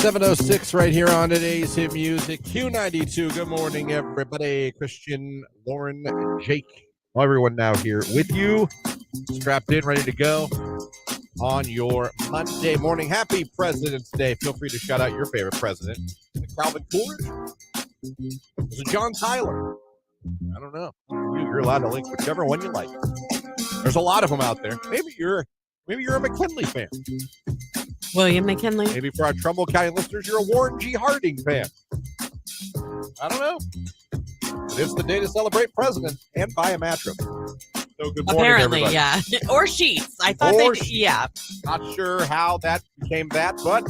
7:06 right here on today's Hit Music. Q92. Good morning, everybody. Christian, Lauren, and Jake. Well, everyone now here with you. Strapped in, ready to go on your Monday morning. Happy President's Day. Feel free to shout out your favorite president. Was it Calvin Coolidge? Was it John Tyler? I don't know. You're allowed to link whichever one you like. There's a lot of them out there. Maybe you're a McKinley fan. William McKinley. Maybe for our Trumbull County listeners, you're a Warren G. Harding fan. I don't know. But it's the day to celebrate presidents and buy a mattress. So good morning, apparently, everybody. yeah. Or sheets. I thought yeah. Not sure how that became that, but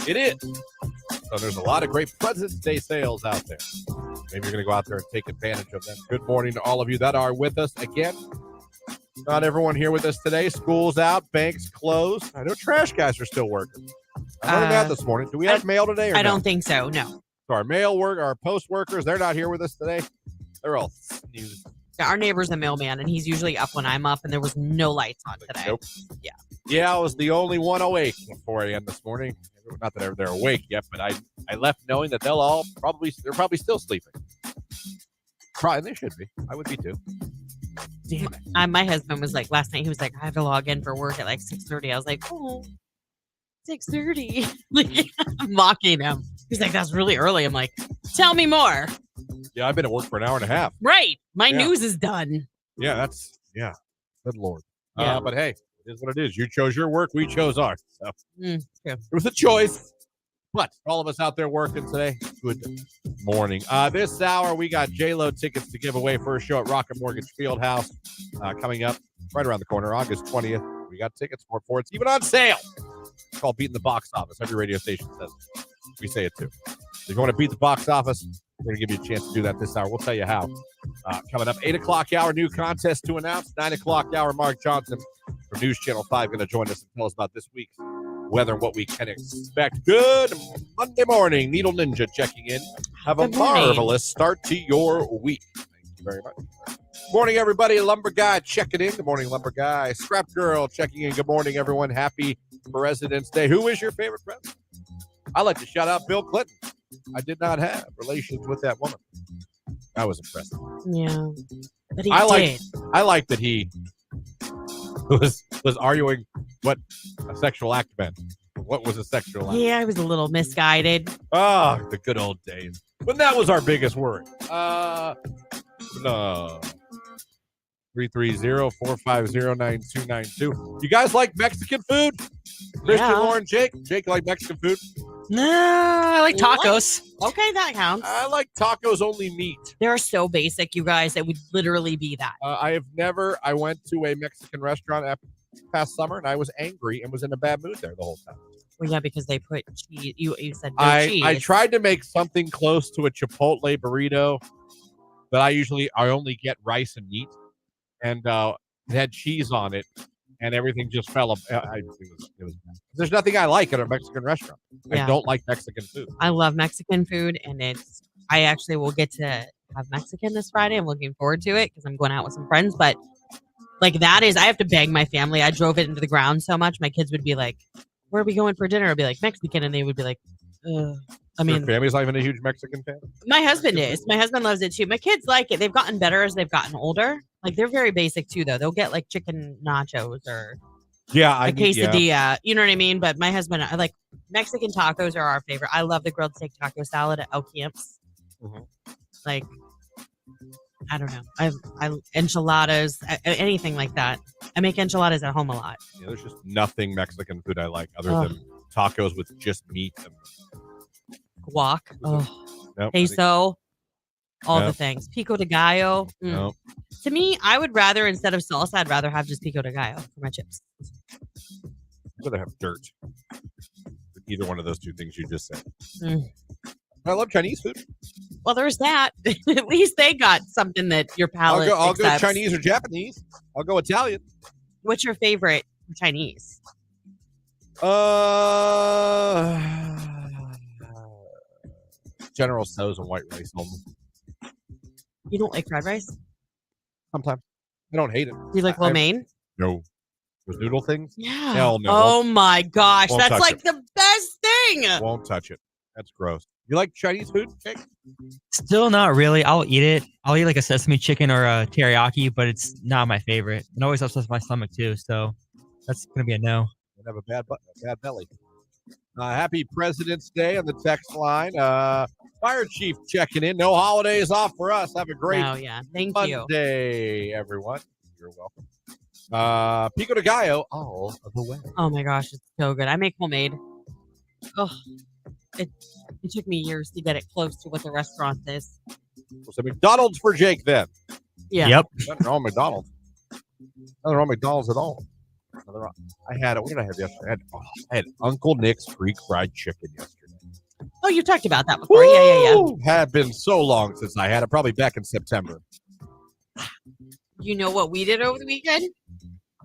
it is. So there's a lot of great President's Day sales out there. Maybe you're going to go out there and take advantage of them. Good morning to all of you that are with us again. Not everyone here with us today. School's out, banks closed. I know trash guys are still working. I learned that this morning. Do we have mail today? I don't think so. No. So our post workers, they're not here with us today. They're all snoozed. Our neighbor's a mailman, and he's usually up when I'm up, and there was no lights on today. Nope. Yeah. Yeah, I was the only one awake at 4 a.m. this morning. Not that they're awake yet, but I left knowing that they're probably still sleeping. Probably they should be. I would be too. Damn it. My husband was like, last night, he was like, I have to log in for work at like 6:30. I was like, 6:30. Like, I'm mocking him. He's like, that's really early. I'm like, tell me more. Yeah, I've been at work for an hour and a half. Right. My news is done. Yeah, good Lord. Yeah. But hey, it is what it is. You chose your work. We chose ours. So It was a choice. But all of us out there working today, good morning. This hour, we got J-Lo tickets to give away for a show at Rocket Mortgage Fieldhouse coming up right around the corner, August 20th. We got tickets for it. It's even on sale. It's called Beating the Box Office. Every radio station says it. We say it too. If you want to beat the box office, we're going to give you a chance to do that this hour. We'll tell you how. Coming up, 8 o'clock hour, new contest to announce. 9 o'clock hour, Mark Johnson from News Channel 5 going to join us and tell us about this week's weather and what we can expect. Good Monday morning. Needle Ninja checking in. Have a marvelous start to your week. Thank you very much. Morning, everybody. Lumber Guy checking in. Good morning, Lumber Guy. Scrap Girl checking in. Good morning, everyone. Happy President's Day. Who is your favorite president? I like to shout out Bill Clinton. I did not have relations with that woman. I was impressed. Yeah. But he did. I like that he was arguing what a sexual act meant. What was a sexual act? Yeah, I was a little misguided. Oh, the good old days. But that was our biggest worry. No. 330-450-9292. You guys like Mexican food? Christian, Lauren, Jake? Jake, like Mexican food? No, I like tacos. What? Okay, that counts. I like tacos only meat. They're so basic, you guys. It would literally be that. I went to a Mexican restaurant past summer, and I was angry and was in a bad mood there the whole time. Well, yeah, because they put cheese. You said no cheese. I tried to make something close to a Chipotle burrito, but I only get rice and meat, and it had cheese on it. And everything just fell up. It was there's nothing I like at a Mexican restaurant. Yeah. I don't like Mexican food. I love Mexican food, and I actually will get to have Mexican this Friday. I'm looking forward to it because I'm going out with some friends. But like I have to beg my family. I drove it into the ground so much. My kids would be like, "Where are we going for dinner?" I'd be like, "Mexican," and they would be like, "Ugh." I mean, your family's not even a huge Mexican fan. My husband is. My husband loves it too. My kids like it. They've gotten better as they've gotten older. Like they're very basic too, though. They'll get like chicken nachos or a quesadilla. Yeah. You know what I mean? But my husband, I like Mexican tacos are our favorite. I love the grilled steak taco salad at El Camp's. Mm-hmm. Like, I don't know. I enchiladas, anything like that. I make enchiladas at home a lot. Yeah, there's just nothing Mexican food I like other than tacos with just meat and guac. Queso. All the things. Pico de gallo. No. To me, I would rather, instead of salsa, I'd rather have just pico de gallo for my chips. I'd rather have dirt. Either one of those two things you just said. I love Chinese food. Well, there's that. At least they got something that your palate I'll go Chinese or Japanese. I'll go Italian. What's your favorite Chinese? General Tso's and white rice only. You don't like fried rice? Sometimes. I don't hate it. Do you like lo mein? No. Those noodle things? Yeah. Hell no. Oh my gosh. That's like the best disgusting. Won't touch it. That's gross. You like Chinese food, Jake? Still not really. I'll eat it. I'll eat like a sesame chicken or a teriyaki, but it's not my favorite. It always upsets my stomach too, so that's gonna be a no. You have a bad belly. Happy President's Day on the text line. Fire Chief checking in. No holidays off for us. Have a great Thank Monday, everyone. You're welcome. Pico de Gallo all of the way. Oh my gosh, it's so good. I make homemade. Oh, it took me years to get it close to what the restaurant is. So McDonald's for Jake then. Yeah. Yep. Nothing wrong with McDonald's. Nothing wrong with McDonald's at all. What did I have yesterday? I had Uncle Nick's Greek fried chicken yesterday. Oh, you talked about that before. Yeah. Had been so long since I had it, probably back in September. You know what we did over the weekend?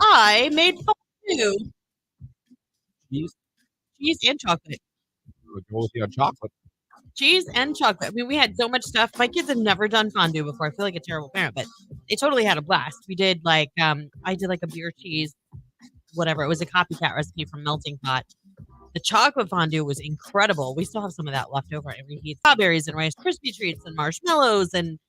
I made fondue. Cheese and chocolate. Go with you on chocolate. Cheese and chocolate. I mean, we had so much stuff. My kids have never done fondue before. I feel like a terrible parent, but they totally had a blast. We did I did like a beer cheese, whatever. It was a copycat recipe from Melting Pot. The chocolate fondue was incredible. We still have some of that left over. I reheat strawberries and Rice Krispie treats and marshmallows, and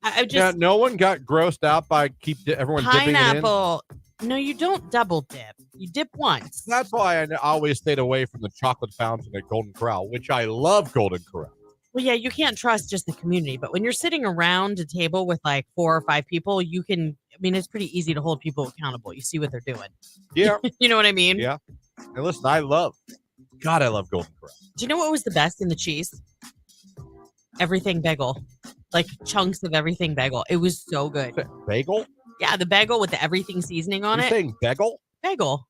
I just no one got grossed out by everyone dipping it in. pineapple. No, you don't double dip. You dip once. That's why I always stayed away from the chocolate fountain at Golden Corral, which I love Golden Corral. Well, yeah, you can't trust just the community, but when you're sitting around a table with like 4 or 5 people, you can. I mean, it's pretty easy to hold people accountable. You see what they're doing. Yeah, you know what I mean. Yeah. And listen, I love Golden Corral. Do you know what was the best in the cheese? Everything bagel, like chunks of everything bagel. It was so good. Bagel? Yeah, the bagel with the everything seasoning on You're saying bagel? Bagel.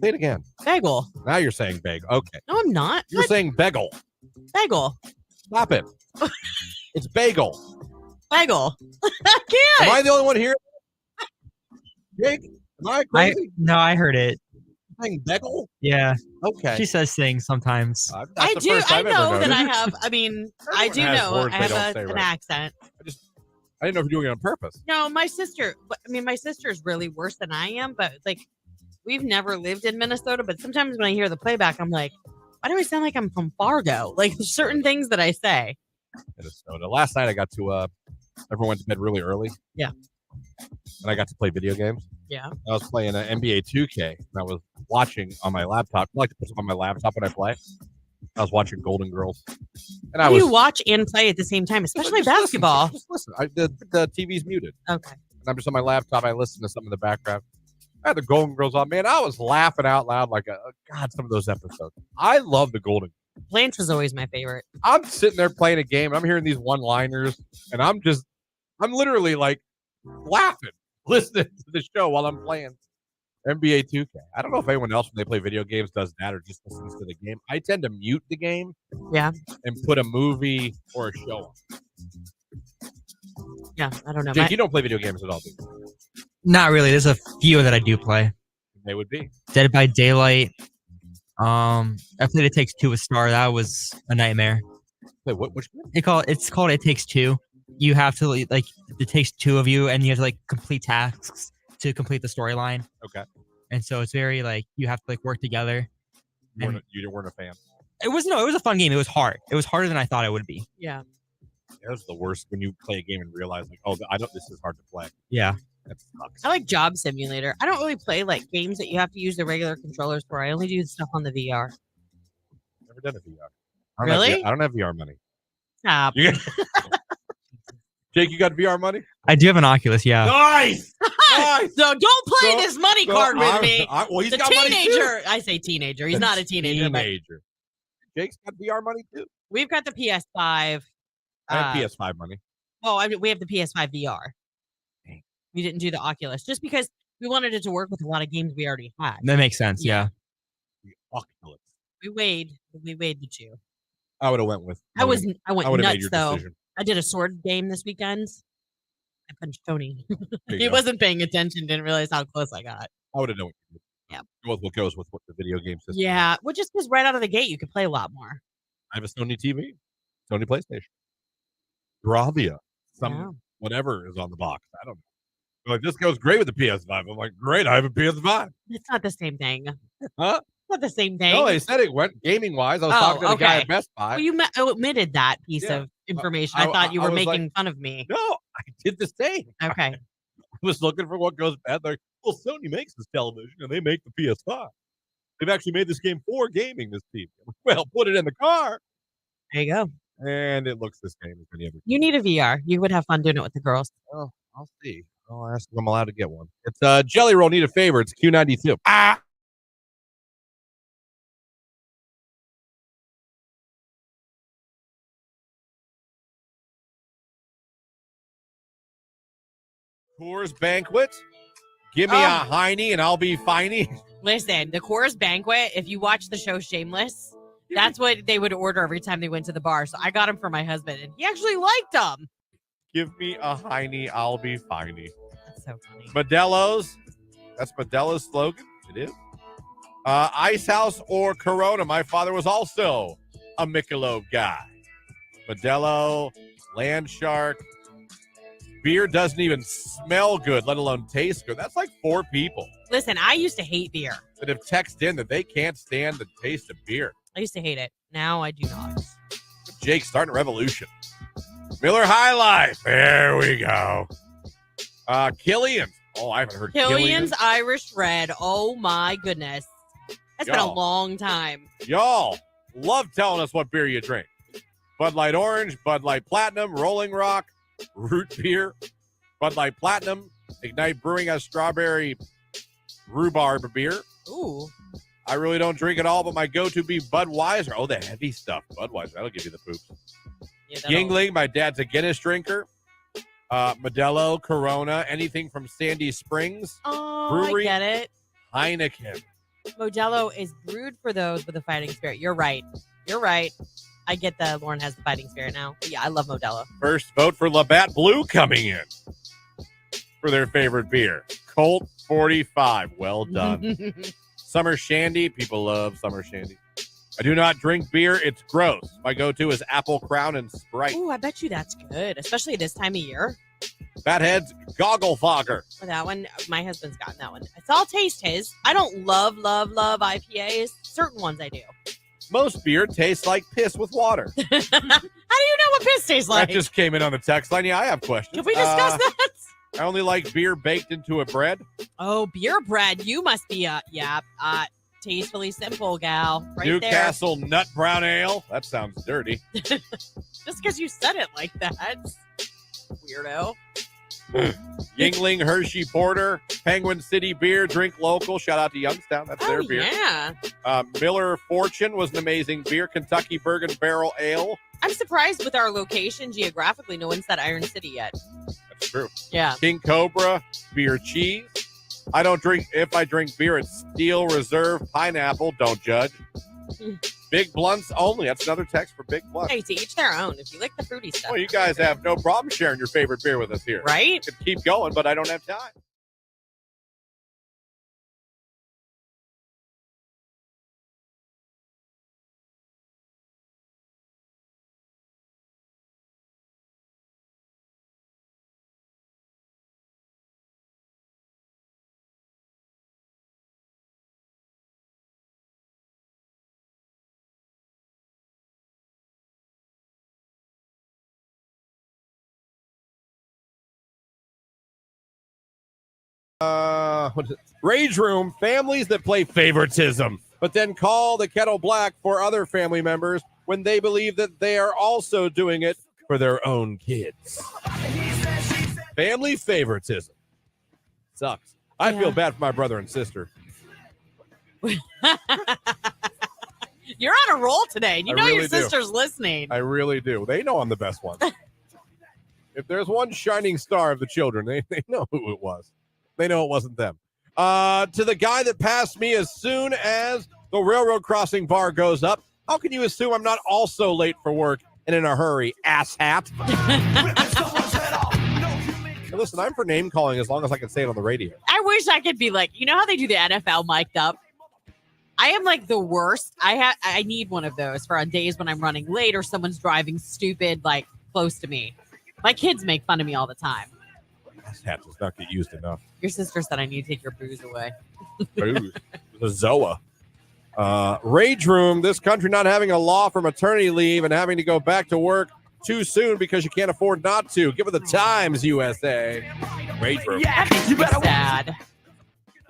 Say it again. Bagel. Now you're saying bagel. Okay. No, I'm not. You're saying bagel. Bagel. Stop it. It's bagel. Bagel. I can't. Am I the only one here? Jake, am I crazy? No, I heard it. Saying bagel? Yeah. Okay. She says things sometimes. I do. I know that I have. I mean, I do know I have an accent. I didn't know if you're doing it on purpose. No, my sister. I mean, my sister's really worse than I am. But like, we've never lived in Minnesota. But sometimes when I hear the playback, I'm like, why do I sound like I'm from Fargo? Like certain things that I say. Minnesota. Last night I got to. Everyone went to bed really early. Yeah. And I got to play video games. Yeah. I was playing an NBA 2K, and I was watching on my laptop. I like to put it on my laptop when I play. I was watching Golden Girls. And you watch and play at the same time, especially basketball. Just listen. The TV's muted. Okay. And I'm just on my laptop. I listen to something in the background. I had the Golden Girls on. Man, I was laughing out loud like, God, some of those episodes. I love the Golden Girls. Blanche was always my favorite. I'm sitting there playing a game. And I'm hearing these one-liners, and I'm literally like laughing, listening to the show while I'm playing NBA 2K. I don't know if anyone else, when they play video games, does that or just listens to the game. I tend to mute the game. Yeah. And put a movie or a show on. Yeah, I don't know. Jake, you don't play video games at all, do you? Not really. There's a few that I do play. They would be Dead by Daylight. I played It Takes Two with Star. That was a nightmare. Wait, which one? It's called It Takes Two. You have to it takes 2 of you, and you have to complete tasks to complete the storyline. Okay. And so it's very you have to work together. You weren't a fan. It was a fun game. It was hard. It was harder than I thought it would be. Yeah. That was the worst when you play a game and realize this is hard to play. Yeah. That sucks. I like Job Simulator. I don't really play games that you have to use the regular controllers for. I only do stuff on the VR. Never done a VR. Really? I don't have VR money. Stop. Jake, you got VR money? I do have an Oculus, yeah. Nice! Nice! So don't play this money card with me. Well, he's the got teenager. Money too. I say teenager. He's not a teenager. Jake's got VR money too. We've got the PS5. I have PS5 money. Oh, we have the PS5 VR. Dang. We didn't do the Oculus just because we wanted it to work with a lot of games we already had. That makes sense, yeah. The Oculus. We weighed the two. I would have went with. I went nuts though. Decision. I did a sword game this weekend. I punched Tony. He wasn't paying attention, didn't realize how close I got. I would have known. Yeah. What goes with what the video game system. Yeah. Well, just because right out of the gate you could play a lot more. I have a Sony TV, Sony PlayStation, Bravia, whatever is on the box. I don't know. This goes great with the PS5. I'm like, great, I have a PS5. It's not the same thing. Huh? not the same thing. No, they said it went gaming wise. I was talking to the guy at Best Buy. Well, you omitted that piece of information. I thought you were making fun of me. No, I did the same. Okay. I was looking for what goes bad. They're like, well, Sony makes this television and they make the PS5. They've actually made this game for gaming, this TV. Well, put it in the car. There you go. And it looks the same as any other. You need a VR. You would have fun doing it with the girls. Oh, I'll see. I'll ask if I'm allowed to get one. It's Jelly Roll. Need a favor. It's Q92. Coors Banquet. Give me a Heine and I'll be finey. Listen, the Coors Banquet, if you watch the show Shameless, that's what they would order every time they went to the bar. So I got them for my husband, and he actually liked them. Give me a Heine, I'll be finey. That's so funny. Modelo's. That's Modelo's slogan. It is. Ice House or Corona. My father was also a Michelob guy. Modelo, Land Shark. Beer doesn't even smell good, let alone taste good. That's like 4 people. Listen, I used to hate beer. That have texted in that they can't stand the taste of beer. I used to hate it. Now I do not. Jake starting a revolution. Miller High Life. There we go. Killian. Oh, I haven't heard Killian's Irish Red. Oh my goodness. That's been a long time. Y'all love telling us what beer you drink. Bud Light Orange, Bud Light Platinum, Rolling Rock, Root Beer, Bud Light Platinum, Ignite Brewing has strawberry rhubarb beer. Ooh. I really don't drink it all, but my go-to be Budweiser. Oh, the heavy stuff. Budweiser. That'll give you the poops. Yeah, Yingling. My dad's a Guinness drinker. Modelo, Corona, anything from Sandy Springs. Oh, Brewery, I get it. Heineken. Modelo is brewed for those with a fighting spirit. You're right. I get that Lauren has the fighting spirit now. But yeah, I love Modelo. First vote for Labatt Blue coming in for their favorite beer. Colt 45. Well done. Summer Shandy. People love Summer Shandy. I do not drink beer. It's gross. My go-to is Apple Crown and Sprite. Ooh, I bet you that's good, especially this time of year. Fathead's Goggle Fogger. For that one, my husband's gotten that one. So I'll taste his. I don't love IPAs. Certain ones I do. Most beer tastes like piss with water. How do you know what piss tastes like? That just came in on the text line. Yeah, I have questions. Can we discuss that? I only like beer baked into a bread. Oh, beer bread. You must be tastefully simple, gal. Right Newcastle Nut Brown Ale. That sounds dirty. Just because you said it like that. Weirdo. Yingling Hershey Porter, Penguin City Beer, drink local. Shout out to Youngstown. That's their beer. Yeah. Miller Fortune was an amazing beer. Kentucky Bergen Barrel Ale. I'm surprised with our location geographically. No one said Iron City yet. That's true. Yeah. King Cobra, beer cheese. I don't drink. If I drink beer, it's Steel Reserve Pineapple. Don't judge. Big Blunts only. That's another text for Big Blunts. Hey, to each their own. If you like the fruity stuff. Well, you guys have no problem sharing your favorite beer with us here. Right? I could keep going, but I don't have time. What is it? Rage Room, families that play favoritism, but then call the kettle black for other family members when they believe that they are also doing it for their own kids. Family favoritism. Sucks. I feel bad for my brother and sister. You're on a roll today. You know your sister's listening. I really do. They know I'm the best one. If there's one shining star of the children, they know who it was. They know it wasn't them. To the guy that passed me as soon as the railroad crossing bar goes up, how can you assume I'm not also late for work and in a hurry, asshat? Hey, listen, I'm for name calling as long as I can say it on the radio. I wish I could be like, you know how they do the NFL mic'd up? I am like the worst. I need one of those for on days when I'm running late or someone's driving stupid, like close to me. My kids make fun of me all the time. Hat does not get used enough. Your sister said I need to take your booze away. Booze. The Zoa. Rage room. This country not having a law for maternity leave and having to go back to work too soon because you can't afford not to. Give it the times, USA. Rage room. That makes me sad.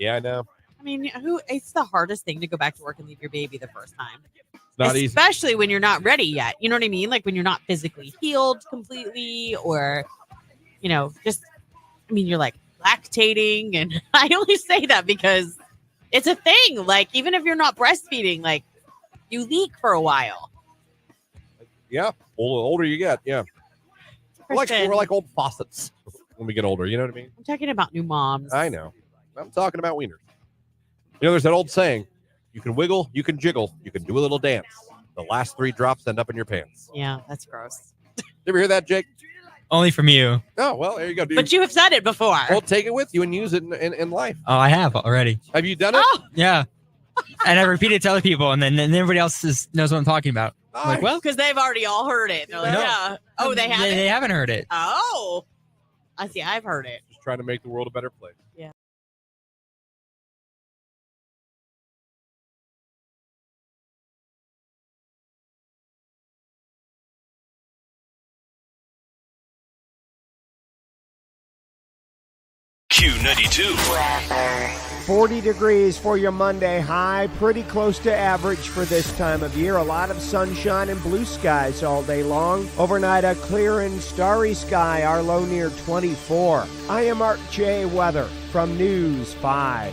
Yeah, I know. I mean, it's the hardest thing to go back to work and leave your baby the first time. It's not easy. Especially when you're not ready yet. You know what I mean? Like when you're not physically healed completely or, just, you're like lactating. And I only say that because it's a thing. Like, even if you're not breastfeeding, like you leak for a while. Yeah. The older you get. Yeah. We're like old faucets when we get older. You know what I mean? I'm talking about new moms. I know. I'm talking about wieners. There's that old saying, you can wiggle, you can jiggle, you can do a little dance. The last 3 drops end up in your pants. Yeah, that's gross. You ever hear that, Jake? Only from you. Oh, well, there you go. Dude. But you have said it before. Well, take it with you and use it in life. Oh, I have already. Have you done it? Oh, Yeah. And I repeat it to other people, and then everybody else knows what I'm talking about. I'm like, well, because they've already all heard it. They're like, No. yeah. Oh, they haven't? They haven't heard it. Oh. I see. I've heard it. Just trying to make the world a better place. Yeah. Q92. 40 degrees for your Monday high, pretty close to average for this time of year. A lot of sunshine and blue skies all day long. Overnight, a clear and starry sky, our low near 24. I am Art J. Weather from News 5.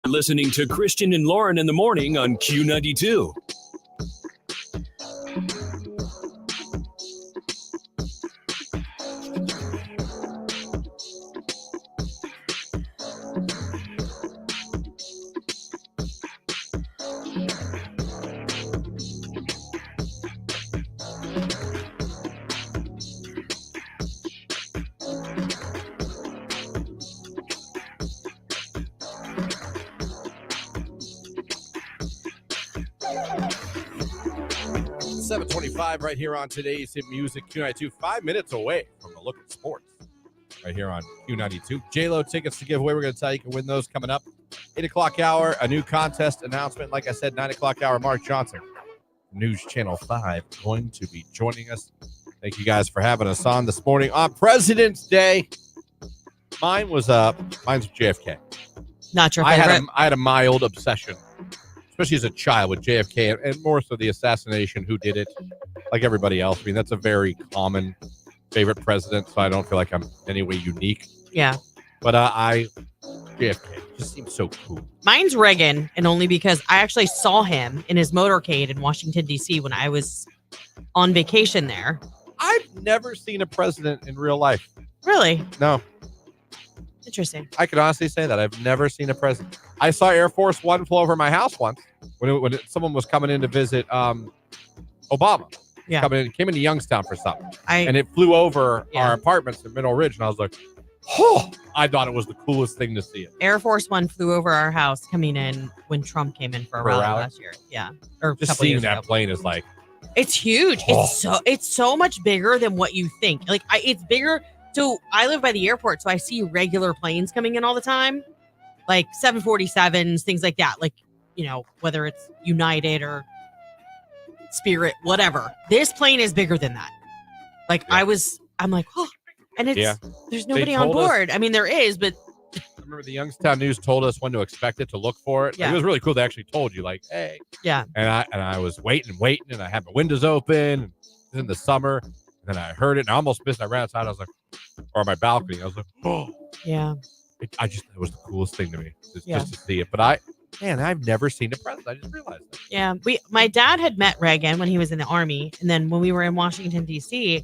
Listening to Christian and Lauren in the morning on Q92. Right here on today's Hit Music Q92, 5 minutes away from the look at sports. Right here on Q92. J-Lo tickets to give away. We're going to tell you can win those coming up. 8 o'clock hour, a new contest announcement. Like I said, 9 o'clock hour, Mark Johnson, News Channel 5, going to be joining us. Thank you guys for having us on this morning on President's Day. Mine's JFK. Not your favorite. I had a mild obsession, especially as a child, with JFK, and more so the assassination, who did it, like everybody else. I mean, that's a very common favorite president, so I don't feel like I'm any way unique. Yeah. But JFK just seems so cool. Mine's Reagan, and only because I actually saw him in his motorcade in Washington, D.C. when I was on vacation there. I've never seen a president in real life. Really? No. Interesting. I could honestly say that. I've never seen a president. I saw Air Force One fly over my house once when someone was coming in to visit Obama. Yeah. Came into Youngstown for something. And it flew over our apartments in Mineral Ridge, and I was like, oh, I thought it was the coolest thing to see it. Air Force One flew over our house coming in when Trump came in for a rally last year. Yeah. Or just seeing that plane is like, it's huge. It's so much bigger than what you think. Like it's bigger. So I live by the airport, so I see regular planes coming in all the time, like 747s, things like that. Like, whether it's United or Spirit, whatever. This plane is bigger than that. Like I'm like, oh, and there's nobody on board. I mean, there is, but I remember the Youngstown News told us when to expect it, to look for it. Yeah. Like, it was really cool. They actually told you, like, hey. Yeah. And I was waiting, and I had my windows open. It was in the summer, and then I heard it, and I almost missed it. I ran outside. I was like, or my balcony. I was like, oh. Yeah. It was the coolest thing to me, just to see it. But I've never seen a president. I just realized that. Yeah. My dad had met Reagan when he was in the Army, and then when we were in Washington, D.C.,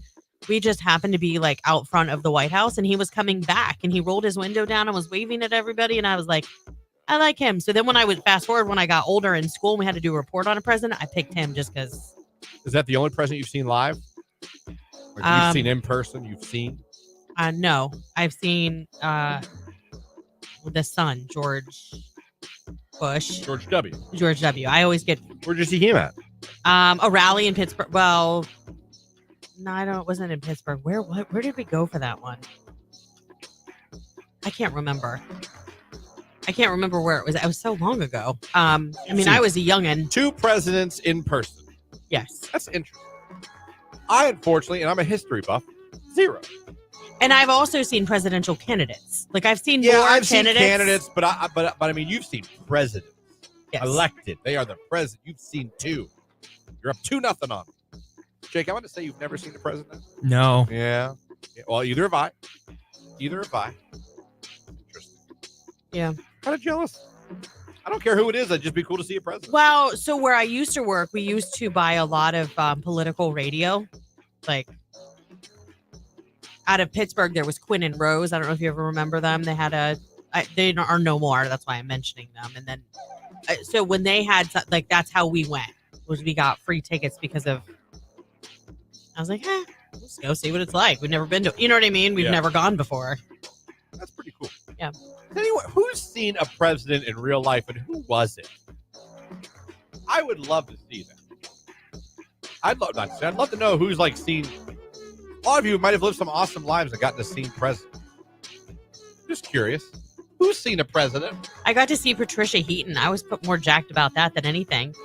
we just happened to be like out front of the White House, and he was coming back, and he rolled his window down and was waving at everybody. And I was like, I like him. So then when I would fast forward, when I got older in school and we had to do a report on a president, I picked him just because. Is that the only president you've seen live? Like you've seen in person? You've seen? No, I've seen the son, George Bush. George W. George W. I always get. Where'd you see him at? A rally in Pittsburgh. Well, no, it wasn't in Pittsburgh. Where did we go for that one? I can't remember. Where it was. It was so long ago. I was a youngin'. 2 presidents in person. Yes. That's interesting. I unfortunately, and I'm a history buff, 0. And I've also seen presidential candidates. Like I've seen more I've candidates. seen candidates, but I mean, you've seen presidents. Yes. Elected. They are the president. You've seen 2. You're up 2-0 on them. Jake, I want to say you've never seen the president. No. Yeah. Well, either have I. Interesting. Yeah. Kind of jealous. I don't care who it is. It'd just be cool to see a president. Well, so where I used to work, we used to buy a lot of political radio. Like out of Pittsburgh, there was Quinn and Rose. I don't know if you ever remember them. They had they are no more. That's why I'm mentioning them. And then, so when they had, like, that's how we went. Was we got free tickets because of. I was like, let's go see what it's like. We've never been to, you know what I mean? We've never gone before. That's pretty cool. Yeah. Anyway, who's seen a president in real life, and who was it? I would love to see that. I'd love to know who's like seen. A lot of you might have lived some awesome lives and gotten to see president. Just curious. Who's seen a president? I got to see Patricia Heaton. I was more jacked about that than anything.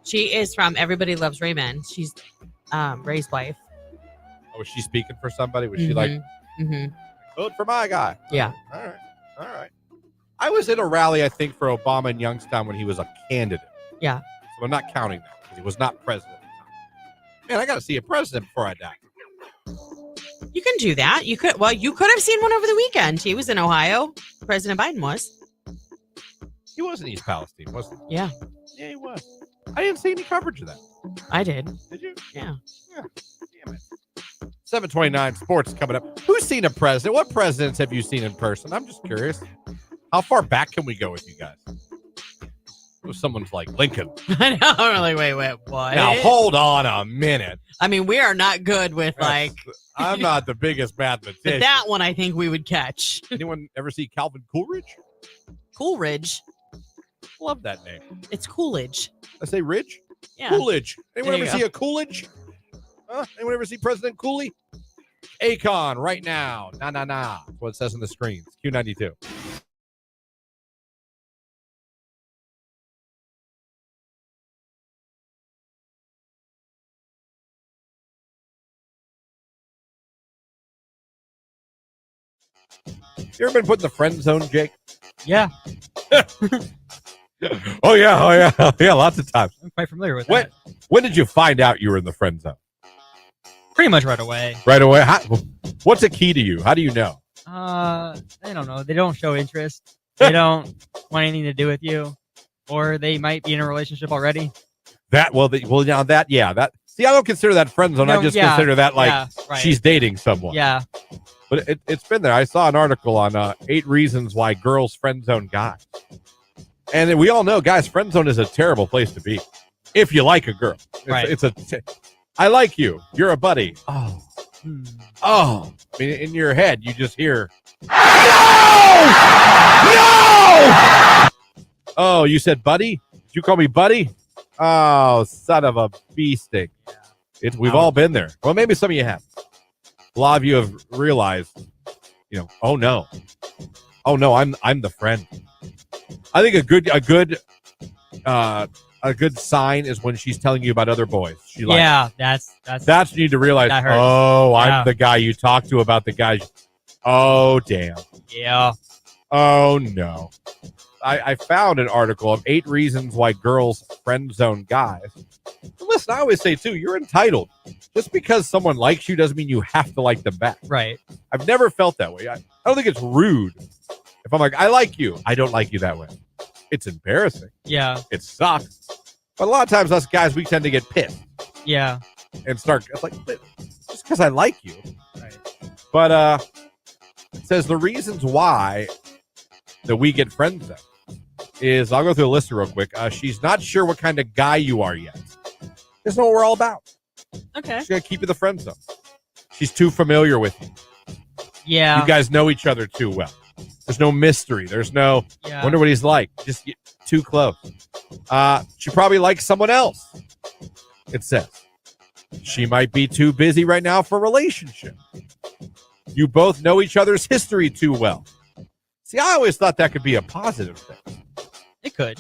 She is from Everybody Loves Raymond. She's Ray's wife. Oh, was she speaking for somebody? Was she like, vote for my guy? Yeah. All right. I was at a rally, I think, for Obama in Youngstown when he was a candidate. Yeah. So I'm not counting that because he was not president at the time. Man, I got to see a president before I die. You can do that. You could have seen one over the weekend. He was in Ohio. President Biden was. He was in East Palestine, wasn't he? Yeah. Yeah, he was. I didn't see any coverage of that. I did. Did you? Yeah. Damn it. 729 sports coming up. Who's seen a president? What presidents have you seen in person? I'm just curious. How far back can we go with you guys? If someone's like Lincoln. I know. I'm like, wait, what? Now hold on a minute. I mean, we are not good with I'm not the biggest mathematician. But that one I think we would catch. Anyone ever see Calvin Coolidge? Coolidge. Love that name. It's Coolidge. I say Ridge? Yeah. Coolidge. Anyone ever go. see a Coolidge? Anyone ever see President Cooley? Akon right now. Nah. That's what it says on the screens. Q92. You ever been put in the friend zone, Jake? Yeah. Oh, yeah. Lots of times. I'm quite familiar with that. When did you find out you were in the friend zone? Pretty much right away. Right away? What's a key to you? How do you know? I don't know. They don't show interest. They don't want anything to do with you. Or they might be in a relationship already. See, I don't consider that friend zone. I just consider that like she's dating someone. Yeah. But it's been there. I saw an article on 8 reasons why girls friend zone guys. And we all know, guys, friend zone is a terrible place to be if you like a girl. Right. It's I like you. You're a buddy. Oh. Oh. I mean, in your head, you just hear, no! No! Oh, you said buddy? Did you call me buddy? Oh, son of a bee stick. We've all been there. Well, maybe some of you have. A lot of you have realized, oh no, I'm the friend. I think a good sign is when she's telling you about other boys. That's when you need to realize. I'm the guy you talk to about the guys. Oh damn. Yeah. Oh no. I found an article of 8 reasons why girls friend zone guys. And listen, I always say, too, you're entitled. Just because someone likes you doesn't mean you have to like them back. Right. I've never felt that way. I don't think it's rude. If I'm like, I like you, I don't like you that way. It's embarrassing. Yeah. It sucks. But a lot of times us guys, we tend to get pissed. Yeah. And start, it's like, just because I like you. Right. But it says the reasons why that we get friend zoned is, I'll go through the list real quick. She's not sure what kind of guy you are yet. Doesn't know what we're all about. Okay. She's going to keep you the friend zone. She's too familiar with you. Yeah. You guys know each other too well. There's no mystery. There's no, wonder what he's like. Just get too close. She probably likes someone else. It says. She might be too busy right now for a relationship. You both know each other's history too well. See, I always thought that could be a positive thing. It could.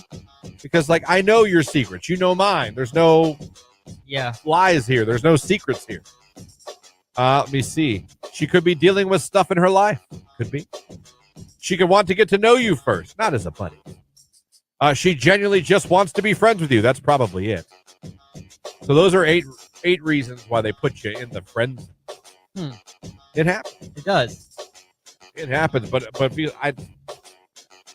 Because, I know your secrets. You know mine. There's no lies here. There's no secrets here. Let me see. She could be dealing with stuff in her life. Could be. She could want to get to know you first, not as a buddy. She genuinely just wants to be friends with you. That's probably it. So those are eight reasons why they put you in the friend zone. It happens. It does. It happens, but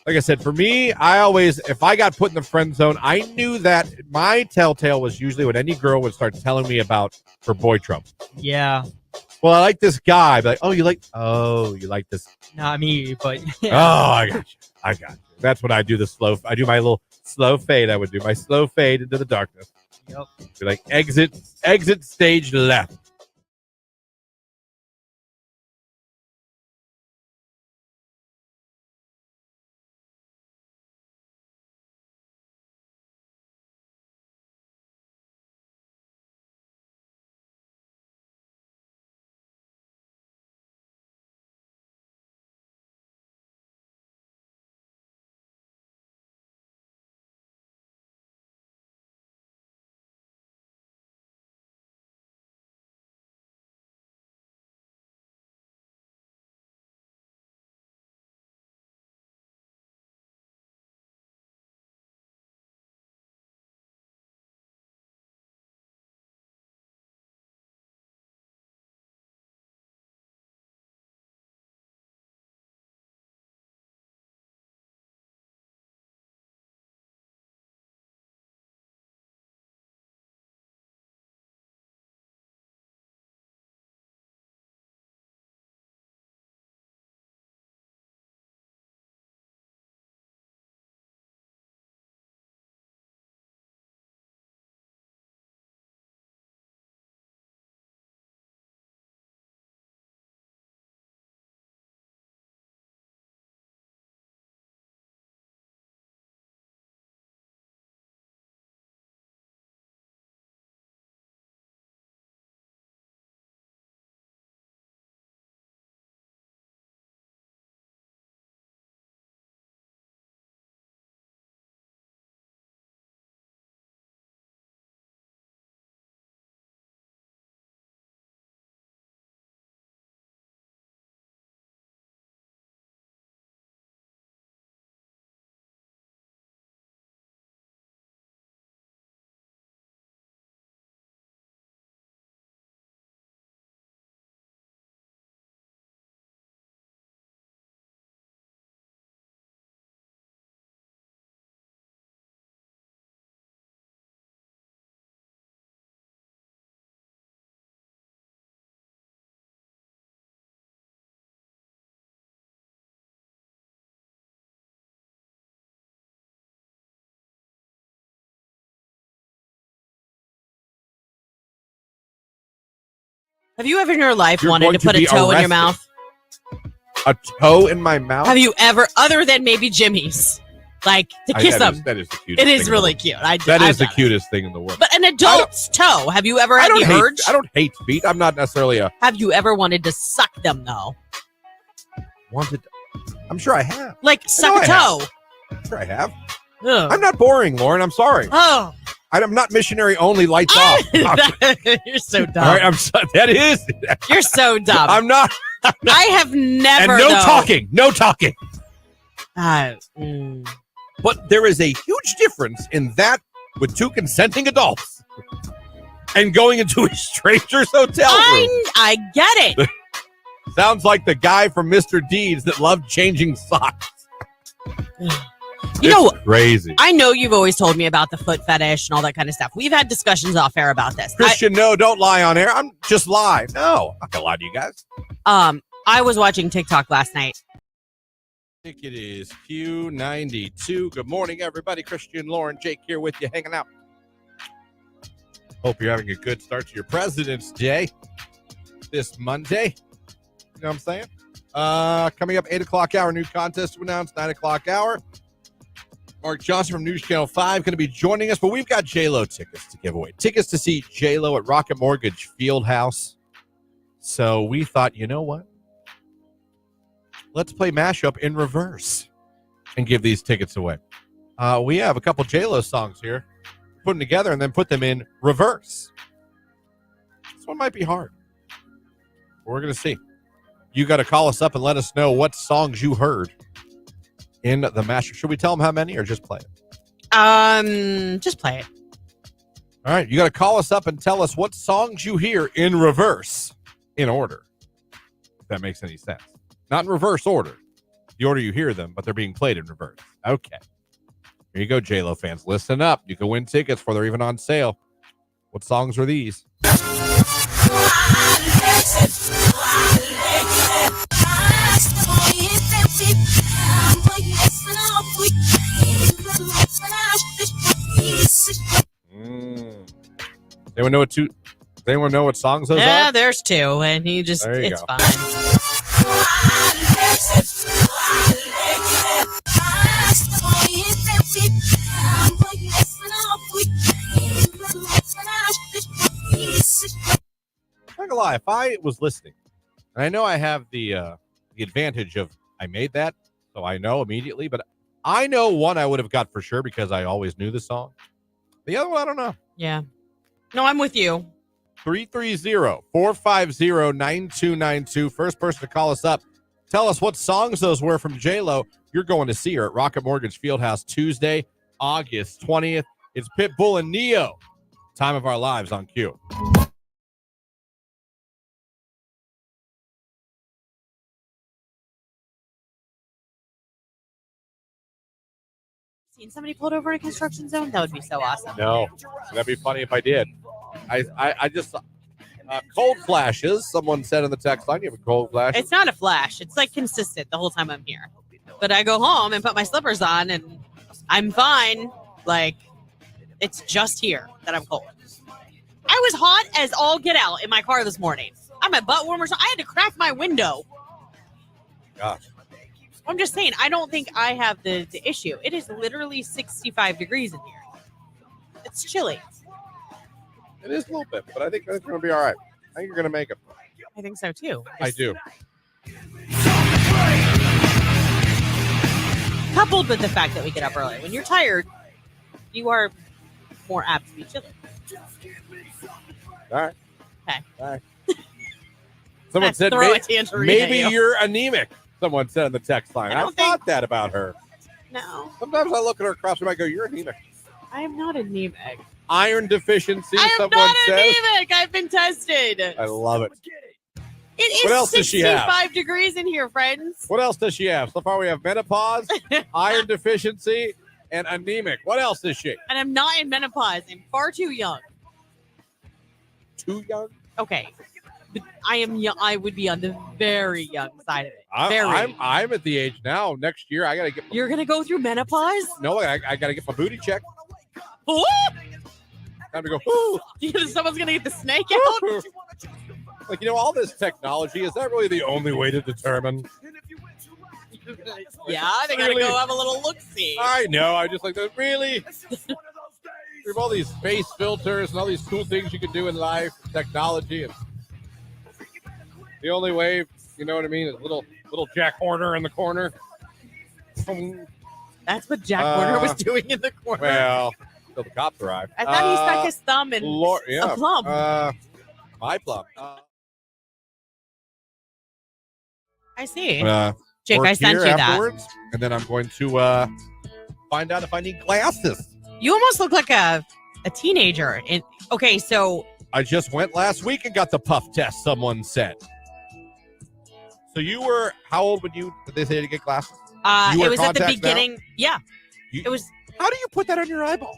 like I said, for me, I always, if I got put in the friend zone, I knew that my telltale was usually when any girl would start telling me about her boy trouble. Yeah. Well, I like this guy. I'd be like, you like this? Not me, but yeah. Oh, I got you. That's when I do I do my little slow fade. I would do my slow fade into the darkness. Yep. Be like, exit stage left. Have you ever in your life You're wanted going to to put a be toe in your arrested. mouth? A toe in my mouth? Have you ever, other than maybe Jimmy's, like to kiss them? That is the cutest It thing is in the really world. cute. That is the done it. cutest thing in the world. But an adult's toe, have you ever had the urge? I don't hate feet. I'm not necessarily a Have you ever wanted to suck them though? wanted. I'm sure I have. Like suck a toe? I'm sure I have. Ugh. I'm not boring, Lauren. I'm sorry. Oh, I'm not missionary only. Lights off. you're so dumb. All right, that is. You're so dumb. I'm not. I have never. And no though. talking. No talking. Mm. But there is a huge difference in that with two consenting adults and going into a stranger's hotel room. I get it. Sounds like the guy from Mr. Deeds that loved changing socks. You know, crazy. I know you've always told me about the foot fetish and all that kind of stuff. We've had discussions off air about this. Christian, no, don't lie on air. I'm just lie. No, I'm not gonna lie to you guys. I was watching TikTok last night. I think it is Q92. Good morning, everybody. Christian, Lauren, Jake here with you, hanging out. Hope you're having a good start to your President's Day this Monday. You know what I'm saying? Coming up 8 o'clock hour, new contest to announce, 9 o'clock hour. Mark Johnson from News Channel 5 going to be joining us, but we've got J-Lo tickets to give away. Tickets to see J-Lo at Rocket Mortgage Fieldhouse. So we thought, you know what? Let's play mashup in reverse and give these tickets away. We have a couple J-Lo songs here. Put them together and then put them in reverse. This one might be hard. We're going to see. You got to call us up and let us know what songs you heard in the mashup. Should we tell them how many or just play it? Just play it. All right. You got to call us up and tell us what songs you hear in reverse in order. If that makes any sense. Not in reverse order. The order you hear them, but they're being played in reverse. Okay. Here you go, J-Lo fans. Listen up. You can win tickets before they're even on sale. What songs are these? Anyone know does anyone know what songs those Yeah, are? there's two, and it's go. fine. I'm not gonna lie, if I was listening, and I know I have the advantage of I made that, so I know immediately, but I know one I would have got for sure because I always knew the song. The other one, I don't know. Yeah. No, I'm with you. 330-450-9292. First person to call us up. Tell us what songs those were from J-Lo. You're going to see her at Rocket Mortgage Fieldhouse Tuesday, August 20th. It's Pitbull and Neo. Time of our lives on Q. Seen somebody pulled over in a construction zone? That would be so awesome. No, that'd be funny if I did. I just cold flashes. Someone said in the text line, you have a cold flash. It's not a flash. It's like consistent the whole time I'm here. But I go home and put my slippers on and I'm fine. Like, it's just here that I'm cold. I was hot as all get out in my car this morning. I'm a butt warmer, so I had to crack my window. Gosh. I'm just saying, I don't think I have the issue. It is literally 65 degrees in here. It's chilly. It is a little bit, but I think it's going to be all right. I think you're going to make it. I think so, too. I do. Coupled with the fact that we get up early. When you're tired, you are more apt to be chilly. All right. Okay. All right. Someone said Throw a tangerine maybe at you. you're anemic. Someone said in the text line. I thought that about her. No. Sometimes I look at her across the room, I go, you're anemic. I am not anemic. Iron deficiency, I am someone not says. anemic. I've been tested. I love it. It is What else does she have? 65 degrees in here, friends. What else does she have? So far we have menopause, iron deficiency, and anemic. What else is she? And I'm not in menopause. I'm far too young. Too young? Okay. But I am young. I would be on the very young side of it. I'm at the age now. Next year I gotta get. You're gonna go through menopause? No, I gotta get my booty checked. Ooh! Time to go. Ooh. Someone's gonna get the snake out. Like, all this technology, is that really the only way to determine? Yeah, they gotta go have a little look-see. I know. I just like that. Really? We have all these space filters and all these cool things you can do in life, technology, and the only way, you know what I mean, is little Jack Horner in the corner. That's what Jack Horner was doing in the corner. Well, until the cops arrived. I thought he stuck his thumb in a plum. My plum. I see. Jake, I sent you that. And then I'm going to find out if I need glasses. You almost look like a teenager. Okay, so I just went last week and got the puff test, someone said. So you were, how old did they say to get glasses? It was at the beginning. Now? Yeah. It was. How do you put that on your eyeball?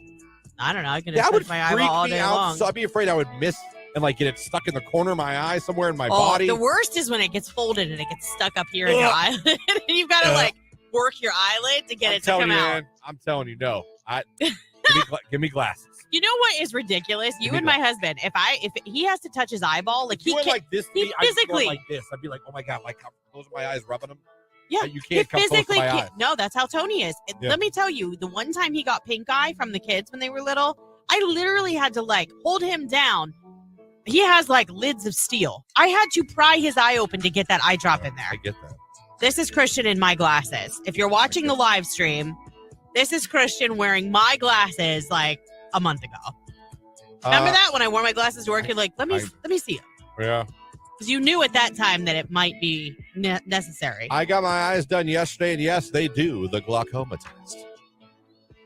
I don't know. I could touch my eyeball all day long. So I'd be afraid I would miss and get it stuck in the corner of my eye somewhere in my body. The worst is when it gets folded and it gets stuck up here in your eyelid. And you've got to work your eyelid to get it to come out. Man, I'm telling you, no. Give me glasses. You know what is ridiculous? You and my husband, if he has to touch his eyeball, like he can't, like this, he physically like this. I'd be like, oh my god, those are my eyes rubbing them. Yeah, you can't come close to my eyes. No, that's how Tony is. Yeah. Let me tell you, the one time he got pink eye from the kids when they were little, I literally had to hold him down. He has lids of steel. I had to pry his eye open to get that eye drop in there. I get that. This is Christian in my glasses. If you're watching the live stream, this is Christian wearing my glasses a month ago. Remember that when I wore my glasses to work? You're like, let me see it. Yeah. Because you knew at that time that it might be necessary. I got my eyes done yesterday, and yes, they do the glaucoma test.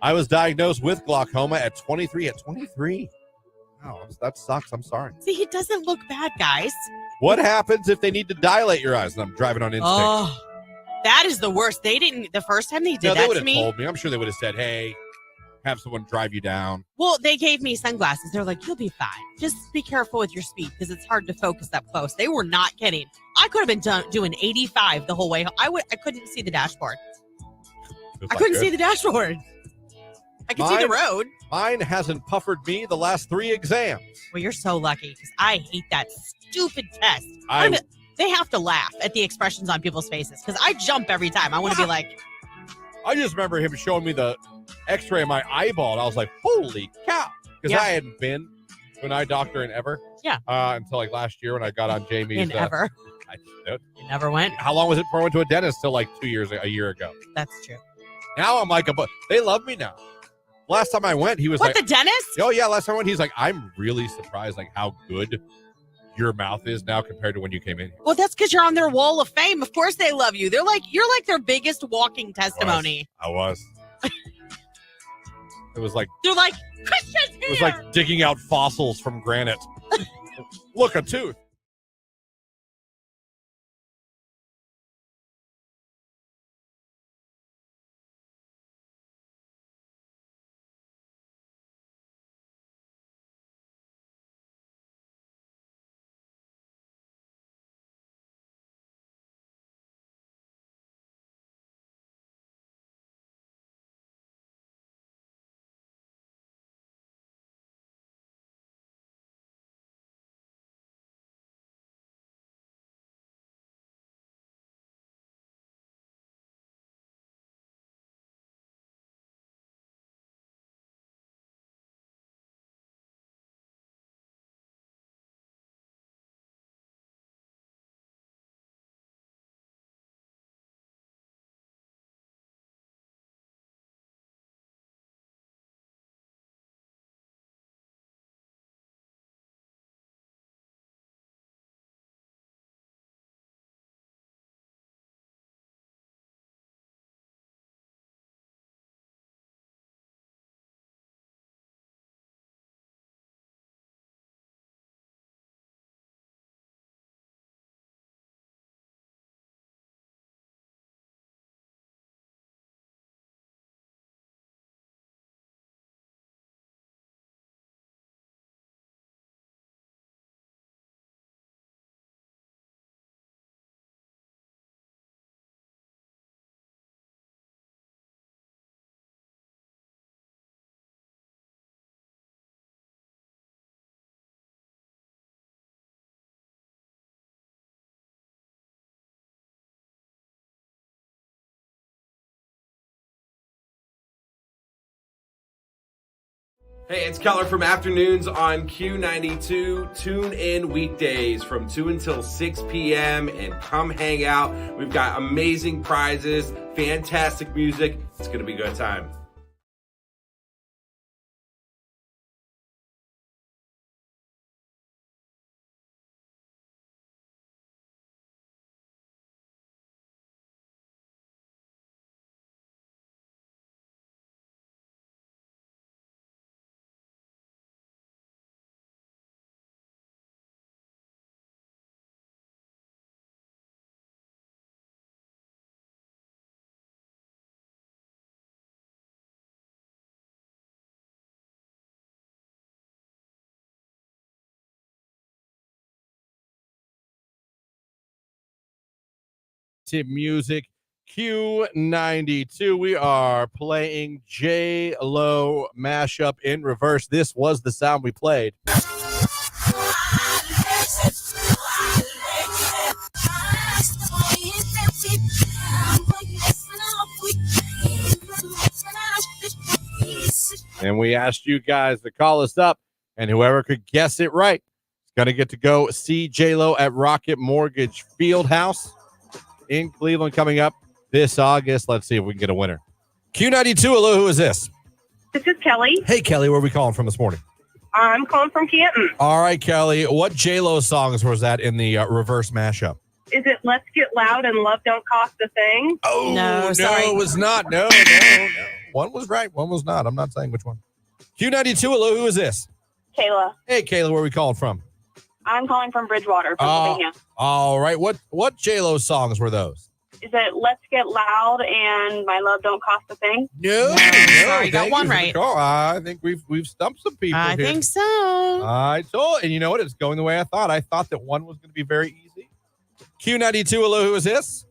I was diagnosed with glaucoma at 23. At 23. Oh, that sucks. I'm sorry. See, he doesn't look bad, guys. What happens if they need to dilate your eyes? And I'm driving on instinct. Oh, that is the worst. They didn't. The first time they did that to me, they would have told me. I'm sure they would have said, "Hey, have someone drive you down." Well, they gave me sunglasses. They're like, "You'll be fine. Just be careful with your speed because it's hard to focus up close." They were not kidding. I could have been doing 85 the whole way home. I couldn't see the dashboard. I couldn't see the dashboard. I could see the road. Mine hasn't puffered me the last 3 exams. Well, you're so lucky because I hate that stupid test. They have to laugh at the expressions on people's faces because I jump every time. I want to be like. I just remember him showing me the x-ray of my eyeball, and I was like, holy cow. Because I hadn't been to an eye doctor in ever. Yeah. Until last year when I got on Jamie's. In ever. You never went? How long was it before I went to a dentist? Till 2 years, a year ago. That's true. Now I'm they love me now. Last time I went, he was the dentist? Oh, yeah. Last time I went, he's like, I'm really surprised how good your mouth is now compared to when you came in here. Well, that's because you're on their wall of fame. Of course they love you. You're like their biggest walking testimony. I was. It was like. They're like, Christian's here! It was like digging out fossils from granite. Look, a tooth. Hey, it's Keller from Afternoons on Q92. Tune in weekdays from 2 until 6 p.m. and come hang out. We've got amazing prizes, fantastic music. It's going to be a good time. Music Q92. We are playing J-Lo mashup in reverse. This was the sound we played. And we asked you guys to call us up, and whoever could guess it right is going to get to go see J-Lo at Rocket Mortgage Fieldhouse in Cleveland coming up this August. Let's see if we can get a winner. Q92, hello, who is this? This is Kelly. Hey, Kelly, where are we calling from this morning? I'm calling from Canton. All right, Kelly, what J-Lo songs was that in the reverse mashup? Is it Let's Get Loud and Love Don't Cost a Thing? Oh, No, sorry. it was not. No. One was right, one was not. I'm not saying which one. Q92, hello, who is this? Kayla. Hey, Kayla, where are we calling from? I'm calling from Bridgewater, Pennsylvania. All right, what J-Lo songs were those? Is it Let's Get Loud and My Love Don't Cost a Thing? No, sorry, you got thank one for the right. call. I think we've stumped some people I here. think so. I told, and you know what? It's going the way I thought. I thought that one was going to be very easy. Q92, hello, who is this?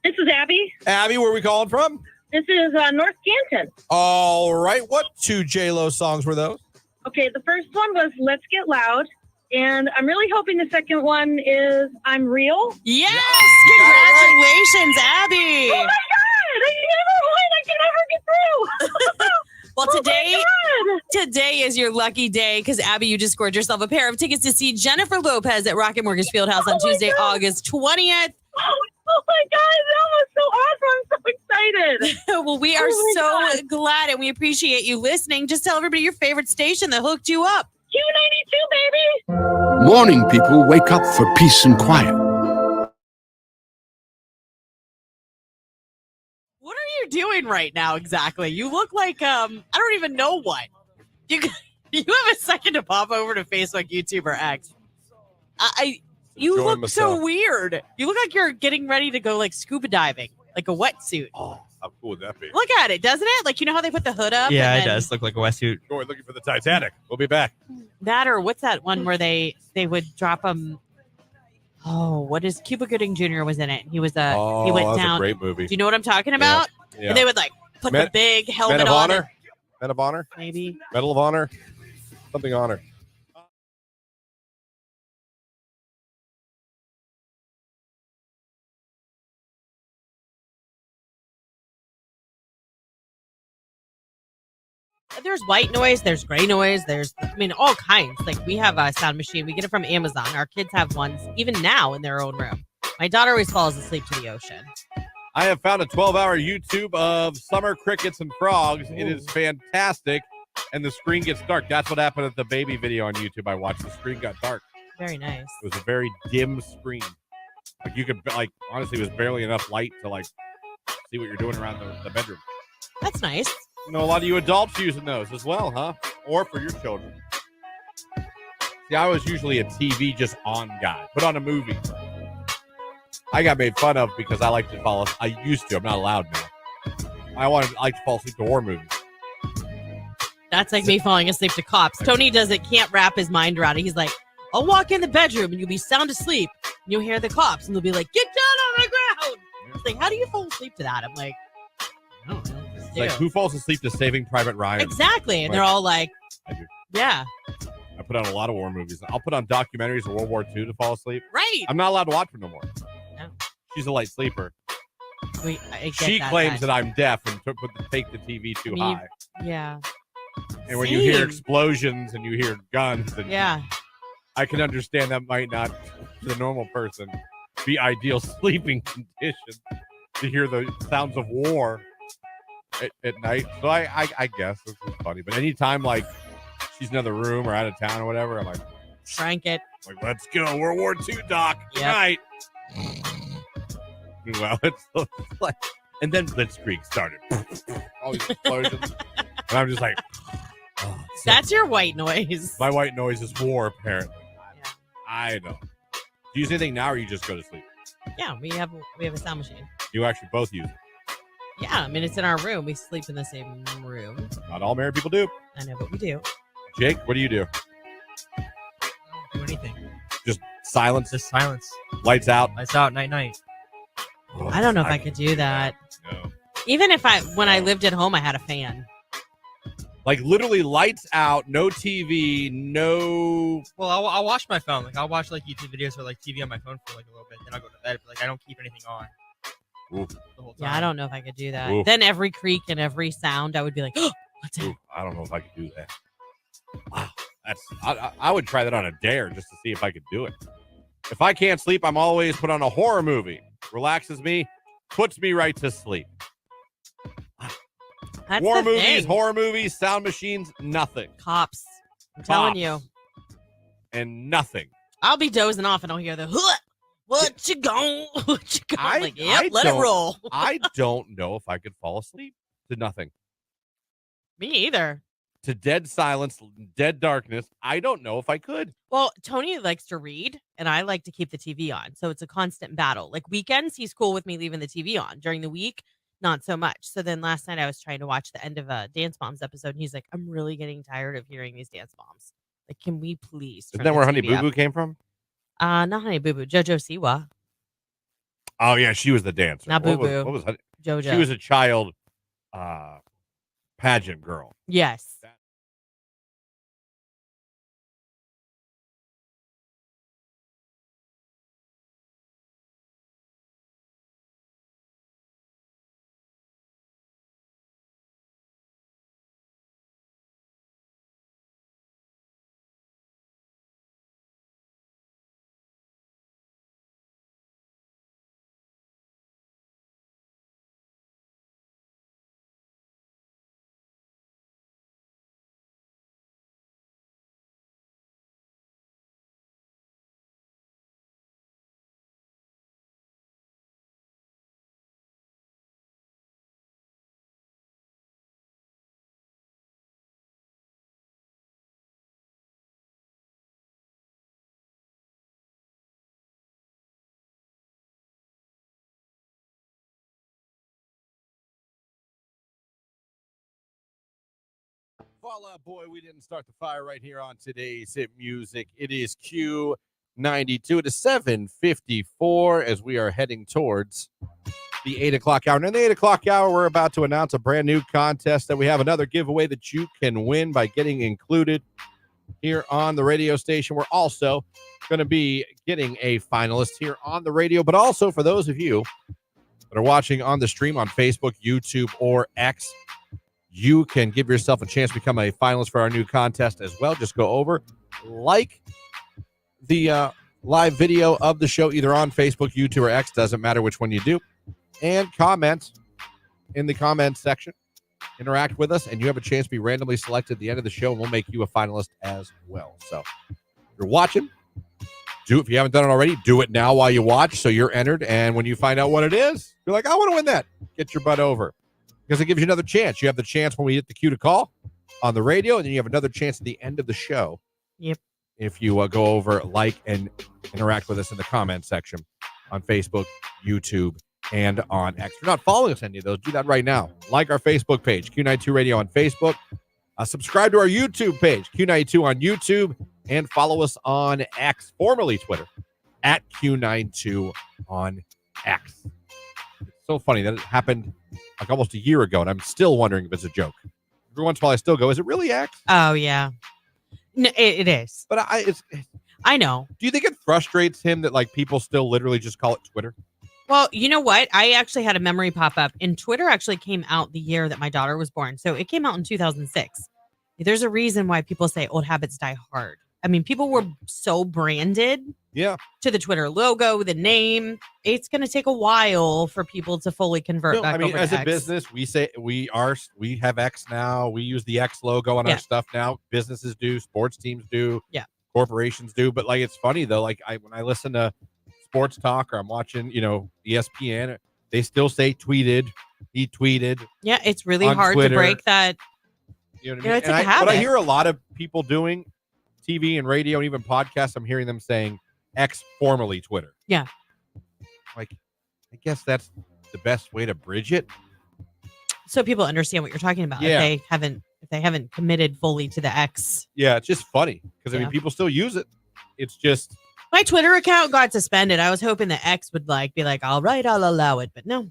This is Abby. Abby, where are we calling from? This is North Canton. All right, what two J-Lo songs were those? Okay, the first one was Let's Get Loud. And I'm really hoping the second one is I'm Real. Yes! you got it Congratulations, Abby! Oh my God! I can never get through. Well, Oh my God. today is your lucky day because, Abby, you just scored yourself a pair of tickets to see Jennifer Lopez at Rocket Mortgage Fieldhouse on Oh my Tuesday, God. August 20th. Oh my God, that was so awesome. I'm so excited. Well, we are Oh my so glad and we appreciate you listening. Just tell everybody your favorite station that hooked you up. Q92, baby. Morning people wake up for peace and quiet. What are you doing right now exactly? You look like I don't even know what. You have a second to pop over to Facebook, YouTube, or X. You Enjoying look myself. so weird. You look like you're getting ready to go like scuba diving, like a wetsuit. Oh, how cool would that be? Look at it, doesn't it? Like, you know how they put the hood up? Yeah, and it then does look like a wetsuit. We're looking for the Titanic. We'll be back. That, or what's that one where they would drop them? Oh, what is Cuba Gooding Jr. was in it? He was he went that's down. a great movie. Do you know what I'm talking about? Yeah. And they would like put Men- the big Men helmet of on. Honor? Men of Honor? Maybe. Medal of Honor? Something honor. There's white noise, there's gray noise, there's, all kinds. Like, we have a sound machine. We get it from Amazon. Our kids have ones even now in their own room. My daughter always falls asleep to the ocean. I have found a 12-hour YouTube of summer crickets and frogs. It is fantastic. And the screen gets dark. That's what happened at the baby video on YouTube I watched. The screen got dark. Very nice. It was a very dim screen. Like, you could, honestly, it was barely enough light to, see what you're doing around the bedroom. That's nice. You know, a lot of you adults using those as well, huh? Or for your children. See, I was usually a TV just on guy. Put on a movie. I got made fun of because I like to fall asleep. I used to. I'm not allowed now. I like to fall asleep to horror movies. That's like me falling asleep to Cops. Tony can't wrap his mind around it. He's like, I'll walk in the bedroom and you'll be sound asleep. And you'll hear the cops and they'll be like, get down on the ground. It's like, how do you fall asleep to that? I'm like, I don't know. It's like, who falls asleep to Saving Private Ryan? Exactly. And they're all like, I do. yeah. I put on a lot of war movies. I'll put on documentaries of World War II to fall asleep. Right. I'm not allowed to watch them no more. No. She's a light sleeper. I get She that, claims guys. that I'm deaf and take the TV too high. Yeah. And when you hear explosions and you hear guns, and I can understand that might not, to the normal person, be ideal sleeping conditions to hear the sounds of war at night. So I guess this is funny. But anytime like she's in another room or out of town or whatever, I'm like, crank it. Like, let's go. World War II, Doc. Good night. Well, it's like, and then Blitzkrieg started. All these explosions. And I'm just like, that's your white noise. My white noise is war, apparently. Yeah. I know. Do you use anything now or you just go to sleep? Yeah, we have a sound machine. You actually both use it? Yeah, I mean, it's in our room. We sleep in the same room. Not all married people do. I know, but we do. Jake, what do you do? I don't do anything. Just silence? Just silence. Lights out? Lights out, night. Oh, I don't know if I could do that. No. Even when I lived at home, I had a fan. Like literally lights out, no TV, no. Well, I'll watch my phone. Like I'll watch like YouTube videos or like TV on my phone for like a little bit, then I'll go to bed. But like I don't keep anything on. Oof. The whole time. Yeah, I don't know if I could do that. Oof. Then every creak and every sound, I would be like, oh, what's that? I don't know if I could do that. Wow, I would try that on a dare just to see if I could do it. If I can't sleep, I'm always put on a horror movie. Relaxes me, puts me right to sleep. That's War the movies, thing. horror movies, sound machines, nothing. Cops. I'm telling you. And nothing. I'll be dozing off and I'll hear the, what you gon'? What you gon'? I- Like, yep, I let it don't- roll. I don't know if I could fall asleep to nothing. Me either. To dead silence, dead darkness. I don't know if I could. Well, Tony likes to read, and I like to keep the TV on. So it's a constant battle. Like weekends, he's cool with me leaving the TV on. During the week, not so much. So then last night I was trying to watch the end of a Dance Moms episode, and he's like, I'm really getting tired of hearing these Dance Moms. Like, can we please? Isn't turn that the where Honey TV Boo up?" Boo came from? Not Honey Boo Boo. JoJo Siwa. Oh, yeah, she was the dancer. Not What Boo Boo. What was Honey? JoJo. She was a child pageant girl. Yes. Fall Out Boy, we didn't start the fire right here on today's hit music. It is Q92. It is 7:54 as we are heading towards the 8 o'clock hour. And in the 8 o'clock hour, we're about to announce a brand new contest that we have another giveaway that you can win by getting included here on the radio station. We're also going to be getting a finalist here on the radio, but also for those of you that are watching on the stream on Facebook, YouTube, or X, you can give yourself a chance to become a finalist for our new contest as well. Just go over, like the live video of the show, either on Facebook, YouTube, or X. Doesn't matter which one you do. And comment in the comment section. Interact with us, and you have a chance to be randomly selected at the end of the show, and we'll make you a finalist as well. So if you're watching, if you haven't done it already, do it now while you watch so you're entered. And when you find out what it is, you're like, I want to win that. Get your butt over. Because it gives you another chance. You have the chance when we hit the cue to call on the radio, and then you have another chance at the end of the show. Yep. If you go over, like, and interact with us in the comment section on Facebook, YouTube, and on X. If you're not following us on any of those, do that right now. Like our Facebook page, Q92 Radio on Facebook. Subscribe to our YouTube page, Q92 on YouTube, and follow us on X, formerly Twitter, at Q92 on X. It's so funny that it happened like almost a year ago, and I'm still wondering if it's a joke. Every once in a while, I still go, is it really X? Oh, yeah. No, it is. But I know. Do you think it frustrates him that like people still literally just call it Twitter? Well, you know what? I actually had a memory pop up, and Twitter actually came out the year that my daughter was born. So it came out in 2006. There's a reason why people say old habits die hard. I mean, people were so branded to the Twitter logo, the name. It's going to take a while for people to fully convert back over to as a X. business, we say we have X now. We use the X logo on our stuff now. Businesses do, sports teams do, corporations do. But like, it's funny though. Like when I listen to sports talk or I'm watching, ESPN, they still say tweeted. He tweeted. Yeah, it's really hard Twitter. to break that. You know what I mean? It's like a habit. But I hear a lot of people doing TV and radio and even podcasts. I'm hearing them saying X, formerly Twitter. Yeah. Like, I guess that's the best way to bridge it. So people understand what you're talking about. Yeah. If they haven't committed fully to the X. Yeah, it's just funny because I mean, people still use it. It's just my Twitter account got suspended. I was hoping the X would be like, all right, I'll allow it, but no.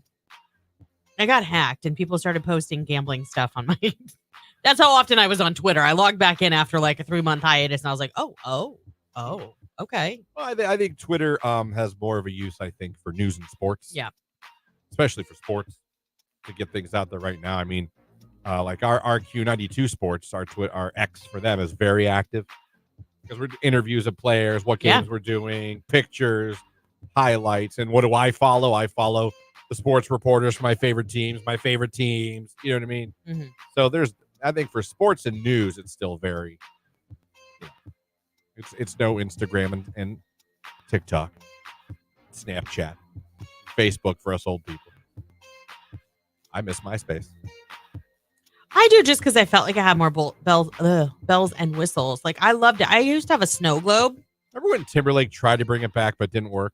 I got hacked and people started posting gambling stuff on my. That's how often I was on Twitter. I logged back in after like a 3-month hiatus, and I was like, oh, okay. Well, I think Twitter has more of a use, I think, for news and sports. Yeah, especially for sports to get things out there right now. I mean, like our Q92 Sports, our X for them is very active because we're interviews of players, what games we're doing, pictures, highlights, and what do I follow? I follow the sports reporters for my favorite teams. You know what I mean? Mm-hmm. So I think for sports and news, it's still very. It's no Instagram and TikTok, Snapchat, Facebook for us old people. I miss MySpace. I do, just because I felt like I had more bells and whistles. Like, I loved it. I used to have a snow globe. Remember when Timberlake tried to bring it back but didn't work?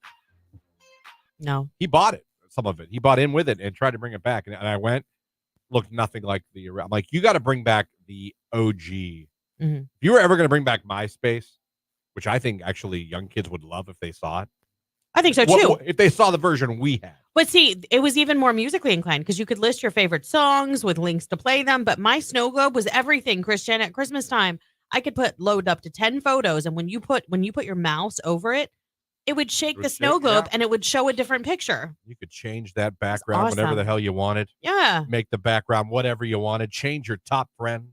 No. He bought it, some of it. He bought in with it and tried to bring it back. And I went, looked nothing like I'm like, you got to bring back the OG. Mm-hmm. If you were ever going to bring back MySpace, which I think actually young kids would love if they saw it. I think so too. If they saw the version we had. But see, it was even more musically inclined because you could list your favorite songs with links to play them. But my snow globe was everything, Christian. At Christmas time, I could load up to 10 photos, and when you put your mouse over it, it would shake the snow globe and it would show a different picture. You could change that background whenever the hell you wanted. Yeah. Make the background whatever you wanted. Change your top friends.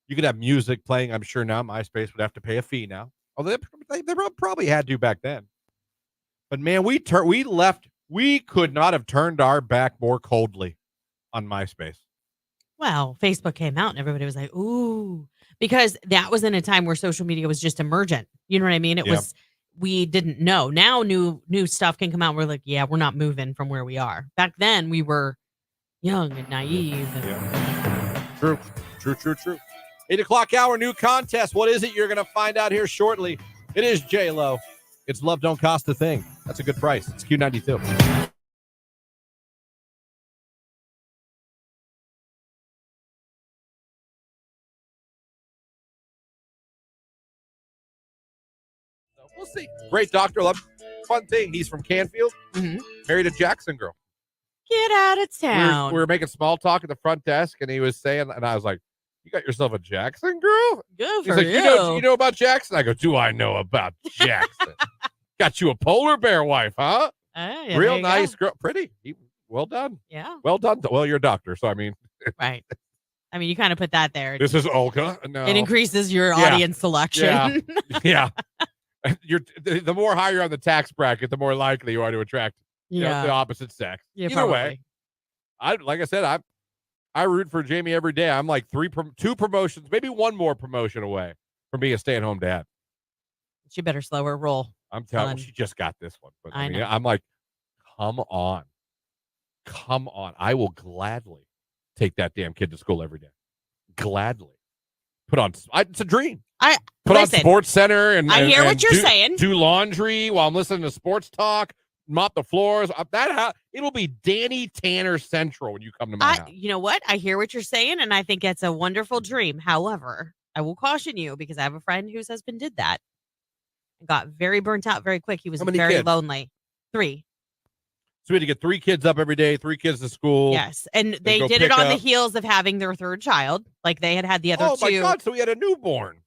You could have music playing. I'm sure now MySpace would have to pay a fee now. Although they probably had to back then. But man, we left. We could not have turned our back more coldly on MySpace. Well, Facebook came out and everybody was like, ooh, because that was in a time where social media was just emergent. You know what I mean? It was, we didn't know. Now new stuff can come out. We're like, yeah, we're not moving from where we are. Back then we were young and naive. True. 8 o'clock hour, new contest. What is it? You're going to find out here shortly. It is J-Lo. It's Love Don't Cost a Thing. That's a good price. It's Q92. We'll see. Great doctor. Love. Fun thing. He's from Canfield. Mm-hmm. Married a Jackson girl. Get out of town. We were making small talk at the front desk, and he was saying, and I was like, "You got yourself a Jackson girl?" Good He's for like, you. You know about Jackson? I go, "Do I know about Jackson?" Got you a polar bear wife, huh? Yeah, real nice girl, pretty. Well done. Yeah. Well done. Well, you're a doctor, so I mean, right. I mean, you kind of put that there. This is Olga. No, it increases your audience selection. Yeah. The more higher on the tax bracket, the more likely you are to attract the opposite sex. Yeah, Either way, like I said, I root for Jamie every day. I'm like 2 promotions, maybe 1 more promotion away from being a stay-at-home dad. She better slow her roll. I'm telling you, she just got this one. But I mean, I'm like, come on. I will gladly take that damn kid to school every day. Gladly. It's a dream. Put on Sports Center and I hear what you're saying. Do laundry while I'm listening to sports talk. Mop the floors. It'll be Danny Tanner Central when you come to my house. You know what? I hear what you're saying, and I think it's a wonderful dream. However, I will caution you because I have a friend whose husband did that and got very burnt out very quick. He was very kids? lonely. 3. So we had to get 3 kids up every day, 3 kids to school. Yes, and they did it on the heels of having their 3rd child. Like they had the other 2. Oh my God! So we had a newborn.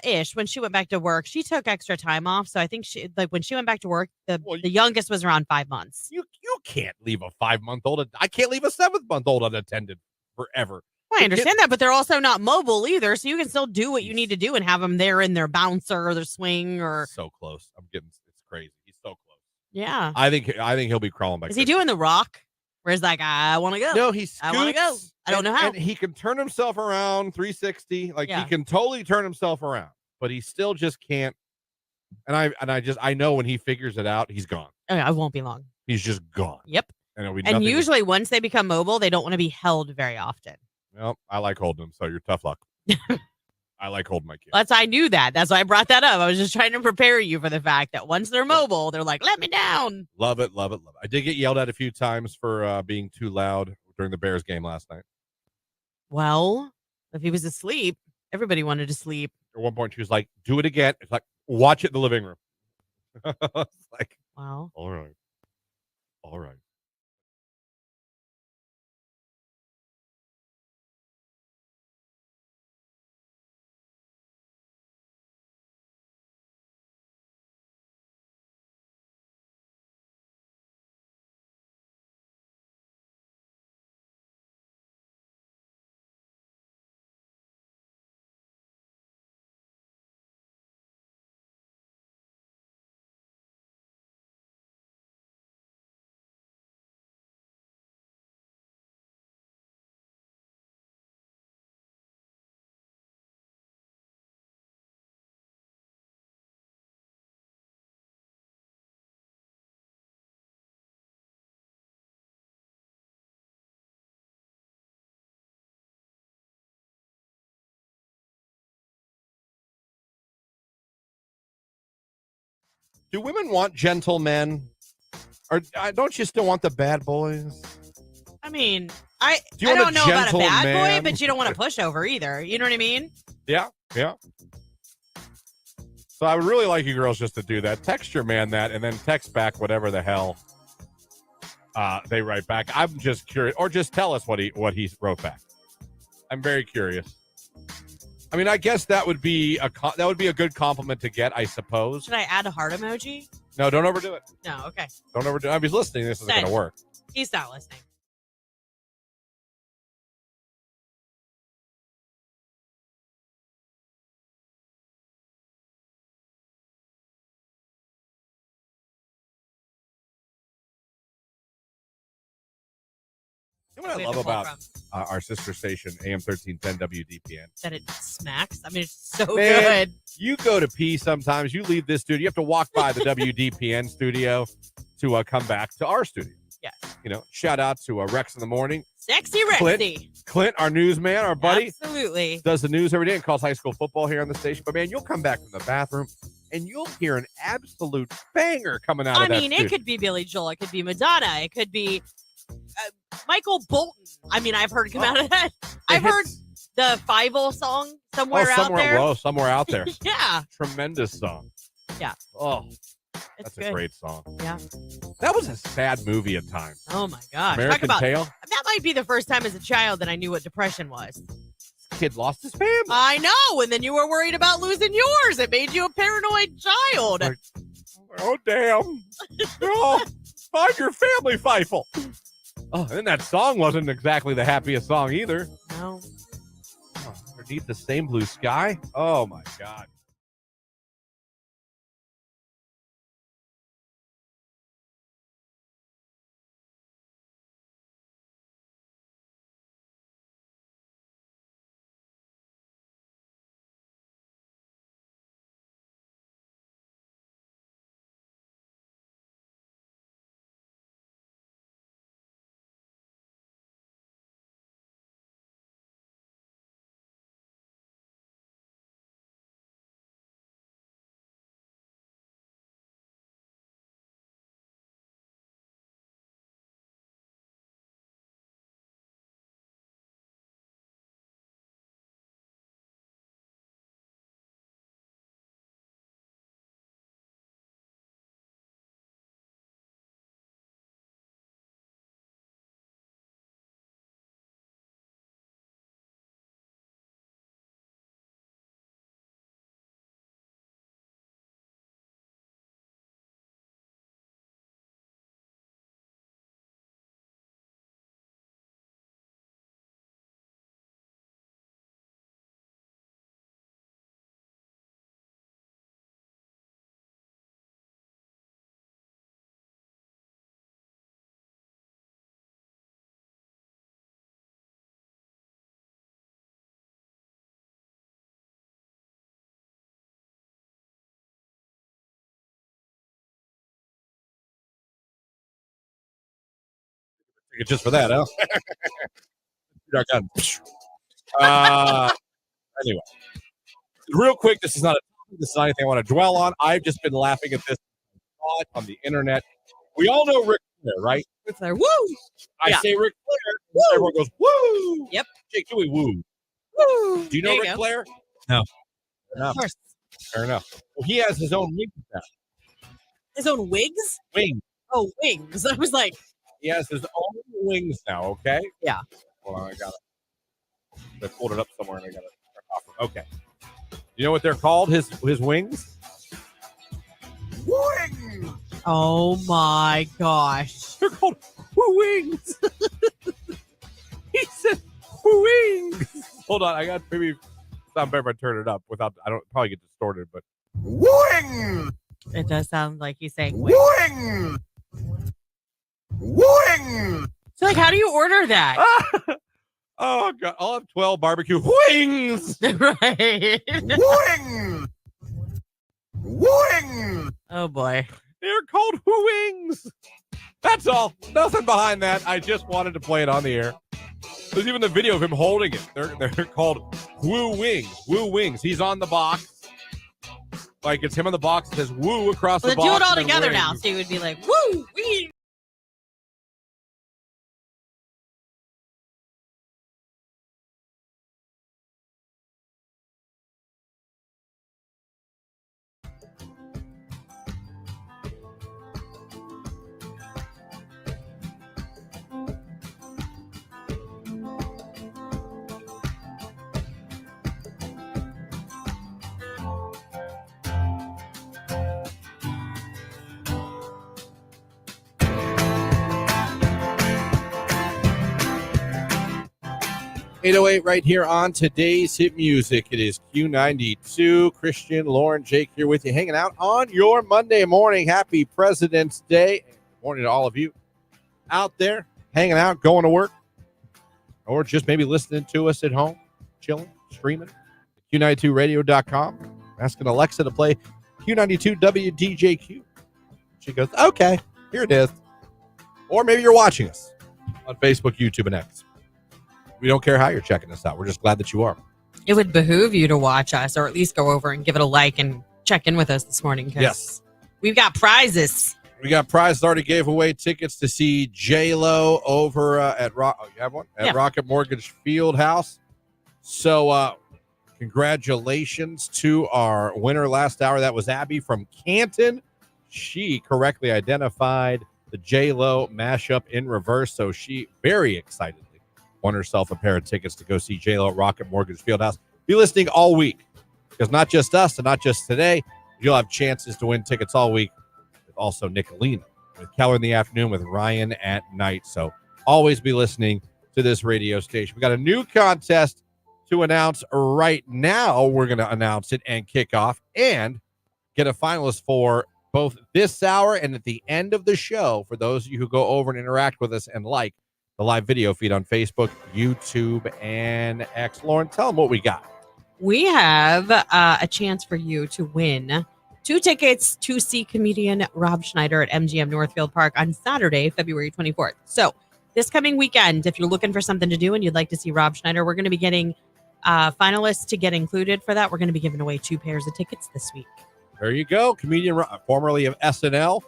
Ish. When she went back to work, she took extra time off. So I think when she went back to work, the youngest was around 5 months. You can't leave a 5-month-old. I can't leave a 7-month-old unattended forever. Well, I understand that, but they're also not mobile either, so you can still do what you need to do and have them there in their bouncer or their swing or. So close. It's crazy. He's so close. Yeah. I think he'll be crawling back. Is he doing the rock? Where he's like, I want to go. No, he scoots. I want to go. I don't know how. And he can turn himself around 360. Like he can totally turn himself around, but he still just can't. And I know when he figures it out, he's gone. Oh, yeah, I won't be long. He's just gone. Yep. And usually once they become mobile, they don't want to be held very often. Well, I like holding them, so you're tough luck. I like holding my kids. I knew that. That's why I brought that up. I was just trying to prepare you for the fact that once they're mobile, they're like, let me down. Love it, love it, love it. I did get yelled at a few times for being too loud during the Bears game last night. Well, if he was asleep, everybody wanted to sleep. At one point, she was like, do it again. It's like, watch it in the living room. It's like, wow. All right. Do women want gentlemen? Or don't you still want the bad boys? I mean, I want don't know about a bad man? boy, but you don't want to push over either. You know what I mean? Yeah. So I would really like you girls just to do that. Text your man that, and then text back whatever the hell they write back. I'm just curious, or just tell us what he wrote back. I'm very curious. I mean, I guess that would be a good compliment to get, I suppose. Should I add a heart emoji? No, don't overdo it. No, okay. Don't overdo it. If he's listening, this isn't going to work. He's not listening. You know what I love about our sister station, AM 1310 WDPN? That it smacks. I mean, it's so Man, good. You go to pee sometimes. You leave this studio. You have to walk by the WDPN studio to come back to our studio. Yes. Shout out to Rex in the morning. Sexy Rexy. Clint, our newsman, our buddy. Absolutely. Does the news every day and calls high school football here on the station. But, man, you'll come back from the bathroom and you'll hear an absolute banger coming out of that studio. It could be Billy Joel. It could be Madonna. It could be Michael Bolton. I mean, I've heard come out of that. I've heard the Fievel song somewhere out there. Whoa, somewhere out there. Yeah. Tremendous song. Yeah. Oh, that's a great song. Yeah. That was a sad movie at times. Oh, my gosh. American Tail. That might be the first time as a child that I knew what depression was. Kid lost his family. I know. And then you were worried about losing yours. It made you a paranoid child. Oh, damn. Oh, find your family, Feifel. Oh, and that song wasn't exactly the happiest song either. No. Oh, underneath the same blue sky. Oh, my God. Just for that, huh? Anyway, real quick, this is not anything I want to dwell on. I've just been laughing at this on the internet. We all know Ric Flair, right? Ric Flair, woo! I say Ric Flair, woo! Everyone goes, woo! Yep. Jake, do we woo? Woo! Do you know Ric Flair? No. Of course. Fair enough. Well, he has his own wings now. His own wigs? Wings. Oh, wings. I was like, he has his own wings now, okay? Yeah. Hold on, I got it. They pulled it up somewhere and I got it. Okay. You know what they're called? His wings? Wings! Oh my gosh. They're called wings. He said wings. Hold on, I got maybe sound better if I turn it up without I don't probably get distorted, but wings. It does sound like he's saying wings. Wings. Wings. So like how do you order that? Oh god, I'll have 12 barbecue wings. Right. Wings. Wings. Oh boy. They're called wings. That's all. Nothing behind that. I just wanted to play it on the air. There's even the video of him holding it. They're called Woo Wings. Woo Wings. He's on the box. Like it's him on the box. It says Woo across the box. Do it all together now. So you would be like, Woo Wings. 808 right here on today's hit music. It is Q92. Christian, Lauren, Jake here with you, hanging out on your Monday morning. Happy President's Day. Good morning to all of you out there, hanging out, going to work, or just maybe listening to us at home, chilling, streaming. Q92radio.com. Asking Alexa to play Q92 WDJQ. She goes, okay, here it is. Or maybe you're watching us on Facebook, YouTube, and X. We don't care how you're checking us out. We're just glad that you are. It would behoove you to watch us or at least go over and give it a like and check in with us this morning. Yes. We've got prizes. We got prizes. Already gave away tickets to see J-Lo over at Rock. Oh, you have one? At Rocket Mortgage Fieldhouse. So congratulations to our winner last hour. That was Abby from Canton. She correctly identified the J-Lo mashup in reverse. So she very excitedly won herself a pair of tickets to go see J-Lo at Rocket Mortgage Fieldhouse. Be listening all week because not just us and not just today, you'll have chances to win tickets all week with also Nicolina, with Keller in the afternoon, with Ryan at night. So always be listening to this radio station. We got a new contest to announce right now. We're going to announce it and kick off and get a finalist for both this hour and at the end of the show for those of you who go over and interact with us and like the live video feed on Facebook, YouTube, and X. Lauren, tell them what we got. We have a chance for you to win 2 tickets to see comedian Rob Schneider at MGM Northfield Park on Saturday, February 24th. So this coming weekend, if you're looking for something to do and you'd like to see Rob Schneider, we're going to be getting finalists to get included for that. We're going to be giving away 2 pairs of tickets this week. There you go. Comedian, formerly of SNL,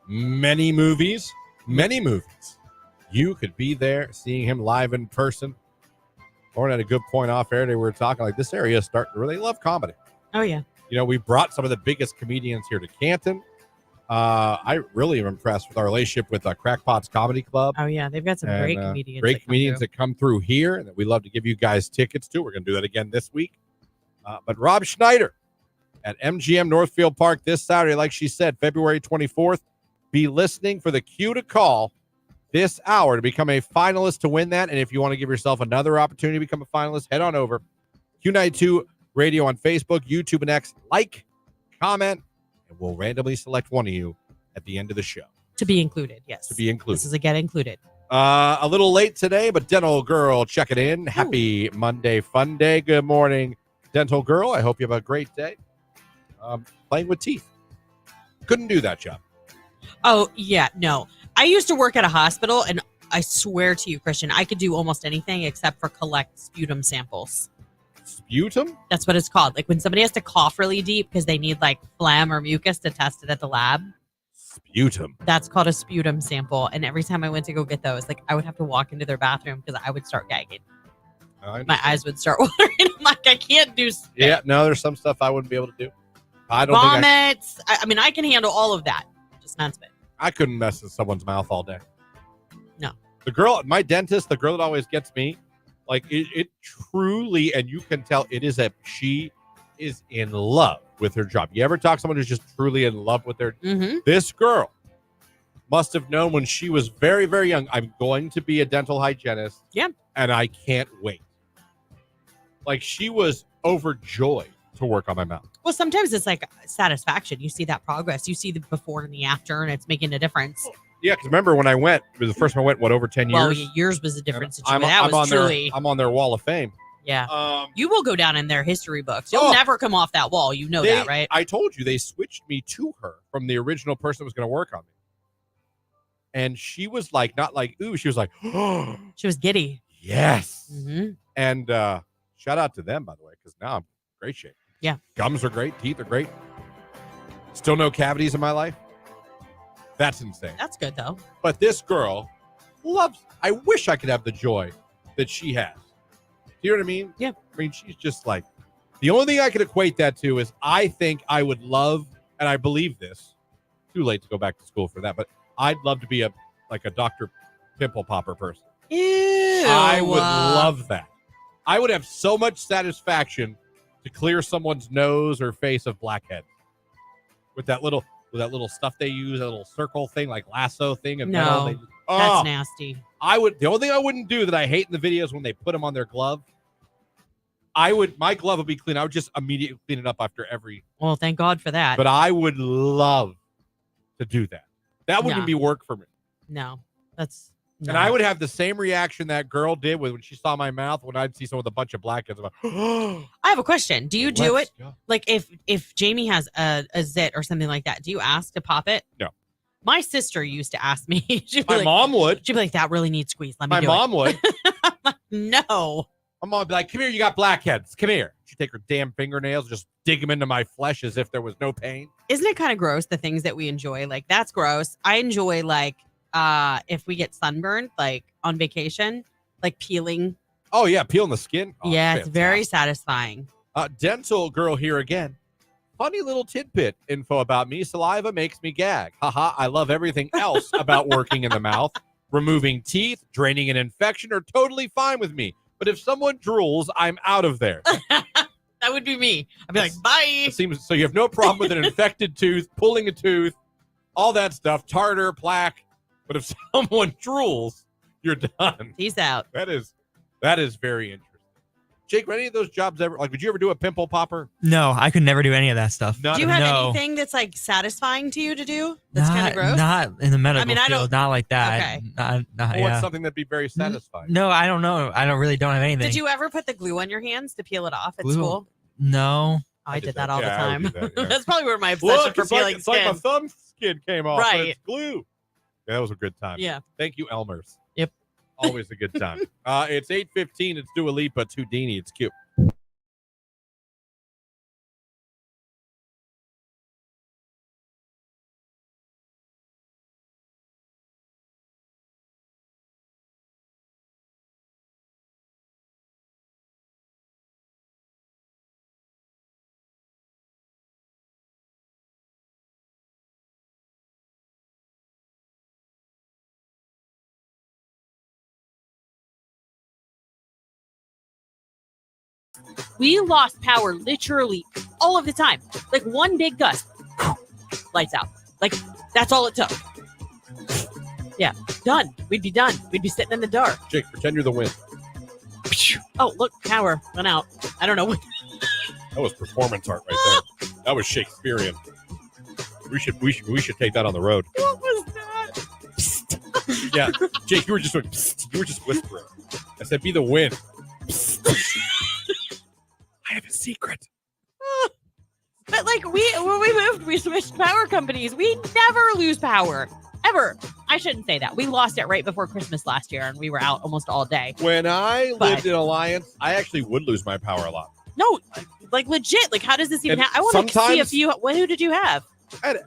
many movies. You could be there seeing him live in person. Lauren had a good point off air. They were talking like this area is starting to really love comedy. Oh, yeah. You know, we brought some of the biggest comedians here to Canton. I really am impressed with our relationship with Crackpot's Comedy Club. Oh, yeah. They've got some great comedians. Great comedians that come through here and that we love to give you guys tickets to. We're going to do that again this week. But Rob Schneider at MGM Northfield Park this Saturday, like she said, February 24th. Be listening for the cue to call this hour to become a finalist to win that. And if you want to give yourself another opportunity to become a finalist, head on over Q92 Radio on Facebook, YouTube, and X. Like, comment, and we'll randomly select one of you at the end of the show. To be included, yes. To be included. This is a get included. A little late today, but Dental Girl checking in. Happy Monday fun day. Good morning, Dental Girl. I hope you have a great day. Playing with teeth. Couldn't do that job. Oh, yeah, no. I used to work at a hospital, and I swear to you, Christian, I could do almost anything except for collect sputum samples. Sputum? That's what it's called. Like when somebody has to cough really deep because they need like phlegm or mucus to test it at the lab. Sputum. That's called a sputum sample. And every time I went to go get those, like I would have to walk into their bathroom because I would start gagging. My eyes would start watering. I'm like, I can't do spit. Yeah, no, there's some stuff I wouldn't be able to do. I don't Vomits. I mean, I can handle all of that. Just not spit. I couldn't mess with someone's mouth all day. No. The girl, my dentist, the girl that always gets me, like it truly, and you can tell she is in love with her job. You ever talk to someone who's just truly in love with their, this girl must have known when she was very, very young, I'm going to be a dental hygienist. Yeah. And I can't wait. Like she was overjoyed to work on my mouth. Well, sometimes it's like satisfaction. You see that progress. You see the before and the after, and it's making a difference. Yeah, because remember when I went, it was the first time I went, over 10 years? Well, yours was a different situation. I'm on their wall of fame. Yeah. You will go down in their history books. You'll never come off that wall. You know that, right? I told you, they switched me to her from the original person that was going to work on me. And she was like, not like, ooh, she was like, oh. She was giddy. Yes. Mm-hmm. And shout out to them, by the way, because now I'm in great shape. Yeah. Gums are great. Teeth are great. Still no cavities in my life. That's insane. That's good, though. But this girl I wish I could have the joy that she has. Do you know what I mean? Yeah. I mean, she's just like, the only thing I could equate that to is I think I would love, and I believe this, too late to go back to school for that, but I'd love to be a Dr. Pimple Popper person. Ew. I would love that. I would have so much satisfaction to clear someone's nose or face of blackhead with that little stuff they use, that little circle thing, like lasso thing. And no, that's nasty. The only thing I wouldn't do that I hate in the videos when they put them on their glove, my glove would be clean. I would just immediately clean it up after every. Well, thank God for that. But I would love to do that. That wouldn't be work for me. No, and I would have the same reaction that girl did when she saw my mouth when I'd see someone with a bunch of blackheads. I'm like, I have a question. Do you do it? Go. Like if Jamie has a zit or something like that, do you ask to pop it? No. My sister used to ask me. My mom would. She'd be like, that really needs squeeze. Let me do it. My mom would. I'm like, no. My mom would be like, come here, you got blackheads. Come here. She'd take her damn fingernails, just dig them into my flesh as if there was no pain. Isn't it kind of gross, the things that we enjoy? Like, that's gross. I enjoy, like, if we get sunburned, like, on vacation, like peeling. Oh, yeah, peeling the skin. Oh, yeah, it's very satisfying. Dental girl here again. Funny little tidbit info about me. Saliva makes me gag. Haha, I love everything else about working in the mouth. Removing teeth, draining an infection are totally fine with me. But if someone drools, I'm out of there. That would be me. I'd be like, bye. So you have no problem with an infected tooth, pulling a tooth, all that stuff, tartar, plaque. But if someone drools, you're done. He's out. That is very interesting. Jake, were any of those jobs ever, like, would you ever do a pimple popper? No, I could never do any of that stuff. Do you have anything that's like satisfying to you to do? That's kind of gross? Not in the medical field. Not like that. Okay. What's something that'd be very satisfying? No, I don't know. I don't have anything. Did you ever put the glue on your hands to peel it off at school? No. I did that all the time. That, yeah. That's probably where my obsession for peeling it's like my thumb skin came off. Right. But it's glue. Yeah, that was a good time. Yeah. Thank you, Elmer's. Yep. Always a good time. It's 8:15. It's Dua Lipa, Houdini. It's cute. We lost power literally all of the time. Like one big gust, lights out. Like that's all it took. Yeah, done. We'd be done. We'd be sitting in the dark. Jake, pretend you're the wind. Oh, look, power went out. I don't know what. That was performance art right there. That was Shakespearean. We should take that on the road. What was that? Yeah, Jake, you were just whispering. I said, be the wind. I have a secret. But like when we moved, we switched power companies. We never lose power. ever. I shouldn't say that. We lost it right before Christmas last year, and we were out almost all day. When I lived in Alliance, I actually would lose my power a lot. No, like legit. Like, how does this even happen? I want to see if you. Who did you have? I'm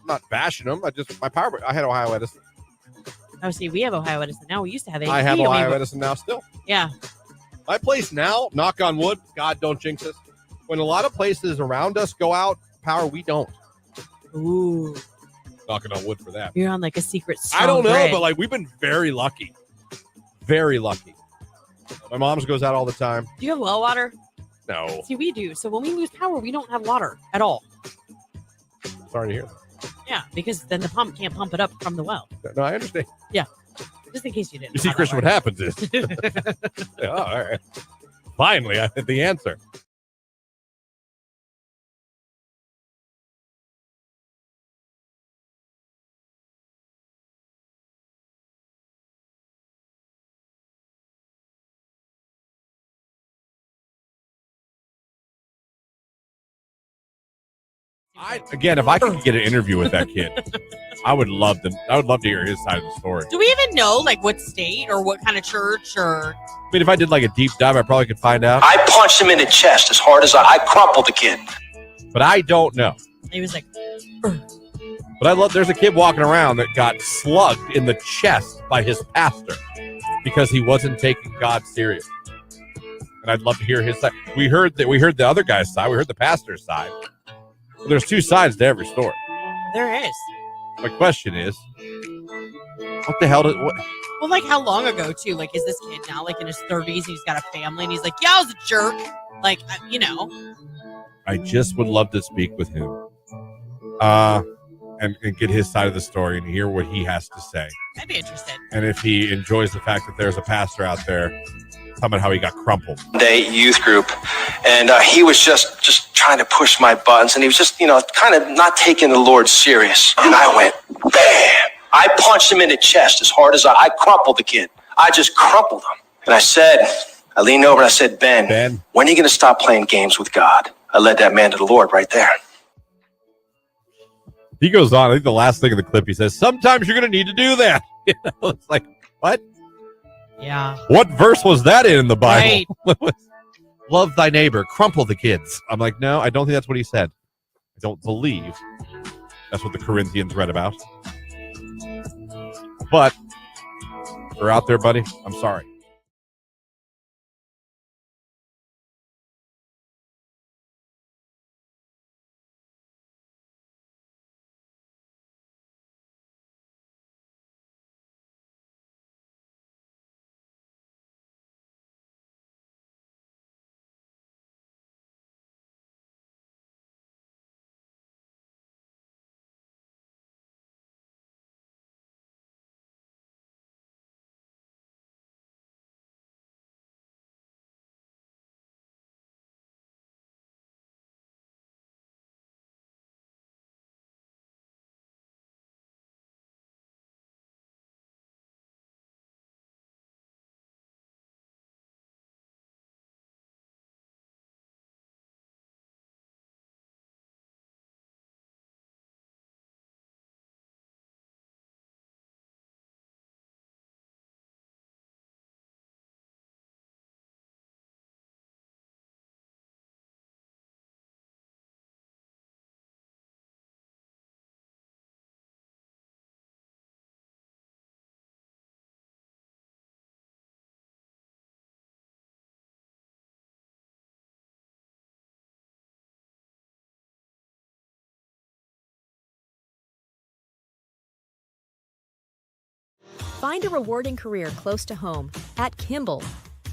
not bashing them. I had Ohio Edison. Oh, see, we have Ohio Edison now. We used to have AT. I have Ohio Edison now still. Yeah. My place now, knock on wood, God don't jinx us. When a lot of places around us go out, power, we don't. Ooh. Knocking on wood for that. You're on like a secret strong I don't know, grid. but like we've been very lucky. Very lucky. My mom's goes out all the time. Do you have well water? No. See, we do. So when we lose power, we don't have water at all. Sorry to hear that. Yeah, because then the pump can't pump it up from the well. No, I understand. Yeah. Just in case you didn't. You see, Christian, what happens is. Oh, all right. Finally, I had the answer. If I could get an interview with that kid, I would love to hear his side of the story. Do we even know like what state or what kind of church or? I mean, if I did like a deep dive, I probably could find out. I punched him in the chest as hard as I crumpled the kid. But I don't know. He was like. But there's a kid walking around that got slugged in the chest by his pastor because he wasn't taking God serious. And I'd love to hear his side. We heard the other guy's side. We heard the pastor's side. Well, there's two sides to every story. There is. My question is, what the hell what? Well, like how long ago too? Like, is this kid now like in his 30s? And he's got a family, and he's like, "Yeah, I was a jerk." Like, you know. I just would love to speak with him, and get his side of the story and hear what he has to say. I'd be interested. And if he enjoys the fact that there's a pastor out there talking about how he got crumpled. Day youth group, and he was just trying to push my buttons, and he was just kind of not taking the Lord serious. And I went bam. I punched him in the chest as hard as I crumpled the kid. I just crumpled him, and I leaned over and I said, Ben, when are you going to stop playing games with God? I led that man to the Lord right there. He goes on. I think the last thing in the clip he says, sometimes you're going to need to do that. It's like, what? Yeah. What verse was that in the Bible? Right. Love thy neighbor, crumple the kids. I'm like, no, I don't think that's what he said. I don't believe that's what the Corinthians read about. But you're out there, buddy. I'm sorry. Find a rewarding career close to home at Kimball.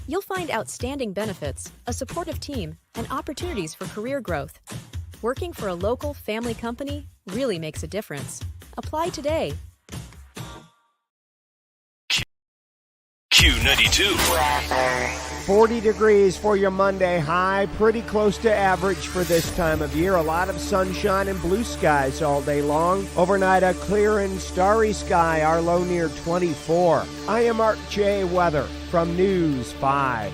You'll find outstanding benefits, a supportive team, and opportunities for career growth. Working for a local family company really makes a difference. Apply today. Q92. 40 degrees for your Monday high, pretty close to average for this time of year. A lot of sunshine and blue skies all day long. Overnight, a clear and starry sky, our low near 24. I am Art J. Weather from News 5.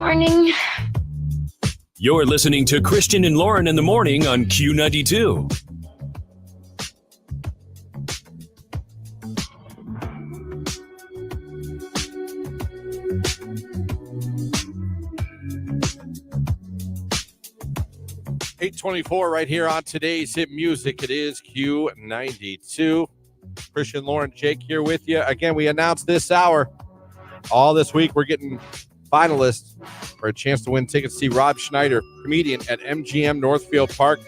Morning. You're listening to Christian and Lauren in the morning on Q92. $8:24 right here on today's hit music. It is Q92. Christian, Lauren, Jake here with you. Again, we announced this hour. All this week, we're getting finalists for a chance to win tickets to see Rob Schneider, comedian, at MGM Northfield Park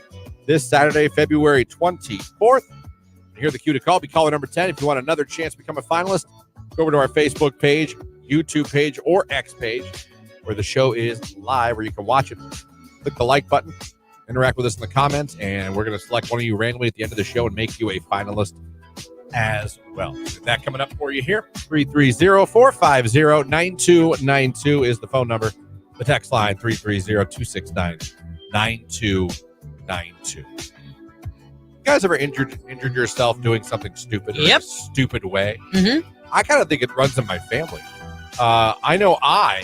this Saturday, February 24th. Hear the cue to call. Be caller number 10. If you want another chance to become a finalist, go over to our Facebook page, YouTube page, or X page, where the show is live, where you can watch it. Click the like button, interact with us in the comments, and we're going to select one of you randomly at the end of the show and make you a finalist as well. With that coming up for you here, 330-450-9292 is the phone number. The text line, 330-269-9292. You guys ever injured yourself doing something stupid in a stupid way? Mm-hmm. I kind of think it runs in my family. I know I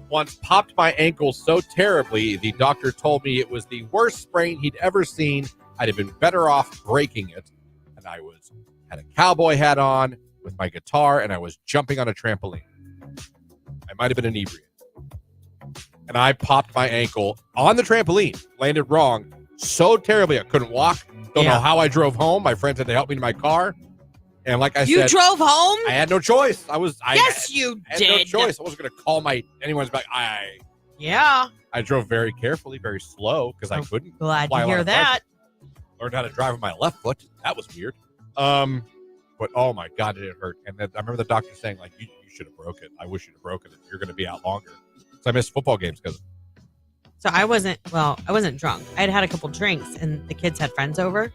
once popped my ankle so terribly, the doctor told me it was the worst sprain he'd ever seen. I'd have been better off breaking it. And I had a cowboy hat on with my guitar, and I was jumping on a trampoline. I might have been inebriated. And I popped my ankle on the trampoline, landed wrong so terribly I couldn't walk. Don't know how I drove home. My friends had to help me to my car. And like I said, you drove home? I had no choice. Yes, you had did. no choice. I wasn't going to call anyone's back. I drove very carefully, very slow because I couldn't. Glad to hear that. Learned how to drive with my left foot. That was weird. But oh my God, did it hurt. And then I remember the doctor saying, like, you should have broke it. I wish you'd have broken it. You're going to be out longer. So I missed football games because. So I wasn't drunk. I had had a couple drinks and the kids had friends over.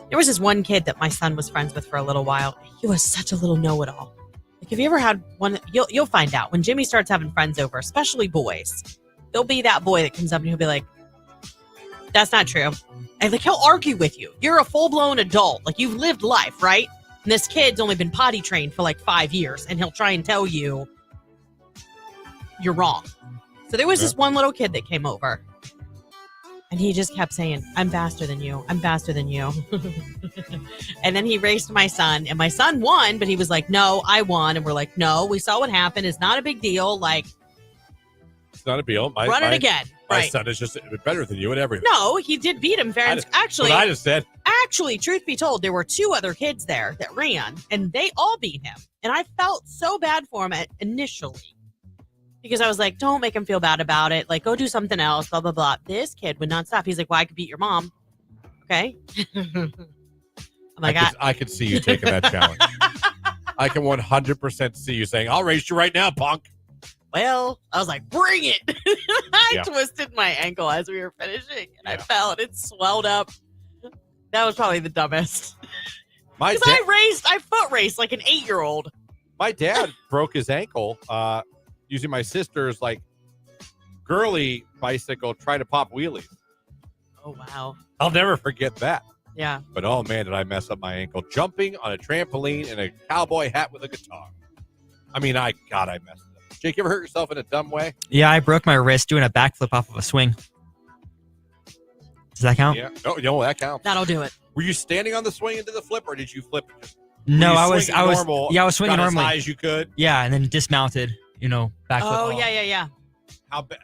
There was this one kid that my son was friends with for a little while. He was such a little know-it-all. Like, have you ever had one? You'll find out when Jimmy starts having friends over, especially boys. There'll be that boy that comes up and he'll be like, "That's not true." And like, he'll argue with you. You're a full-blown adult. Like, you've lived life, right? And this kid's only been potty trained for like 5 years, and he'll try and tell you you're wrong. So there was this one little kid that came over, and he just kept saying, "I'm faster than you. I'm faster than you." And then he raced my son, and my son won, but he was like, "No, I won." And we're like, "No, we saw what happened. It's not a big deal. Like, it's not a deal. Run it again." My son is just better than you at everything. No, he did beat him fair. Actually, what I just said. Actually, truth be told, there were 2 other kids there that ran, and they all beat him. And I felt so bad for him initially because I was like, "Don't make him feel bad about it. Like, go do something else, blah, blah, blah." This kid would not stop. He's like, "Well, I could beat your mom." Okay. I'm like, I could see you taking that challenge. I can 100% see you saying, "I'll race you right now, punk." Well, I was like, "Bring it." I twisted my ankle as we were finishing, and I fell, and it swelled up. That was probably the dumbest. Because I foot raced like an 8-year-old. My dad broke his ankle using my sister's like girly bicycle trying to pop wheelies. Oh, wow. I'll never forget that. Yeah. But oh man, did I mess up my ankle jumping on a trampoline in a cowboy hat with a guitar. I mean, I messed it up. Jake, you ever hurt yourself in a dumb way? Yeah, I broke my wrist doing a backflip off of a swing. Does that count? Yeah. No, that counts. That'll do it. Were you standing on the swing into the flip, or did you flip it? No, I was got swinging normally. As high as you could. Yeah, and then dismounted, backflip. Oh, yeah. How bad?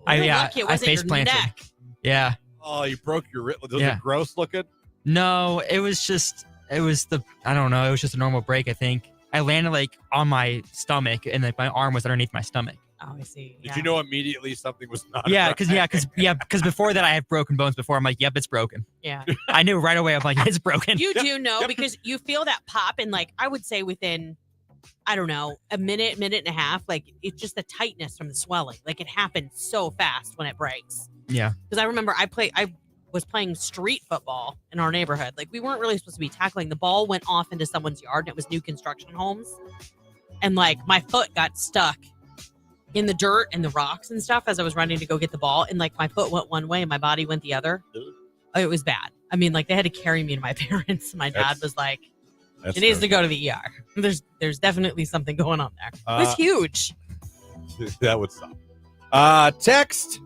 I face planted. Neck. Yeah. Oh, you broke your wrist. Was it gross looking? No, it was just a normal break, I think. I landed like on my stomach, and like my arm was underneath my stomach. Oh, I see. Did you know immediately something was not? Yeah, because before that I have broken bones before. I'm like, yep, it's broken. Yeah. I knew right away. I'm like, it's broken. You do know because you feel that pop, and like I would say within, I don't know, a minute and a half. Like it's just the tightness from the swelling. Like it happens so fast when it breaks. Yeah. Because I remember I was playing street football in our neighborhood. Like we weren't really supposed to be tackling. The ball went off into someone's yard, and it was new construction homes. And like my foot got stuck in the dirt and the rocks and stuff as I was running to go get the ball. And like my foot went one way and my body went the other. It was bad. I mean, like they had to carry me to my parents. My dad was like, "It needs to go to the ER. There's definitely something going on there." It was huge. That would suck. Text.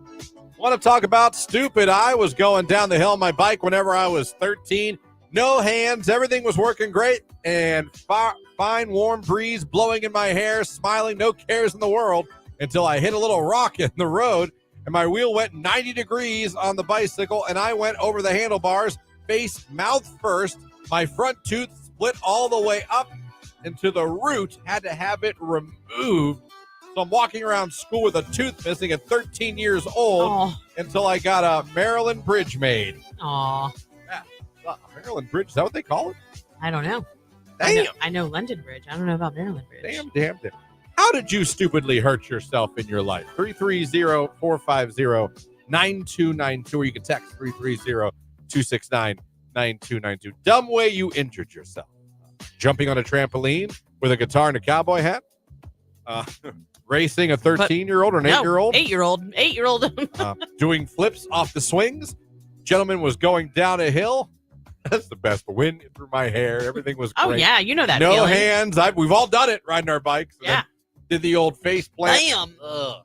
Want to talk about stupid. I was going down the hill on my bike whenever I was 13. No hands. Everything was working great. And fine, warm breeze blowing in my hair, smiling, no cares in the world until I hit a little rock in the road and my wheel went 90 degrees on the bicycle and I went over the handlebars, face mouth first. My front tooth split all the way up into the root, had to have it removed. So I'm walking around school with a tooth missing at 13 years old until I got a Maryland bridge made. Aw. Yeah. Maryland bridge, is that what they call it? I don't know. Damn. I know London Bridge. I don't know about Maryland Bridge. Damn. How did you stupidly hurt yourself in your life? 330-450-9292, or you can text 330-269-9292. Dumb way you injured yourself. Jumping on a trampoline with a guitar and a cowboy hat? Racing a 13-year-old or an 8-year-old? 8-year-old. Doing flips off the swings? Gentleman was going down a hill? That's the best. Wind through my hair. Everything was great. Oh, yeah. You know that No feeling. hands. We've all done it riding our bikes. Yeah. Did the old face plant. Bam.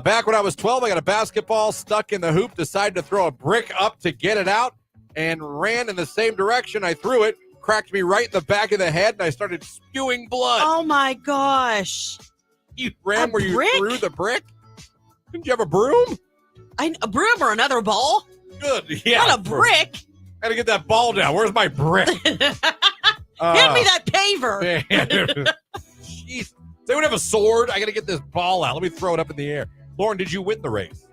Back when I was 12, I got a basketball stuck in the hoop, decided to throw a brick up to get it out, and ran in the same direction. I threw it, cracked me right in the back of the head, and I started spewing blood. Oh, my gosh. You ran where you brick? threw the brick? Didn't you have a broom? A broom or another ball? Good. Yeah. Not a brick. Gotta get that ball down. Where's my brick? Hand me that paver. Jeez. Does anyone have a sword? I gotta get this ball out. Let me throw it up in the air. Lauren, did you win the race?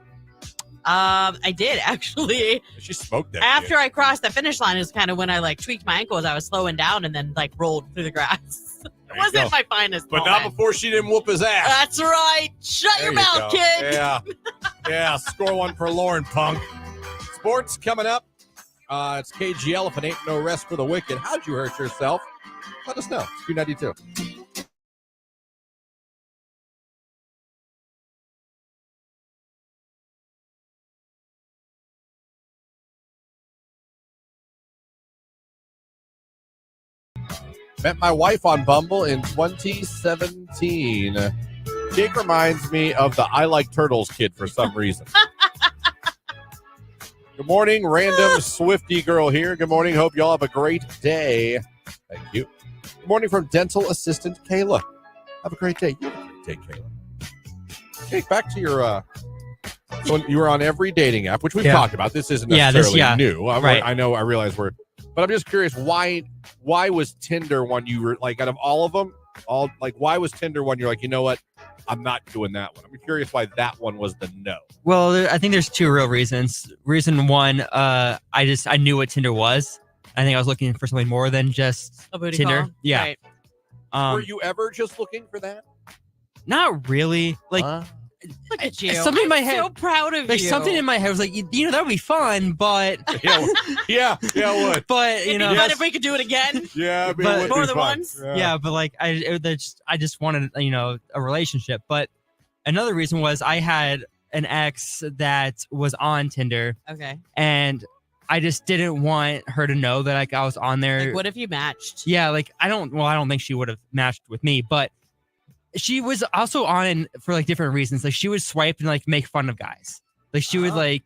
I did, actually. She smoked that. After I crossed the finish line is kind of when I tweaked my ankle as I was slowing down and then rolled through the grass. It wasn't my finest But moment. not before she didn't whoop his ass. That's right. Shut There your you mouth, go. kid. Yeah. Score one for Lauren, punk. Sports coming up. It's KGL. If it ain't no rest for the wicked. How'd you hurt yourself? Let us know. It's Q92. Met my wife on Bumble in 2017. Jake reminds me of the I Like Turtles kid for some reason. Good morning, random Swiftie girl here. Good morning. Hope y'all have a great day. Thank you. Good morning from dental assistant Kayla. Have a great day. You have a great day, Kayla. Jake, back to your so you were on every dating app, which we've talked about. This isn't necessarily new. Right. I realize we're, but I'm just curious, why was Tinder one you were out of all of them, why was Tinder one you're like, you know what, I'm not doing that one. I'm curious why that one was the no. Well, I think there's two real reasons. Reason one, I knew what Tinder was. I think I was looking for something more than just a booty Tinder. call. Yeah. Right. Were you ever just looking for that? Not really. Look at you. Something in my head. So proud of you. Something in my head was like, that would be fun, but yeah, it would. But It'd be fun if we could do it again. Yeah, but more than once. Yeah, but I just wanted a relationship. But another reason was I had an ex that was on Tinder. Okay. And I just didn't want her to know that I was on there. What if you matched? Yeah, I don't think she would have matched with me, but she was also on for different reasons. She would swipe and make fun of guys. She would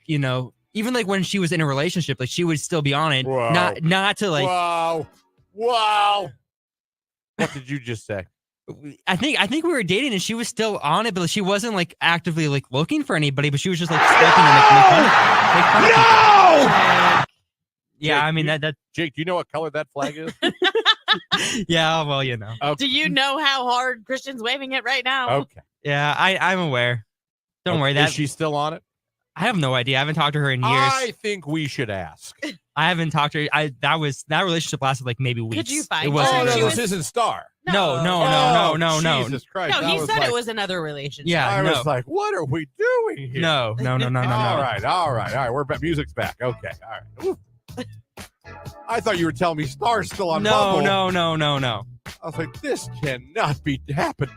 even when she was in a relationship, she would still be on it. Wow. Not to Wow. What did you just say? I think we were dating and she was still on it, but she wasn't actively looking for anybody, but she was just swiping and make fun of people. Yeah, Jake, I mean that. Jake, do you know what color that flag is? Yeah, well, Okay. Do you know how hard Christian's waving it right now? Okay. Yeah, I'm aware. Don't worry. Is she still on it? I have no idea. I haven't talked to her in years. I think we should ask. I haven't talked to her. That relationship lasted maybe weeks. Could you find it wasn't that really. was his Star. No. Jesus Christ. No, he was said it was another relationship. Yeah, I no. was like, what are we doing here? No. All right. We're back. Music's back. Okay. All right. Ooh. I thought you were telling me Star's still on Bumble. No. I was like, this cannot be happening.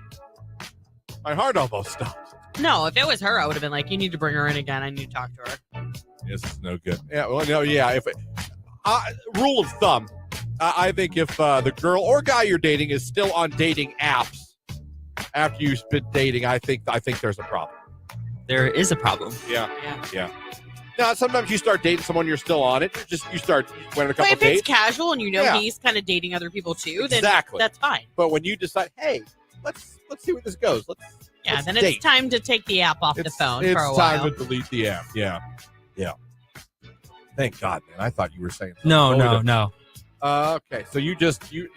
My heart almost stopped. No, if it was her, I would have been like, you need to bring her in again. I need to talk to her. This is no good. Yeah, well, no, yeah. If rule of thumb, I think if the girl or guy you're dating is still on dating apps after you've been dating, I think there's a problem. there is a problem. Yeah. Now, sometimes you start dating someone, you're still on it. You start went on a couple if dates. it's casual and he's kind of dating other people too, then that's fine. But when you decide, hey, let's see where this goes. Let's then date. it's time to take the app off the phone for a while. It's time to delete the app. Yeah. Thank God, man. I thought you were saying something. No. Okay, so you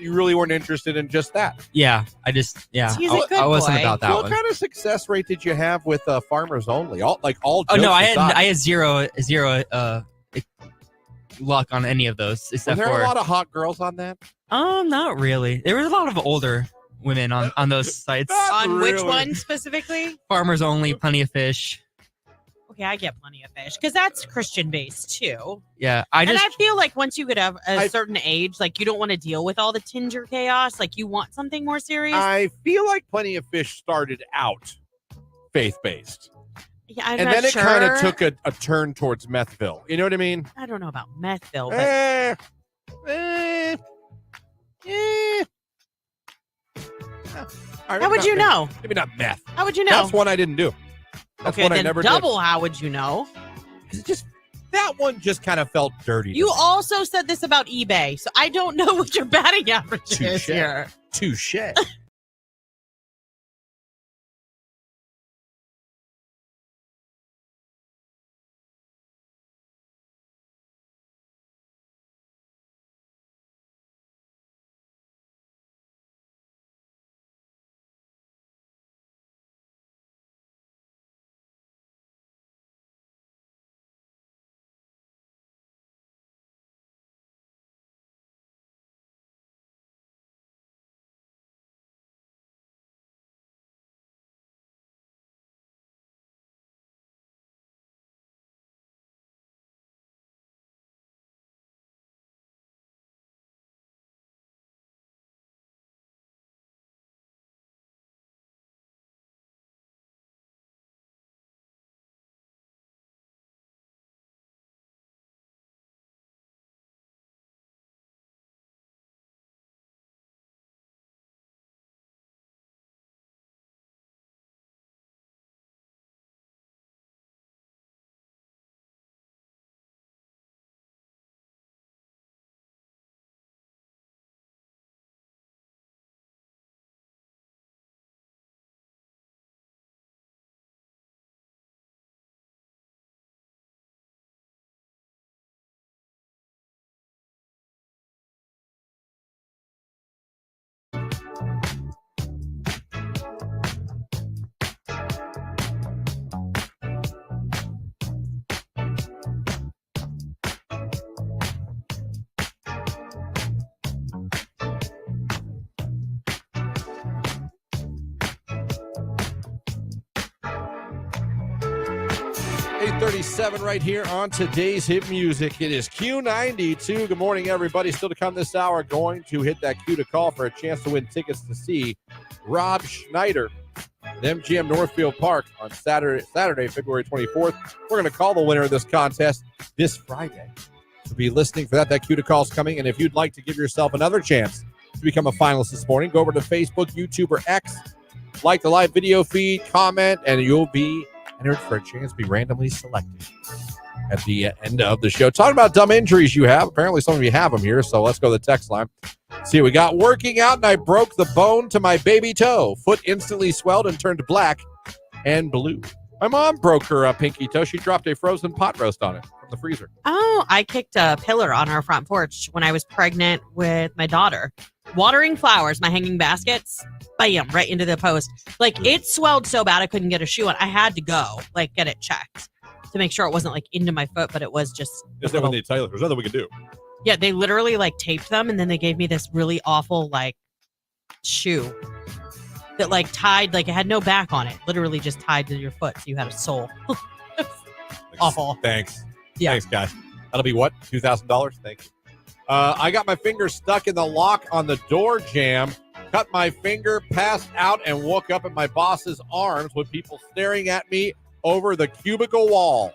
really weren't interested in just that. Yeah, He's a good I wasn't boy. about that What one. kind of success rate did you have with Farmers Only? All Oh jokes no, I aside. had zero luck on any of those Was except there for a lot of hot girls on that? not really. There was a lot of older women on those sites. On which one specifically? Farmers Only, Plenty of Fish. Okay, I get Plenty of Fish because that's Christian based too. Yeah, I feel like once you get a certain age, like you don't want to deal with all the Tinder chaos. Like you want something more serious. I feel like Plenty of Fish started out faith-based. Yeah, I'm and not then it sure. kind of took a turn towards Methville. You know what I mean? I don't know about Methville, but how would you know? Maybe not meth. How would you know? That's one I didn't do. That's okay, one I then never double. did. How would you know? That one just kind of felt dirty. You also said this about eBay, so I don't know what your batting average is here. Touche. 8:37 right here on today's hit music. It is Q92. Good morning, everybody. Still to come this hour, going to hit that Q to call for a chance to win tickets to see Rob Schneider at MGM Northfield Park on Saturday, February 24th. We're going to call the winner of this contest this Friday. So be listening for that. That Q to call is coming. And if you'd like to give yourself another chance to become a finalist this morning, go over to Facebook, YouTube, or X, like the live video feed, comment, and you'll be entered for a chance to be randomly selected at the end of the show. Talking about dumb injuries you have. Apparently some of you have them here, so let's go to the text line. See, we got working out and I broke the bone to my baby toe. Foot instantly swelled and turned black and blue. My mom broke her pinky toe. She dropped a frozen pot roast on it from the freezer. Oh, I kicked a pillar on our front porch when I was pregnant with my daughter. Watering flowers, my hanging baskets, bam, right into the post. Like, it swelled so bad I couldn't get a shoe on. I had to go, like, get it checked to make sure it wasn't, like, into my foot, but it was just... Is that when they tell you there's nothing we can do? Yeah, they literally, like, taped them, and then they gave me this really awful, like, shoe that, like, tied, like, it had no back on it. Literally just tied to your foot, so you had a sole. Awful. Thanks. Yeah. Thanks, guys. That'll be what? $2,000? Thank you. I got my finger stuck in the lock on the door jamb, cut my finger, passed out, and woke up in my boss's arms with people staring at me over the cubicle wall.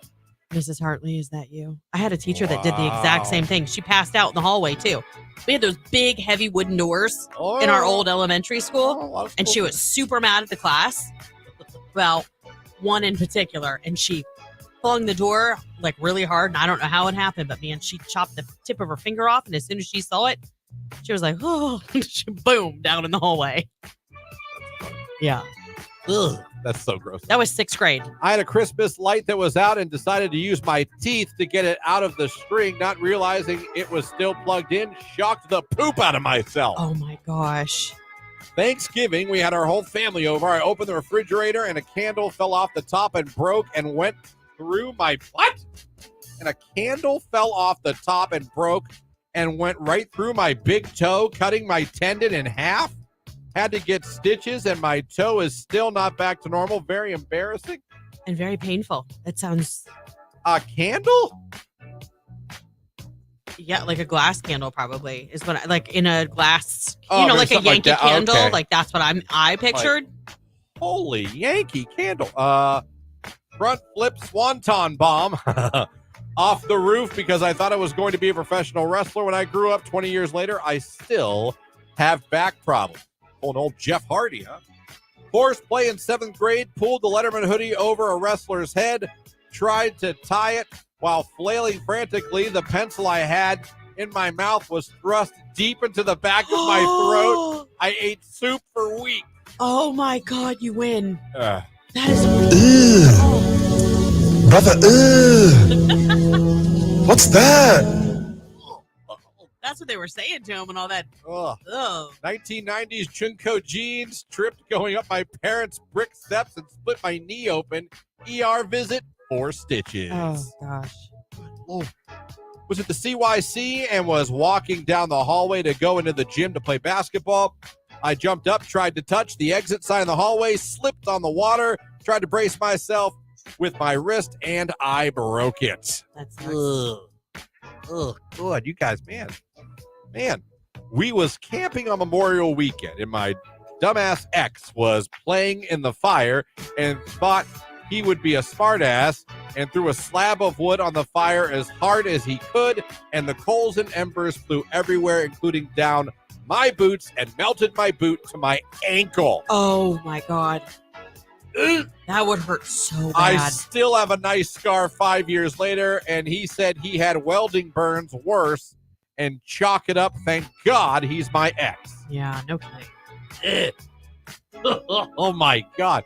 Mrs. Hartley, is that you? I had a teacher that did the exact same thing. She passed out in the hallway, too. We had those big, heavy wooden doors in our old elementary school, and she was super mad at the class. Well, one in particular, and she flung the door like really hard, and I don't know how it happened, but man, she chopped the tip of her finger off, and as soon as she saw it, she was like, oh, boom, down in the hallway. Yeah. Ugh, that's so gross. That was 6th grade. I had a Christmas light that was out and decided to use my teeth to get it out of the string, not realizing it was still plugged in. Shocked the poop out of myself. Oh my gosh. Thanksgiving, we had our whole family over. I opened the refrigerator and a candle fell off the top and broke and went through my what? And a candle fell off the top and broke and went right through my big toe, cutting my tendon in half. Had to get stitches, and my toe is still not back to normal. Very embarrassing. And very painful. That sounds... A candle? Yeah, like a glass candle probably is what like in a glass, Oh, like a something Yankee like that. candle. Okay. Like that's what I pictured. Holy Yankee candle. Front flip swanton bomb off the roof because I thought I was going to be a professional wrestler. When I grew up 20 years later, I still have back problems. Oh, an old Jeff Hardy, huh? Horseplay in 7th grade, pulled the Letterman hoodie over a wrestler's head, tried to tie it while flailing frantically. The pencil I had in my mouth was thrust deep into the back of my throat. I ate soup for weeks. Oh my God, you win. That is Brother, what's that? That's what they were saying to him and all that. Ugh. Ugh. 1990s Chunko jeans, tripped going up my parents' brick steps and split my knee open. ER visit, 4 stitches. Oh, gosh. Was at the CYC and was walking down the hallway to go into the gym to play basketball. I jumped up, tried to touch the exit sign of the hallway, slipped on the water, tried to brace myself with my wrist, and I broke it. That's Ugh, good. You guys, man, we was camping on Memorial Weekend, and my dumbass ex was playing in the fire and thought he would be a smartass and threw a slab of wood on the fire as hard as he could, and the coals and embers flew everywhere, including down my boots, and melted my boot to my ankle. Oh my God. That would hurt so bad. I still have a nice scar 5 years later, and he said he had welding burns worse, and chalk it up. Thank God he's my ex. Yeah, no kidding. Oh my God.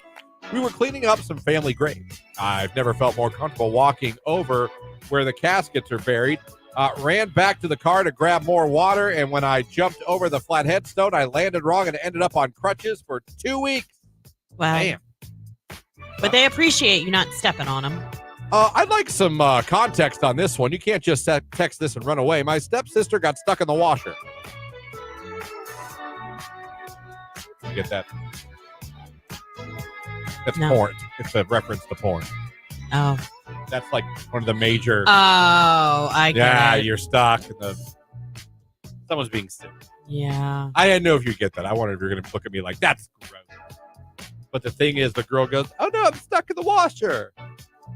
We were cleaning up some family graves. I've never felt more comfortable walking over where the caskets are buried. Ran back to the car to grab more water, and when I jumped over the flat headstone, I landed wrong and ended up on crutches for 2 weeks. Wow. Damn. But they appreciate you not stepping on them. I'd like some context on this one. You can't just text this and run away. My stepsister got stuck in the washer. You get that? That's porn. It's a reference to porn. Oh. That's like one of the major. Oh, I get it. Yeah, you're stuck. Someone's being sick. Yeah. I didn't know if you get that. I wondered if you're going to look at me like, that's gross. But the thing is, the girl goes, oh, no, I'm stuck in the washer.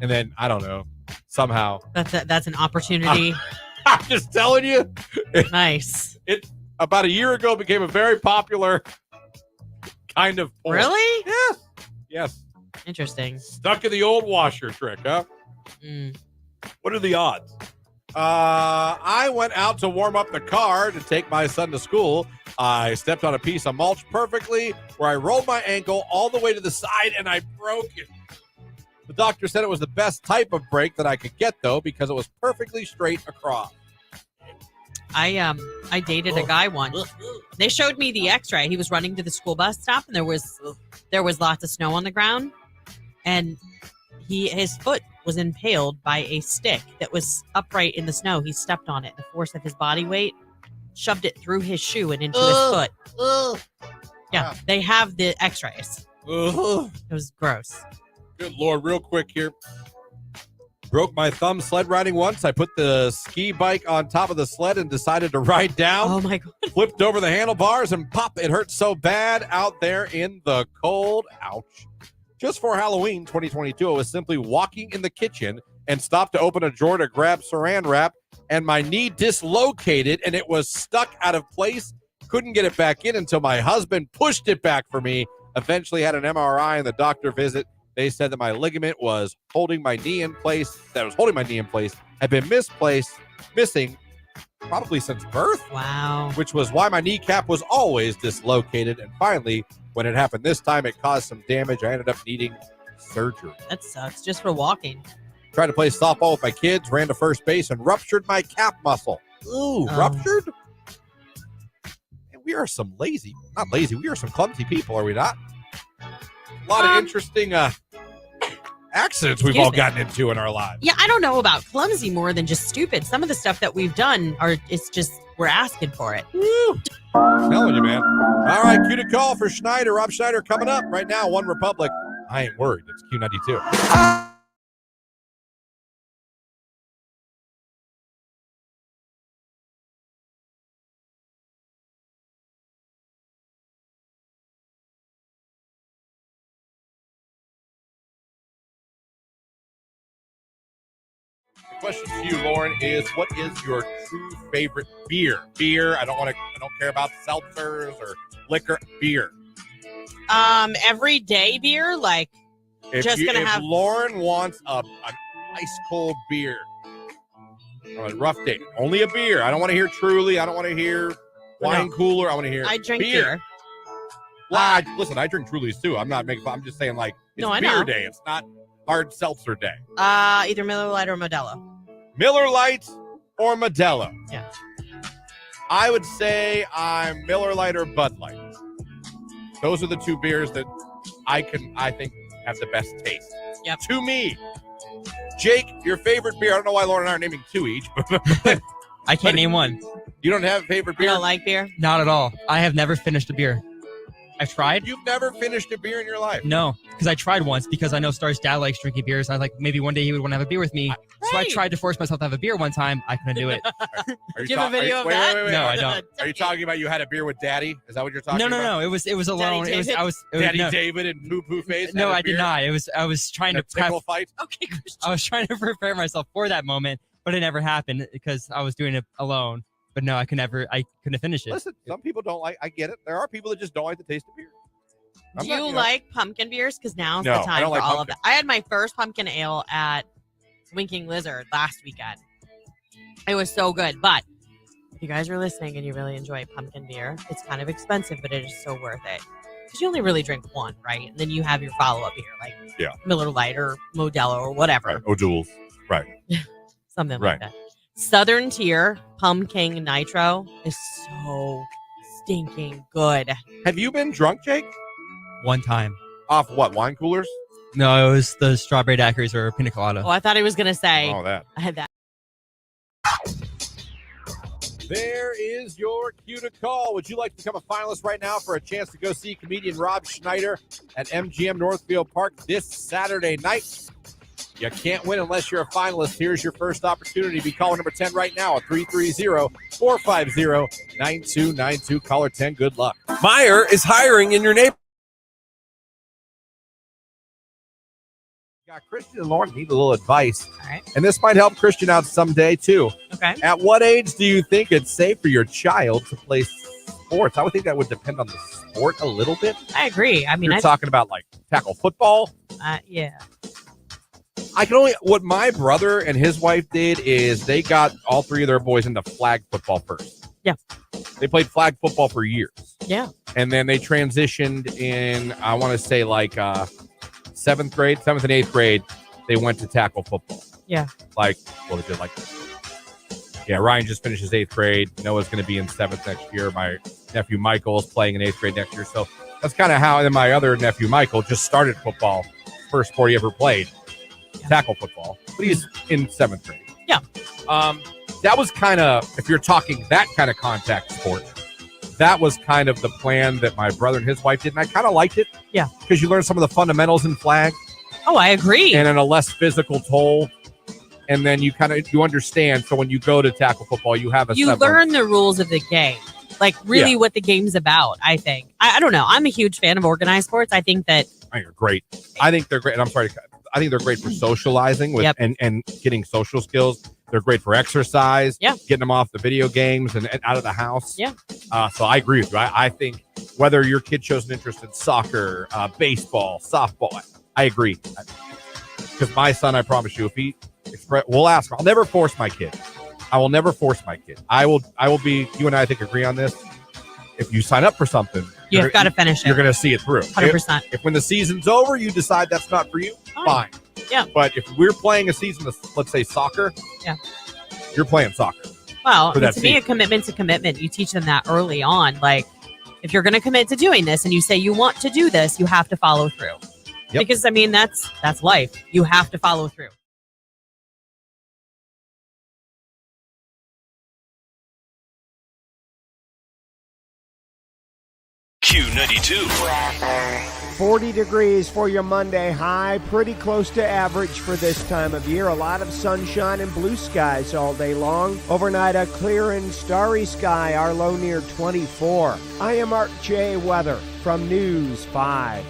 And then, I don't know, somehow. That's an opportunity. I'm just telling you. Nice. It about a year ago became a very popular kind of porn. Really? Yes. Yes. Interesting. Stuck in the old washer trick, huh? Mm. What are the odds? I went out to warm up the car to take my son to school. I stepped on a piece of mulch perfectly where I rolled my ankle all the way to the side and I broke it. The doctor said it was the best type of break that I could get, though, because it was perfectly straight across. I dated a guy once. They showed me the x-ray. He was running to the school bus stop, and there was lots of snow on the ground, and his foot was impaled by a stick that was upright in the snow. He stepped on it. The force of his body weight shoved it through his shoe and into his foot. Yeah, they have the x-rays. It was gross. Good Lord, real quick here. Broke my thumb sled riding once. I put the ski bike on top of the sled and decided to ride down. Oh, my God. Flipped over the handlebars and pop. It hurt so bad out there in the cold. Ouch. Just for Halloween 2022, I was simply walking in the kitchen and stopped to open a drawer to grab saran wrap, and my knee dislocated, and it was stuck out of place. Couldn't get it back in until my husband pushed it back for me. Eventually had an MRI and the doctor visit. They said that my ligament was holding my knee in place, had been missing probably since birth. Wow. Which was why my kneecap was always dislocated. And finally, when it happened this time, it caused some damage. I ended up needing surgery. That sucks. Just for walking. Tried to play softball with my kids, ran to first base, and ruptured my calf muscle. Ooh, ruptured? And we are some we are some clumsy people, are we not? A lot of interesting accidents we've all gotten into in our lives. Yeah, I don't know about clumsy more than just stupid. Some of the stuff that we've done it's just, we're asking for it. Woo. I'm telling you, man. All right, cue to call for Schneider. Rob Schneider coming up right now. One Republic. I ain't worried. It's Q92. The question to you, Lauren, is what is your true favorite beer? I don't care about seltzers or liquor. Beer. Everyday beer, like if Lauren wants an ice cold beer on a rough day, only a beer. I don't want to hear Truly. I don't want to hear wine cooler. I want to hear I drink beer. Well, listen, I drink Trulies too. I'm not making fun. I'm just saying, like, it's beer day. It's not hard seltzer day. Either Miller Lite or Modelo. Miller Lite or Modelo? Yeah. I would say I'm Miller Lite or Bud Light. Those are the two beers that I think have the best taste. Yep. To me. Jake, your favorite beer. I don't know why Lauren and I are naming two each, but I can't name one. You don't have a favorite beer? You don't like beer? Not at all. I have never finished a beer. I've tried. You've never finished a beer in your life? No, because I tried once because I know Star's dad likes drinking beers. I was like, maybe one day he would want to have a beer with me. So I tried to force myself to have a beer one time. I couldn't do it. Do you have a video of that? Wait, no, I don't. Are you talking about you had a beer with Daddy? Is that what you're talking about? No. It was alone. Daddy David and Poo Poo Face. No, I did not. I was trying to fight. Okay, Christian. I was trying to prepare myself for that moment, but it never happened because I was doing it alone. But no, I couldn't finish it. Listen, some people don't like. I get it. There are people that just don't like the taste of beer. Do you like pumpkin beers? Because now's the No, I time don't for like all pumpkin. of that. I had my first pumpkin ale at Winking Lizard last weekend. It was so good. But if you guys are listening and you really enjoy pumpkin beer, it's kind of expensive, but it is so worth it. Because you only really drink one, right? And then you have your follow-up beer, like Miller Lite or Modelo or whatever. Right. O'Doul's. Right. Something like that. Southern Tier Pumpkin Nitro is so stinking good. Have you been drunk, Jake? One time. Off what, wine coolers? No, it was the strawberry daiquiris or pina colada. Oh, I thought he was going to say. Oh, that. I had that. There is your cue to call. Would you like to become a finalist right now for a chance to go see comedian Rob Schneider at MGM Northfield Park this Saturday night? You can't win unless you're a finalist. Here's your first opportunity. Be caller number 10 right now at 330-450-9292. Caller 10, good luck. Meyer is hiring in your neighborhood. Christian and Lauren need a little advice. All right. And this might help Christian out someday, too. Okay. At what age do you think it's safe for your child to play sports? I would think that would depend on the sport a little bit. I agree. I mean, you're talking about like tackle football. Yeah. What my brother and his wife did is they got all three of their boys into flag football first. Yeah. They played flag football for years. Yeah. And then they transitioned in, I want to say like 7th and 8th grade, they went to tackle football. Yeah. They did like yeah, Ryan just finished his 8th grade. Noah's going to be in 7th next year. My nephew Michael is playing in 8th grade next year. So that's kind of how, and then my other nephew Michael just started football. First sport he ever played, tackle football. But he's in 7th grade. Yeah. That was kind of, if you're talking that kind of contact sport, that was kind of the plan that my brother and his wife did. And I kind of liked it. Yeah. Because you learn some of the fundamentals in flag. Oh, I agree. And in a less physical toll. And then you understand. So when you go to tackle football, you have you learn the rules of the game. Like really what the game's about, I think. I don't know. I'm a huge fan of organized sports. I think that. I think they're great. I think they're great. And I'm sorry. I think they're great for socializing with and getting social skills. They're great for exercise. Yeah. Getting them off the video games and out of the house. Yeah. So I agree with you. I think whether your kid shows an interest in soccer, baseball, softball, I agree. Because my son, I promise you, if he we'll ask him. I'll never force my kid. I will never force my kid. I will be, you and I think agree on this. If you sign up for something, you've got to finish it. You're going to see it through. 100%. If when the season's over, you decide that's not for you, fine. Yeah. But if we're playing a season of, let's say, soccer, you're playing soccer. Well, to me, a commitment's a commitment. You teach them that early on. Like, if you're going to commit to doing this and you say you want to do this, you have to follow through. Yep. Because, I mean, that's life. You have to follow through. Q92. 40 degrees for your Monday high, pretty close to average for this time of year. A lot of sunshine and blue skies all day long. Overnight, a clear and starry sky, our low near 24. I am Art J. Weather from News 5.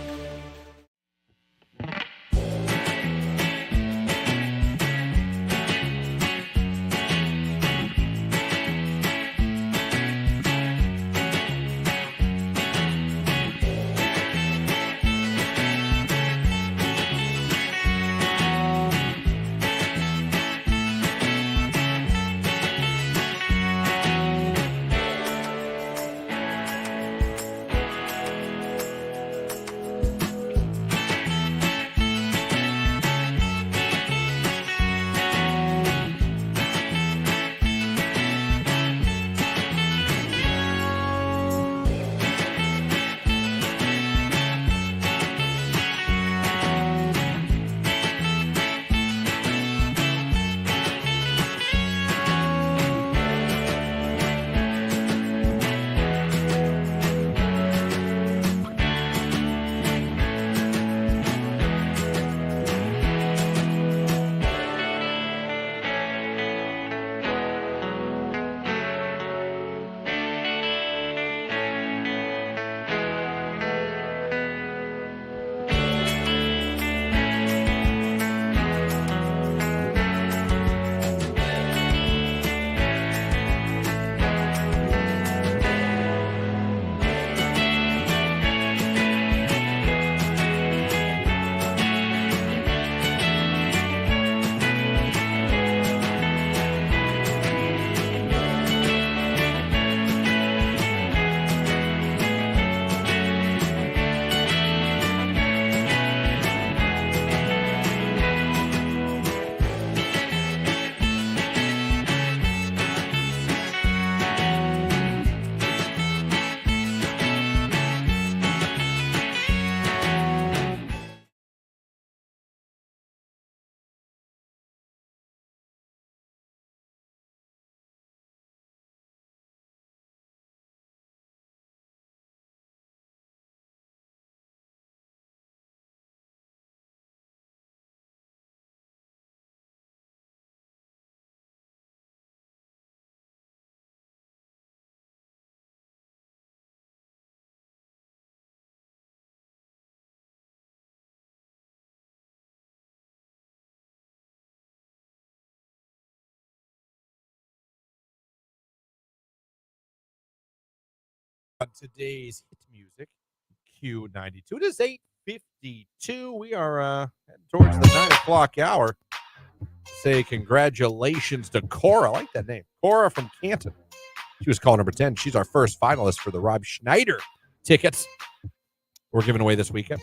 Today's hit music, Q92. It is 8:52. We are heading towards the 9 o'clock hour. Say congratulations to Cora. I like that name. Cora from Canton. She was call number 10. She's our first finalist for the Rob Schneider tickets we're giving away this weekend.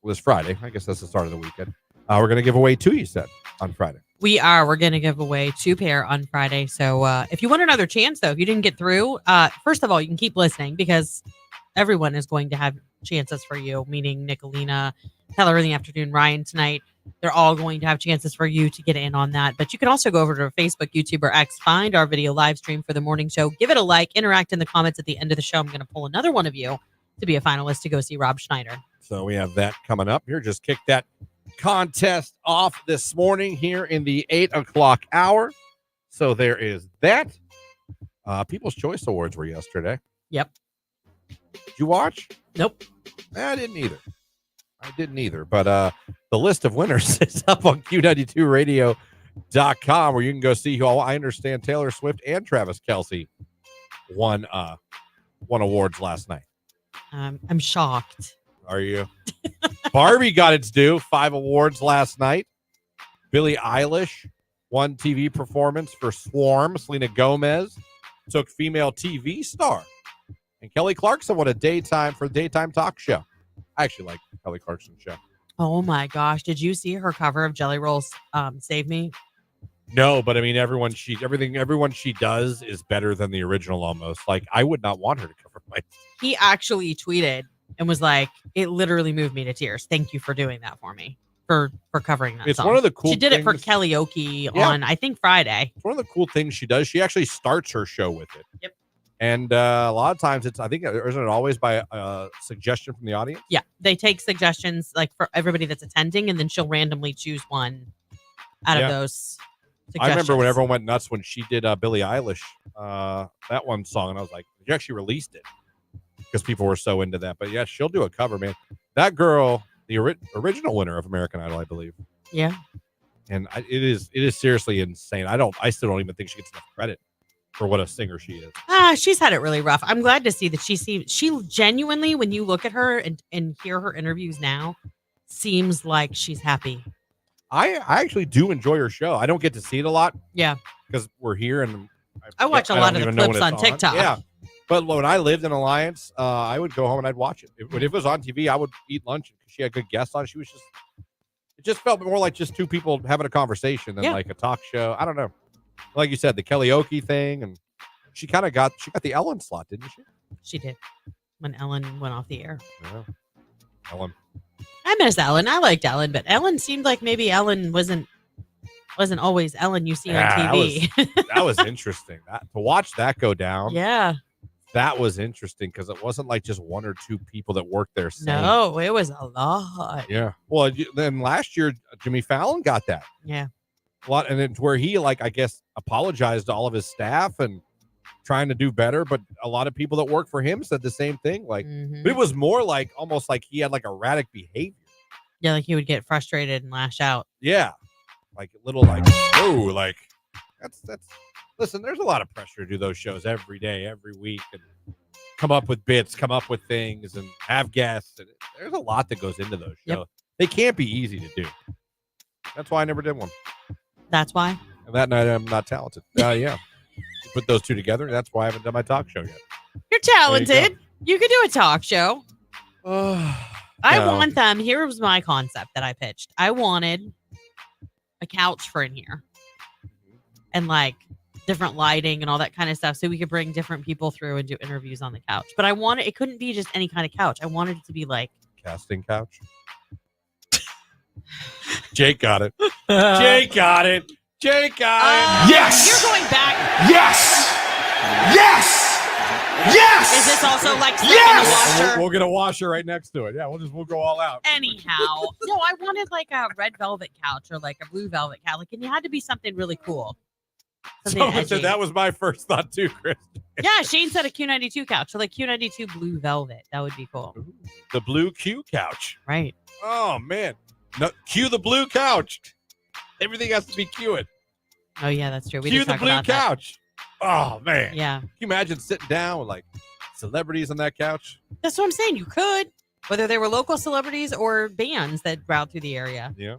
Well, this Friday. I guess that's the start of the weekend. We're going to give away 2, you said, on Friday. We are. We're going to give away 2 pair on Friday. So if you want another chance, though, if you didn't get through, first of all, you can keep listening because everyone is going to have chances for you, meaning Nicolina, Heather in the afternoon, Ryan tonight. They're all going to have chances for you to get in on that. But you can also go over to Facebook, YouTube, or X, find our video live stream for the morning show. Give it a like, interact in the comments at the end of the show. I'm going to pull another one of you to be a finalist to go see Rob Schneider. So we have that coming up here. Just kick that contest off this morning here in the 8 o'clock hour. So there is that. People's Choice Awards were yesterday. Yep. Did you watch? Nope. I didn't either. But the list of winners is up on Q92radio.com, where you can go see who all, I understand Taylor Swift and Travis Kelce won awards last night. I'm shocked. Are you? Barbie got its due. 5 awards last night. Billie Eilish won TV performance for Swarm. Selena Gomez took female TV star. And Kelly Clarkson won a daytime talk show. I actually like Kelly Clarkson's show. Oh my gosh. Did you see her cover of Jelly Roll's Save Me? No, but I mean everyone she does is better than the original almost. Like I would not want her to cover my. He actually tweeted and was like, it literally moved me to tears. Thank you for doing that for me. For covering that It's song. one of the cool She did it for things- karaoke on I think Friday. It's one of the cool things she does. She actually starts her show with it. Yep. And a lot of times isn't it always by a suggestion from the audience? Yeah. They take suggestions like for everybody that's attending and then she'll randomly choose one out of those suggestions. I remember when everyone went nuts when she did Billie Eilish, that one song, and I was like, she actually released it because people were so into that. But yeah, she'll do a cover, man. That girl, the original winner of American Idol, I believe. Yeah. And it is seriously insane. I still don't even think she gets enough credit for what a singer she is. She's had it really rough. I'm glad to see that she genuinely, when you look at her and hear her interviews now, seems like she's happy. I actually do enjoy her show. I don't get to see it a lot. Yeah. Because we're here and I watch a lot of the clips on TikTok. Yeah. But when I lived in Alliance, I would go home and I'd watch it. If it was on TV, I would eat lunch because she had good guests on. It just felt more like just two people having a conversation than like a talk show. I don't know. Like you said, the karaoke thing, and she got the Ellen slot, didn't she? She did when Ellen went off the air. Yeah. Ellen. I miss Ellen. I liked Ellen, but Ellen seemed like maybe Ellen wasn't always Ellen you see on TV. That was interesting. To watch that go down. Yeah. That was interesting because it wasn't like just one or two people that worked there. No, it was a lot. Yeah. Well, then last year, Jimmy Fallon got that. Yeah. A lot, and it's where he, like, I guess, apologized to all of his staff and trying to do better. But a lot of people that work for him said the same thing. Like, but it was more like almost like he had like erratic behavior. Yeah, like he would get frustrated and lash out. Yeah. Like a little like, oh, like that's listen, there's a lot of pressure to do those shows every day, every week, and come up with bits, come up with things, and have guests. And there's a lot that goes into those shows. Yep. They can't be easy to do. That's why I never did one. That's why? And that night I'm not talented. Yeah. Put those two together. That's why I haven't done my talk show yet. You're talented. You could do a talk show. I want them. Here was my concept that I pitched. I wanted a couch for in here and like different lighting and all that kind of stuff so we could bring different people through and do interviews on the couch. But it couldn't be just any kind of couch. I wanted it to be like casting couch. Jake got it. Jake got it. Yes. You're going back. Yes. Yes. Yes. Is this also like in a washer? We'll get a washer right next to it. Yeah, we'll go all out. Anyhow, no, I wanted like a red velvet couch or like a blue velvet couch. Like, and it had to be something really cool. Someone said that was my first thought too, Chris. Yeah, Shane said a Q92 couch. So like Q92 blue velvet. That would be cool. The blue Q couch. Right. Oh man. No, cue the blue couch. Everything has to be Q it. Oh yeah, that's true. We Cue did the talk blue about couch. That. Oh man. Yeah. Can you imagine sitting down with like celebrities on that couch? That's what I'm saying. You could, whether they were local celebrities or bands that route through the area. Yeah.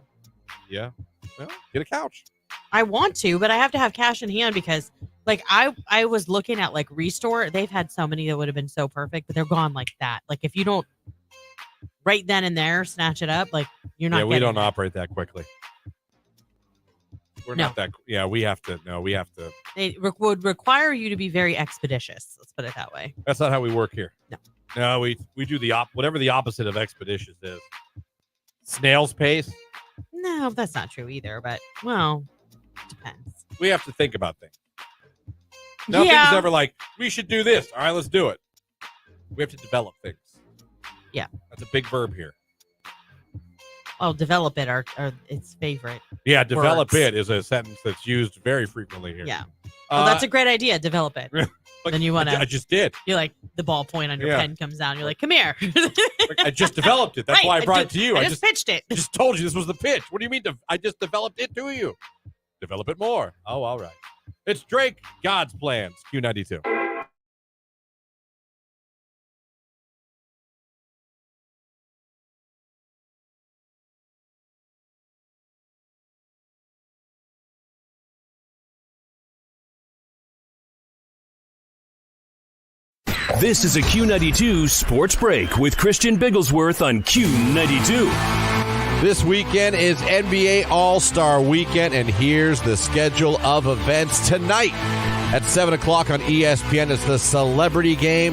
Yeah. Well, get a couch. I want to, but I have to have cash in hand because like I was looking at like Restore. They've had so many that would have been so perfect, but they're gone like that. Like if you don't right then and there snatch it up, like you're not. Yeah, we don't operate that quickly. We're No. not that. Yeah, we have to. No, we have to. It would require you to be very expeditious. Let's put it that way. That's not how we work here. No, we do whatever the opposite of expeditious is. Snail's pace. No, that's not true either. But well, depends. We have to think about things. Nothing's ever like we should do this. All right, let's do it. We have to develop things. Yeah, that's a big verb here. Oh, develop it are its favorite. Yeah, develop words. it is a sentence that's used very frequently here. Yeah. Well, that's a great idea. Develop it. Then you want to. I just did. You like the ballpoint on your pen comes down. You're like, come here. I just developed it. That's why I brought it to you. I just pitched it. I just told you this was the pitch. What do you mean? I just developed it to you. Develop it more. Oh, all right. It's Drake. God's plans. Q92. This is a Q92 Sports Break with Christian Bigglesworth on Q92. This weekend is NBA All-Star Weekend, and here's the schedule of events. Tonight at 7 o'clock on ESPN is the Celebrity Game,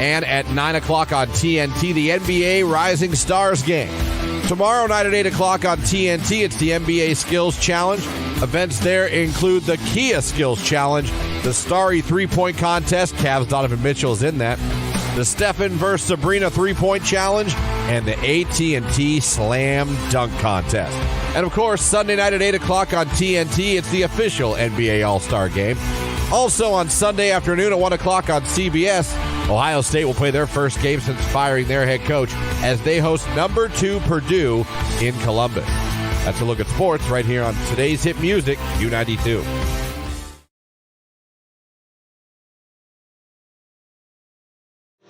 and at 9 o'clock on TNT, the NBA Rising Stars Game. Tomorrow night at 8 o'clock on TNT, it's the NBA Skills Challenge. Events there include the Kia Skills Challenge, the Starry three-point contest. Cavs' Donovan Mitchell is in that. The Stephen vs. Sabrina three-point challenge, and the AT&T Slam Dunk Contest. And, of course, Sunday night at 8 o'clock on TNT, it's the official NBA All-Star Game. Also on Sunday afternoon at 1 o'clock on CBS, Ohio State will play their first game since firing their head coach as they host number 2 Purdue in Columbus. That's a look at sports right here on today's hit music, Q92.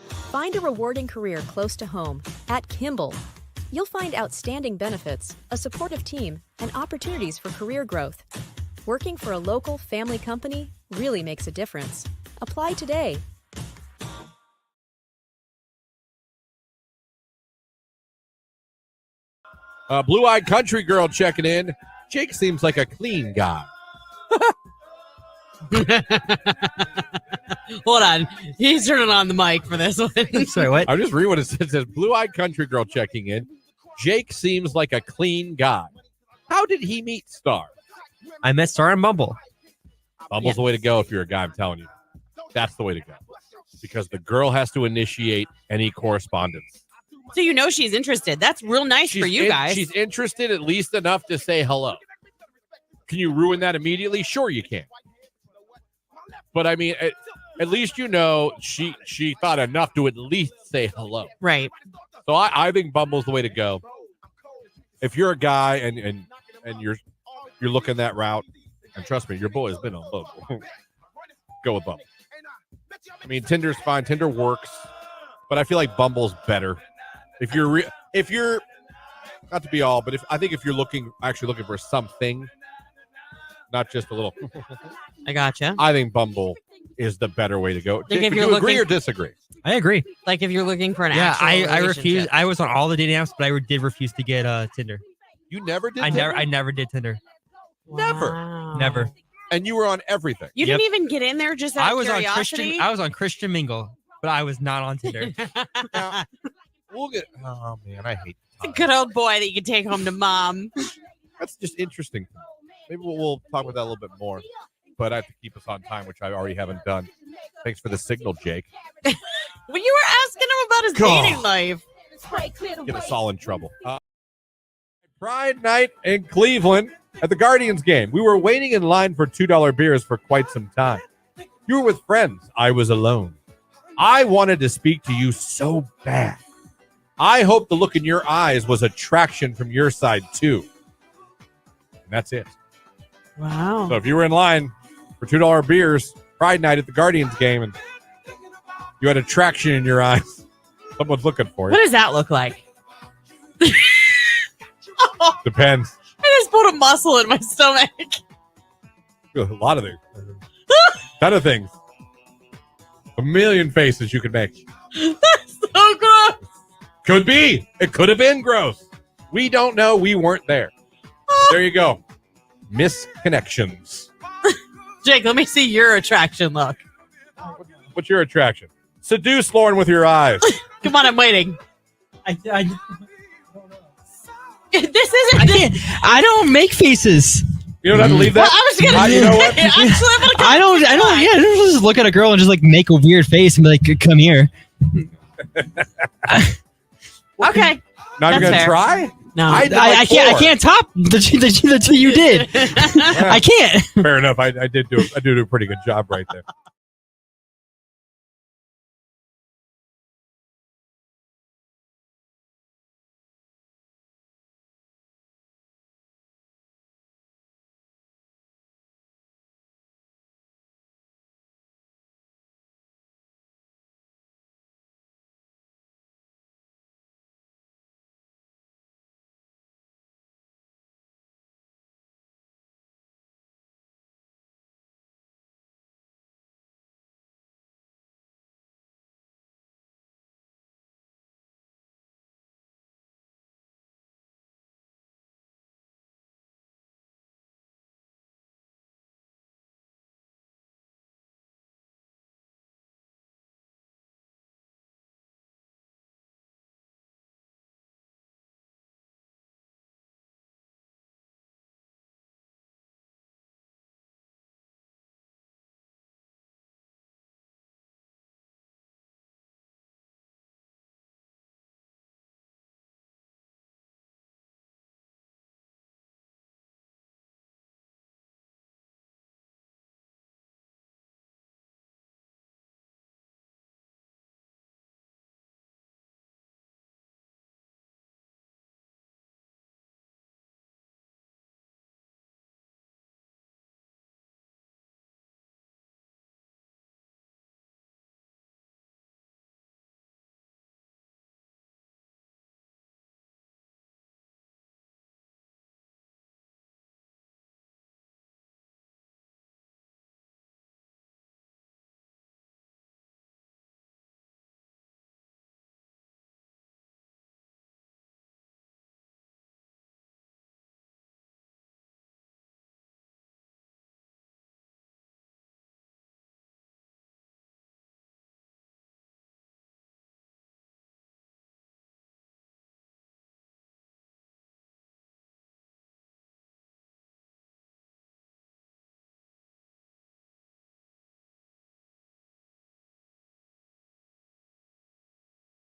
Find a rewarding career close to home at Kimball. You'll find outstanding benefits, a supportive team, and opportunities for career growth. Working for a local family company really makes a difference. Apply today. Blue-eyed country girl checking in. Jake seems like a clean guy. Hold on. He's turning on the mic for this one. Sorry, what? I'm just reading what it says. It says, blue-eyed country girl checking in. Jake seems like a clean guy. How did he meet Star? I met Star on Bumble. Bumble's the way to go if you're a guy, I'm telling you. That's the way to go. Because the girl has to initiate any correspondence. So you know she's interested. That's real nice for you guys. She's interested at least enough to say hello. Can you ruin that immediately? Sure you can. But I mean, at least you know she thought enough to at least say hello. Right. So I think Bumble's the way to go. If you're a guy and you're looking that route, and trust me, your boy has been on Bumble. Go with Bumble. I mean, Tinder's fine. Tinder works, but I feel like Bumble's better. If you're not to be all, but I think if you're actually looking for something, not just a little. I gotcha. I think Bumble is the better way to go. Like Do you agree or disagree? I agree. Like if you're looking for an actual relationship. I refuse. I was on all the dating apps, but I did refuse to get Tinder. You never did? I never did Tinder. Wow. Never. And you were on everything. You didn't even get in there just out of curiosity? I was on Christian Mingle, but I was not on Tinder. Oh man, I hate it's a good old boy that you can take home to mom. That's just interesting. Maybe we'll talk about that a little bit more. But I have to keep us on time, which I already haven't done. Thanks for the signal, Jake. Well, you were asking him about his dating life. Get us all in trouble. Pride night in Cleveland at the Guardians game. We were waiting in line for $2 beers for quite some time. You were with friends. I was alone. I wanted to speak to you so bad. I hope the look in your eyes was attraction from your side, too. And that's it. Wow. So if you were in line for $2 beers, Pride night at the Guardians game, and you had attraction in your eyes, someone's looking for you. What does that look like? Depends. I just put a muscle in my stomach. A lot of things. Ton of things. A million faces you could make. That's so gross. Could be. It could have been gross. We don't know. We weren't there. There you go. Misconnections. Jake, let me see your attraction look. What's your attraction? Seduce Lauren with your eyes. Come on, I'm waiting. I This isn't. I don't make faces. You don't have to leave that. Well, I was gonna you know what? I don't just look at a girl and just like make a weird face and be like, come here. Okay. Not even gonna try? No, I can't top the two you did. I can't. Fair enough. I do a pretty good job right there.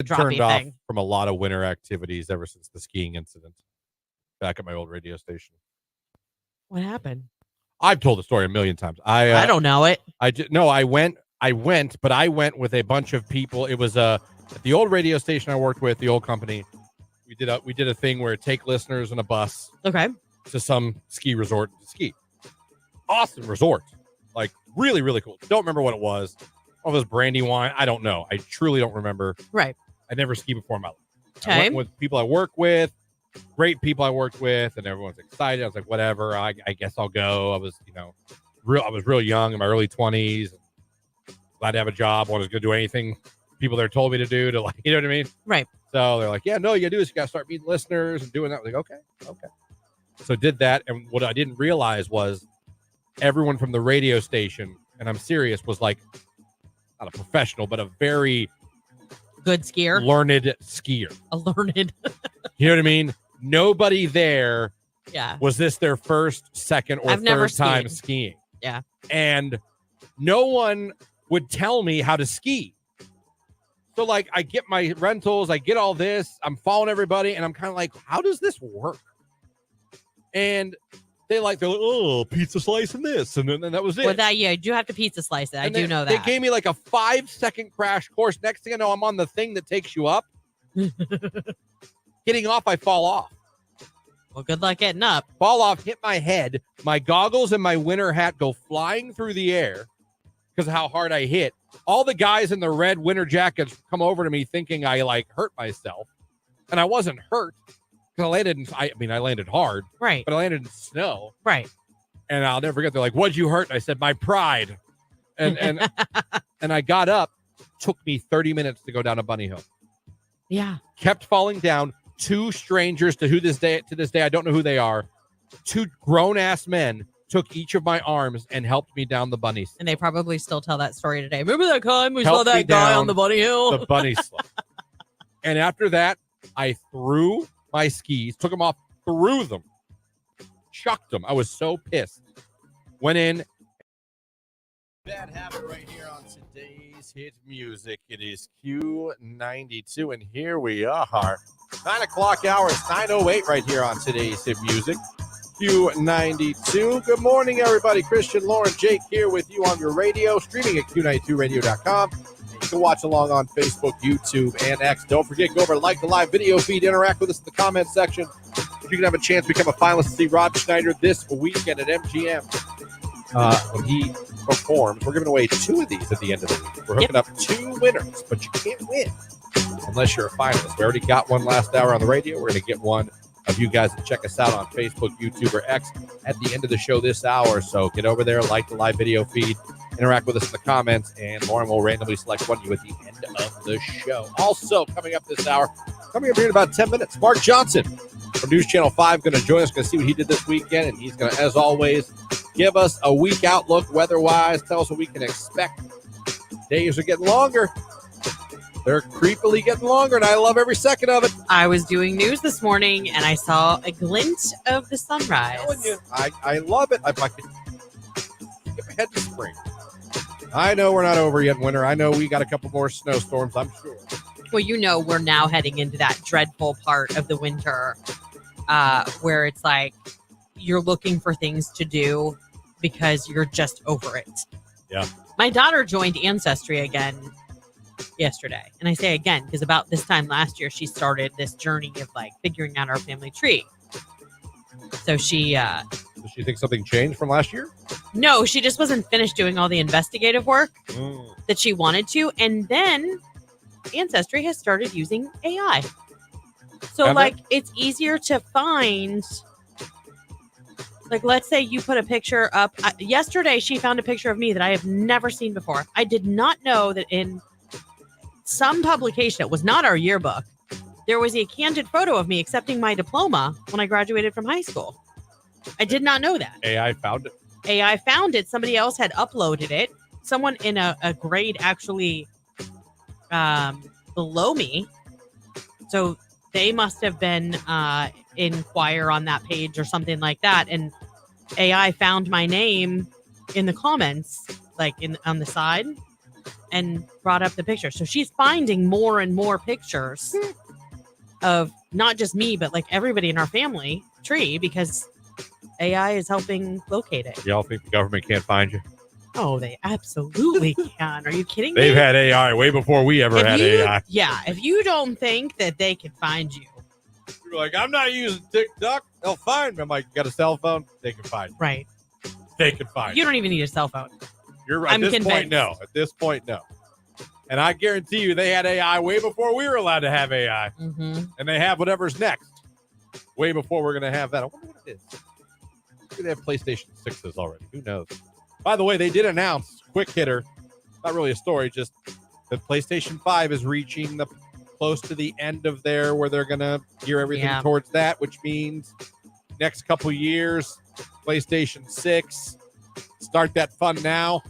turned off thing. from a lot of winter activities ever since the skiing incident back at my old radio station. What happened? I've told the story a million times. I don't know it. I went, but I went with a bunch of people. It was at the old radio station I worked with, the old company. We did a thing where take listeners in a bus. Okay. To some ski resort to ski. Awesome resort. Like really, really cool. Don't remember what it was. Oh, it was Brandywine. I don't know. I truly don't remember. Right. I never skied before in my life. Okay. I went with people I work with, great people I worked with, and everyone's excited. I was like, whatever. I guess I'll go. I was, I was real young in my early 20s. Glad to have a job. I was going to do anything people there told me to do to, like, you know what I mean? Right. So they're like, yeah, no, you got to do this. You got to start meeting listeners and doing that. I was like, okay. So did that. And what I didn't realize was everyone from the radio station, and I'm serious, was like, not a professional, but a very good skier, learned skier. A learned. You know what I mean? Nobody there. Yeah. Was this their first, second, or third time skiing? Yeah. And no one would tell me how to ski. So, like, I get my rentals, I get all this, I'm following everybody, and I'm kind of like, how does this work? And they're like, oh, pizza slice and this, and then that was it. Well, you do have to pizza slice it. I do know that. They gave me like a 5-second crash course. Next thing I know, I'm on the thing that takes you up. Getting off, I fall off. Well, good luck getting up. Fall off, hit my head. My goggles and my winter hat go flying through the air because of how hard I hit. All the guys in the red winter jackets come over to me thinking I like hurt myself, and I wasn't hurt because I landed. I landed hard, right? But I landed in snow, right? And I'll never forget. They're like, "What'd you hurt?" And I said, "My pride." And and I got up. Took me 30 minutes to go down a bunny hill. Yeah. Kept falling down. 2 strangers to this day I don't know who they are. 2 grown-ass men took each of my arms and helped me down the bunny slope. And they probably still tell that story today. Remember that time we saw that guy on the bunny hill? The bunny slope. And after that, I threw my skis, took them off, threw them, chucked them. I was so pissed. Went in. Bad habit right here on today's hit music. It is Q92, and here we are. 9 o'clock hour. It's 9:08 right here on today's hit music. Q92. Good morning, everybody. Christian, Lauren, Jake here with you on your radio, streaming at Q92radio.com. You can watch along on Facebook, YouTube, and X. Don't forget, go over, like the live video feed, interact with us in the comments section. You can have a chance to become a finalist to see Rob Schneider this weekend at MGM. When he performs, we're giving away 2 of these at the end of the week. We're hooking up 2 winners, but you can't win unless you're a finalist. We already got one last hour on the radio. We're going to get one of you guys to check us out on Facebook, YouTube, or X at the end of the show this hour. So get over there, like the live video feed, interact with us in the comments, and Lauren will randomly select one of you at the end of the show. Also, coming up this hour, coming up here in about 10 minutes, Mark Johnson from News Channel 5 going to join us, going to see what he did this weekend, and he's going to, as always, give us a week outlook weather-wise, tell us what we can expect. Days are getting longer. They're creepily getting longer, and I love every second of it. I was doing news this morning, and I saw a glint of the sunrise. I'm telling you, I love it. I can skip ahead to spring. I know we're not over yet in winter. I know we got a couple more snowstorms, I'm sure. Well, we're now heading into that dreadful part of the winter where it's like you're looking for things to do because you're just over it. Yeah. My daughter joined Ancestry again yesterday. And I say again, because about this time last year, she started this journey of like figuring out our family tree. So she... Does she think something changed from last year? No, she just wasn't finished doing all the investigative work that she wanted to. And then Ancestry has started using AI. So it's easier to find... Like, let's say you put a picture up. Yesterday, she found a picture of me that I have never seen before. I did not know that in some publication, it was not our yearbook, there was a candid photo of me accepting my diploma when I graduated from high school. I did not know that. AI found it. AI found it. Somebody else had uploaded it. Someone in a grade actually below me. So they must have been inquire on that page or something like that. And AI found my name in the comments, like on the side. and brought up the picture. So she's finding more and more pictures of not just me, but like everybody in our family tree because AI is helping locate it. Y'all think the government can't find you? Oh, they absolutely can. Are you kidding me? They've had AI way before we ever had AI. Yeah. If you don't think that they can find you. You're like, I'm not using TikTok. They'll find me. I'm like, you got a cell phone? They can find you. Right. They can find you. You don't even need a cell phone. You're right. At this point, no. At this point, no. And I guarantee you they had AI way before we were allowed to have AI. Mm-hmm. And they have whatever's next way before we're going to have that. I wonder what it is. Maybe they have PlayStation 6s already. Who knows? By the way, they did announce, quick hitter, not really a story, just that PlayStation 5 is reaching close to the end of where they're going to gear everything towards that, which means next couple years, PlayStation 6, start that fund now.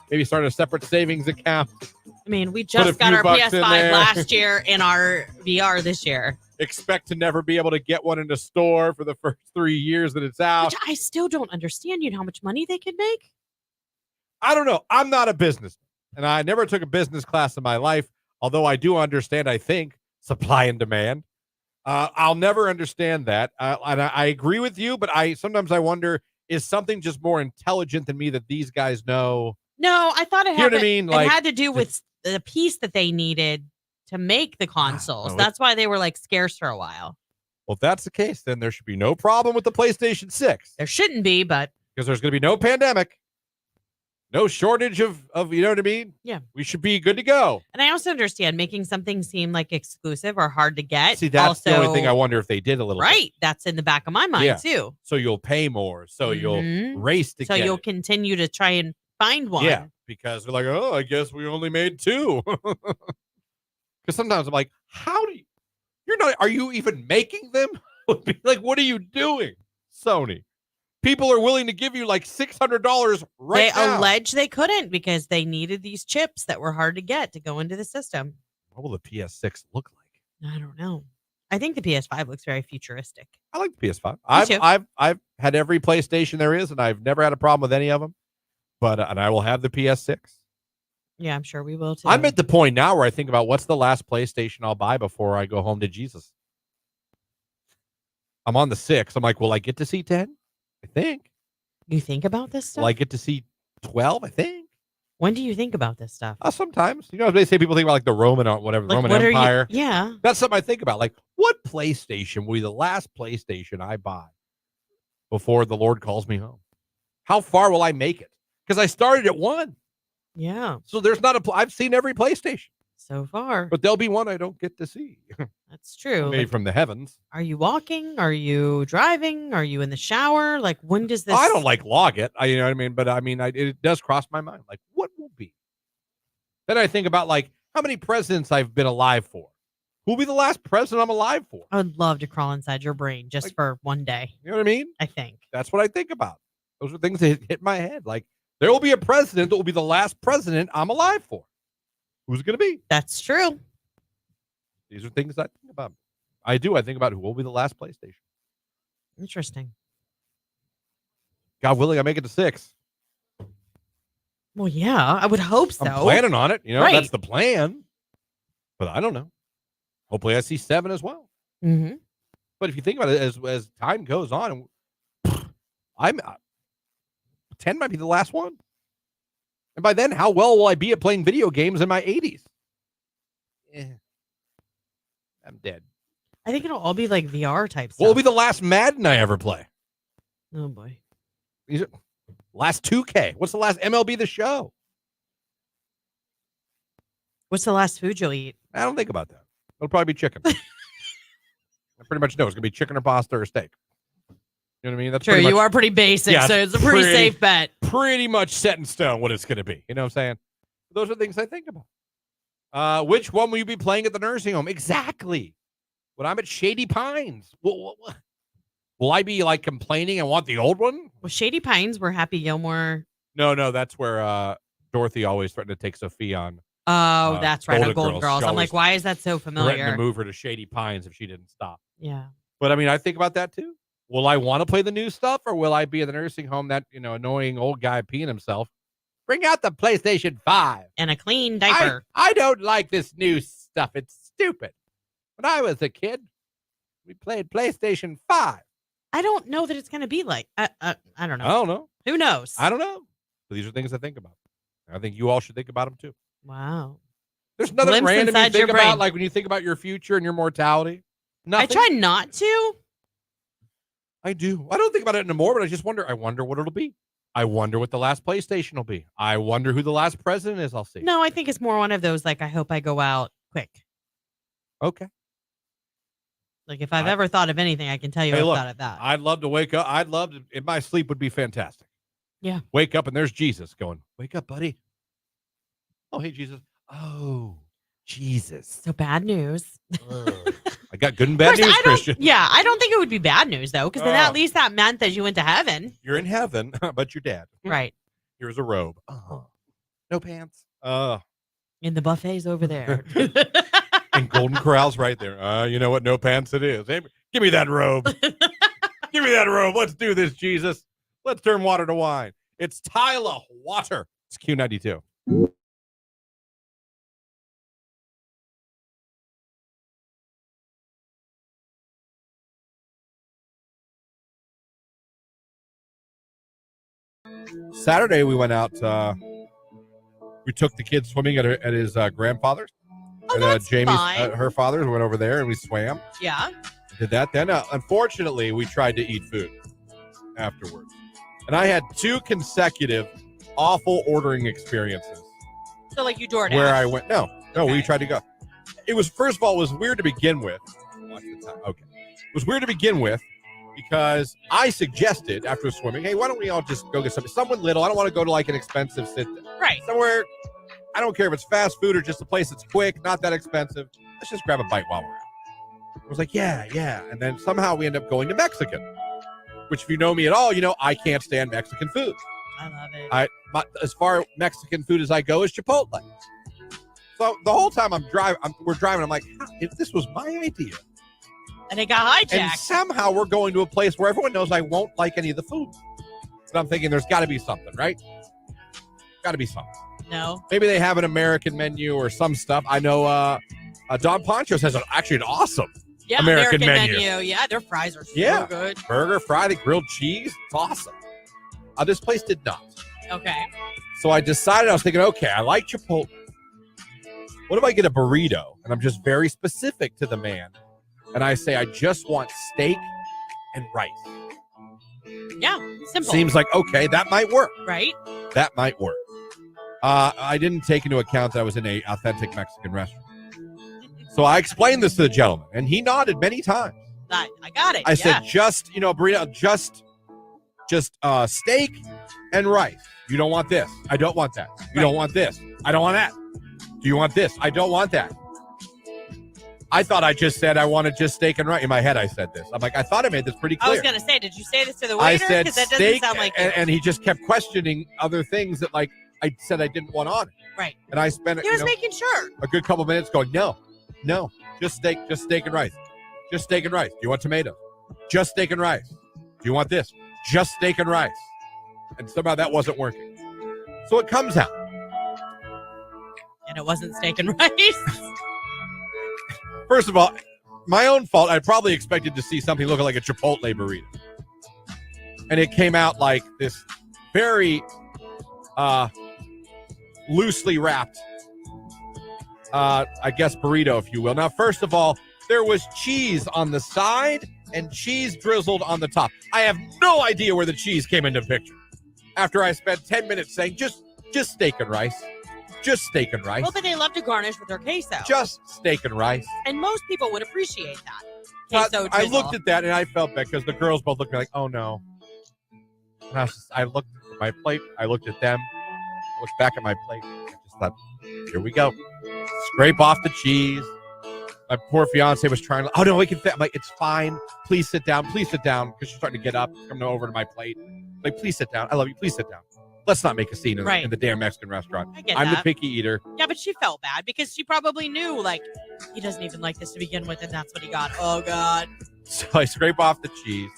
Maybe start a separate savings account. I mean, we just got our PS5 last year and our VR this year. Expect to never be able to get one in the store for the first 3 years that it's out. Which I still don't understand. You know how much money they could make? I don't know. I'm not a businessman, and I never took a business class in my life, although I do understand, I think, supply and demand. I'll never understand that. And I agree with you, but sometimes I wonder, is something just more intelligent than me that these guys know? No, I thought it had, it had to do with the piece that they needed to make the consoles. That's why they were like scarce for a while. Well, if that's the case, then there should be no problem with the PlayStation 6. There shouldn't be, but because there's going to be no pandemic, no shortage of you know what I mean? Yeah. We should be good to go. And I also understand making something seem like exclusive or hard to get. See, that's the only thing I wonder if they did a little bit. That's in the back of my mind too. So you'll pay more. So you'll race to get it. So you'll continue to try and find one. Yeah, because they're like, oh, I guess we only made 2. Because sometimes I'm like, are you even making them? Like, what are you doing, Sony? People are willing to give you like $600 right now. They allege they couldn't because they needed these chips that were hard to get to go into the system. What will the PS6 look like? I don't know. I think the PS5 looks very futuristic. I like the PS5. I've had every PlayStation there is, and I've never had a problem with any of them. But and I will have the PS6. Yeah, I'm sure we will too. I'm at the point now where I think about what's the last PlayStation I'll buy before I go home to Jesus. I'm on the 6. I'm like, will I get to see 10? I think. You think about this stuff? Will I get to see 12? I think. When do you think about this stuff? Sometimes. You know, they say people think about like the Roman or whatever, like, Roman Empire. Yeah. That's something I think about. Like, what PlayStation will be the last PlayStation I buy before the Lord calls me home? How far will I make it? Because I started at 1. Yeah. So there's not I've seen every PlayStation. So far. But there'll be one I don't get to see. That's true. Maybe from the heavens. Are you walking? Are you driving? Are you in the shower? Like, when does this... I don't log it. You know what I mean? But I mean, it does cross my mind. Like, what will be? Then I think about like how many presidents I've been alive for. Who'll be the last president I'm alive for? I would love to crawl inside your brain just for one day. You know what I mean? I think. That's what I think about. Those are things that hit my head. Like, there will be a president that will be the last president I'm alive for. Who's it going to be? That's true. These are things I think about. I think about who will be the last PlayStation. Interesting. God willing, I make it to 6. Well, yeah, I would hope so. I'm planning on it. You know, right. That's the plan. But I don't know. Hopefully I see 7 as well. Mm-hmm. But if you think about it, as time goes on, 10 might be the last one. And by then, how well will I be at playing video games in my 80s? I'm dead. I think it'll all be like VR type stuff. What will be the last Madden I ever play? Oh, boy. Last 2K. What's the last MLB The Show? What's the last food you'll eat? I don't think about that. It'll probably be chicken. I pretty much know it's going to be chicken or pasta or steak. You know what I mean? That's true. You are pretty basic, so it's a pretty safe bet. Pretty much set in stone what it's going to be. You know what I'm saying? Those are things I think about. Which one will you be playing at the nursing home? Exactly. When I'm at Shady Pines, will I be like complaining and want the old one? Well, Shady Pines were Happy Gilmore. No, that's where Dorothy always threatened to take Sophie on. Oh, that's right. On Golden Girls. I'm like, why is that so familiar? Threatened to move her to Shady Pines if she didn't stop. Yeah. But I mean, I think about that too. Will I want to play the new stuff, or will I be in the nursing home, that annoying old guy peeing himself? Bring out the PlayStation 5. And a clean diaper. I don't like this new stuff. It's stupid. When I was a kid, we played PlayStation 5. I don't know that it's going to be like, I don't know. I don't know. Who knows? I don't know. But these are things I think about. I think you all should think about them too. Wow. There's nothing Glimpse random you inside your think about, brain. like when you think about your future and your mortality. Nothing. I try not to. I do. I don't think about it anymore, but I just wonder. I wonder what it'll be. I wonder what the last PlayStation will be. I wonder who the last president is. I'll see. No, I think it's more one of those, like, I hope I go out quick. Okay. Like, if I've ever thought of anything, I can tell you I've thought of that. I'd love to wake up. I'd love to. My sleep would be fantastic. Yeah. Wake up and there's Jesus going, wake up, buddy. Oh, hey, Jesus. Oh, Jesus. So bad news. I got good and bad news, Christian. Yeah, I don't think it would be bad news, though, because then at least that meant that you went to heaven. You're in heaven, but you're dead. Right. Here's a robe. No pants. And the buffet's over there. And Golden Corral's right there. You know what? No pants it is. Hey, give me that robe. Give me that robe. Let's do this, Jesus. Let's turn water to wine. It's Tyler Water. It's Q92. Saturday, we went out. We took the kids swimming at his grandfather's. Oh, that's Jamie's, fine. her father's. We went over there and we swam. Yeah. Did that. Then, unfortunately, we tried to eat food afterwards. And I had 2 consecutive awful ordering experiences. So, like, you DoorDash. Where I went. No, Okay. we tried to go. It was, first of all, it was weird to begin with. Watch the time. Okay. It was weird to begin with because I suggested after swimming, hey, why don't we all just go get something? Someone little. I don't want to go to like an expensive Right. somewhere. I don't care if it's fast food or just a place that's quick, not that expensive. Let's just grab a bite while we're out. I was like, yeah. And then somehow we end up going to Mexican, which if you know me at all, you know I can't stand Mexican food. I love it. As far Mexican food as I go is Chipotle. So the whole time we're driving, I'm like, if this was my idea. And it got hijacked. And somehow we're going to a place where everyone knows I won't like any of the food. But I'm thinking there's got to be something, right? Got to be something. No. Maybe they have an American menu or some stuff. I know Don Poncho's has actually an awesome American menu. Yeah, their fries are so good. Burger, fry, the grilled cheese. It's awesome. This place did not. Okay. So I decided, I was thinking, okay, I like Chipotle. What if I get a burrito? And I'm just very specific to the man. And I say, I just want steak and rice. Yeah, simple. Seems like, okay, that might work. Right? That might work. I didn't take into account that I was in an authentic Mexican restaurant. So I explained this to the gentleman, and he nodded many times. I got it. I said, just, burrito, just steak and rice. You don't want this. I don't want that. You don't want this. I don't want that. Do you want this? I don't want that. I thought I just said I wanted just steak and rice. In my head, I said this. I'm like, I thought I made this pretty clear. I was going to say, did you say this to the waiter? I said that steak, doesn't sound like and he just kept questioning other things that, like, I said I didn't want on it. Right. And I spent He was making sure. a good couple minutes going, no, just steak and rice. Just steak and rice. Do you want tomatoes? Just steak and rice. Do you want this? Just steak and rice. And somehow that wasn't working. So it comes out. And it wasn't steak and rice. First of all, my own fault. I probably expected to see something looking like a Chipotle burrito. And it came out like this very loosely wrapped, I guess, burrito, if you will. Now, first of all, there was cheese on the side and cheese drizzled on the top. I have no idea where the cheese came into the picture. After I spent 10 minutes saying, just steak and rice. Just steak and rice. Well, but they love to garnish with their queso. Just steak and rice. And most people would appreciate that. Queso I drizzle. looked at that and I felt bad because the girls both looked at me like, oh no. And I looked at my plate. I looked at them. I looked back at my plate. I just thought, here we go. Scrape off the cheese. My poor fiance was trying to, oh no, we can fit. I'm like, it's fine. Please sit down. Please sit down. Because she's starting to get up, coming over to my plate. Like, please sit down. I love you. Please sit down. Let's not make a scene in the damn Mexican restaurant. I'm the picky eater. Yeah, but she felt bad because she probably knew, like, he doesn't even like this to begin with, and that's what he got. Oh, God. So I scrape off the cheese.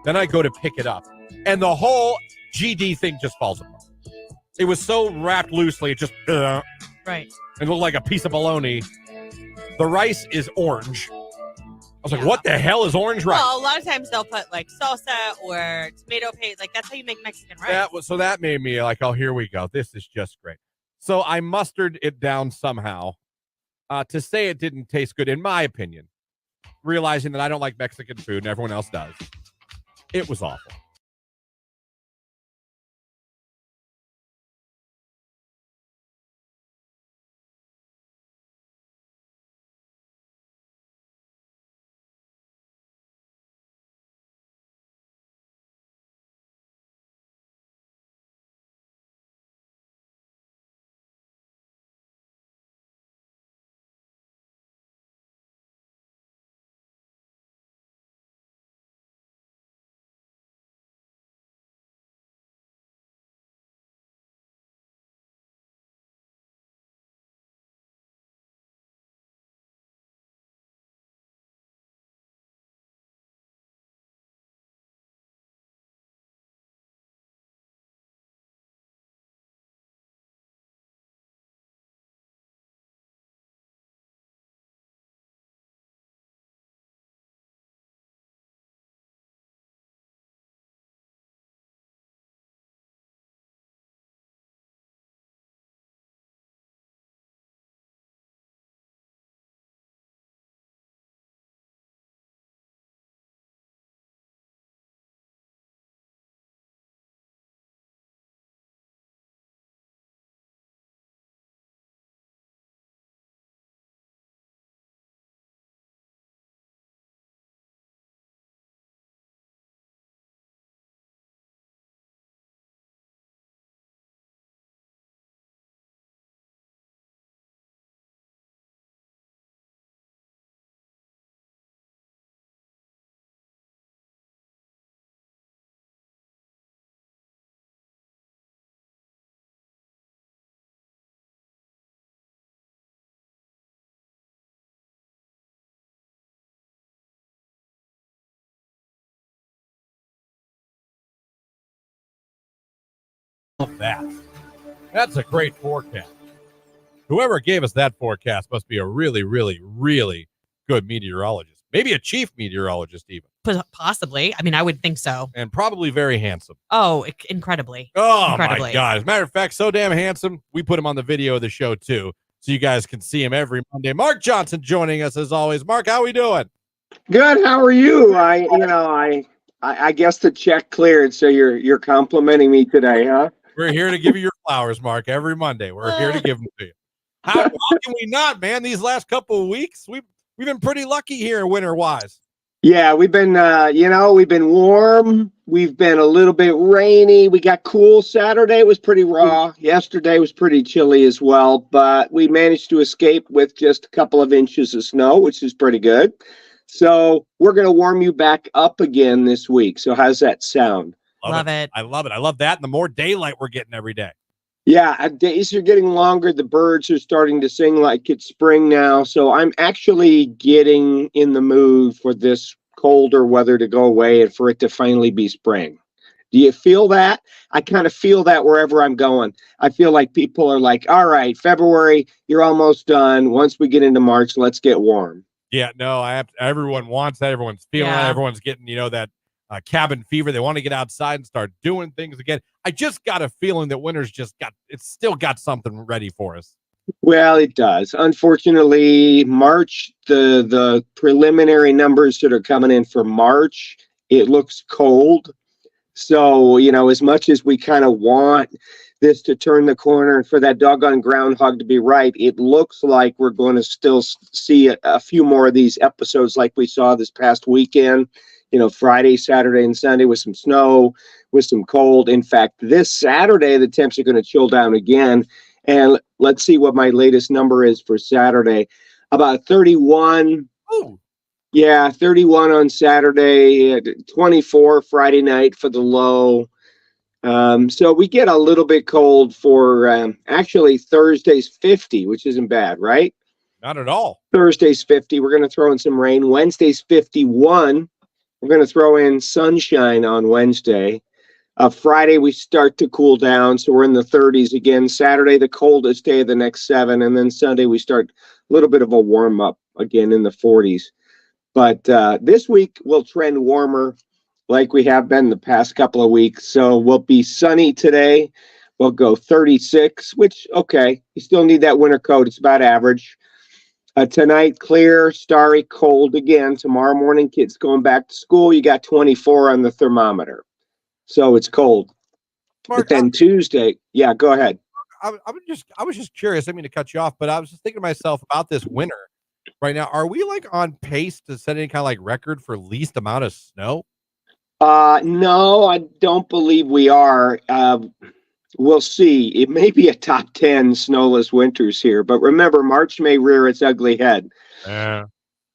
Then I go to pick it up. And the whole GD thing just falls apart. It was so wrapped loosely, it just Right. It looked like a piece of bologna. The rice is orange. I was like, what the hell is orange rice? Well, a lot of times they'll put like salsa or tomato paste. Like that's how you make Mexican rice. So that made me like, oh, here we go. This is just great. So I mustered it down somehow to say it didn't taste good, in my opinion, realizing that I don't like Mexican food and everyone else does. It was awful. That's a great forecast. Whoever gave us that forecast must be a really, really, really good meteorologist. Maybe a chief meteorologist even. Possibly. I mean, I would think so. And probably very handsome. Oh, incredibly. Oh, incredibly. My God. As a matter of fact, so damn handsome, we put him on the video of the show, too, so you guys can see him every Monday. Mark Johnson joining us, as always. Mark, how we doing? Good. How are you? I guess the check cleared, so you're complimenting me today, huh? We're here to give you your flowers, Mark, every Monday. We're here to give them to you. How can we not, man? These last couple of weeks, we've been pretty lucky here winter-wise. Yeah, we've been warm. We've been a little bit rainy. We got cool. Saturday was pretty raw. Yesterday was pretty chilly as well, but we managed to escape with just a couple of inches of snow, which is pretty good. So we're going to warm you back up again this week. So how's that sound? Love it. I love it. I love that. And the more daylight we're getting every day. Yeah, days are getting longer. The birds are starting to sing like it's spring now. So I'm actually getting in the mood for this colder weather to go away and for it to finally be spring. Do you feel that? I kind of feel that wherever I'm going. I feel like people are like, all right, February, you're almost done. Once we get into March, let's get warm. Yeah, no, everyone wants that. Everyone's feeling that. Everyone's getting, that cabin fever. They want to get outside and start doing things again. I just got a feeling that winter's it's still got something ready for us. Well, it does. Unfortunately, March, the preliminary numbers that are coming in for March, it looks cold. So, as much as we kind of want this to turn the corner and for that doggone groundhog to be right, it looks like we're going to still see a few more of these episodes like we saw this past weekend. Friday, Saturday, and Sunday with some snow, with some cold. In fact, this Saturday, the temps are going to chill down again. And let's see what my latest number is for Saturday. About 31. Ooh. Yeah, 31 on Saturday, 24 Friday night for the low. So we get a little bit cold for actually Thursday's 50, which isn't bad, right? Not at all. Thursday's 50. We're going to throw in some rain. Wednesday's 51. We're going to throw in sunshine on Wednesday. Friday, we start to cool down, so we're in the 30s again. Saturday, the coldest day of the next 7, and then Sunday, we start a little bit of a warm-up again in the 40s. But this week, we'll trend warmer like we have been the past couple of weeks. So we'll be sunny today. We'll go 36, which, okay, you still need that winter coat. It's about average. Tonight, clear, starry, cold again. Tomorrow morning, kids going back to school, you got 24 on the thermometer. So it's cold. Mark, but then Tuesday, yeah, go ahead. I was just curious. I mean to cut you off, but I was just thinking to myself about this winter right now. Are we like on pace to set any kind of like record for least amount of snow? No, I don't believe we are. We'll see. It may be a top 10 snowless winters here, but remember, March may rear its ugly head.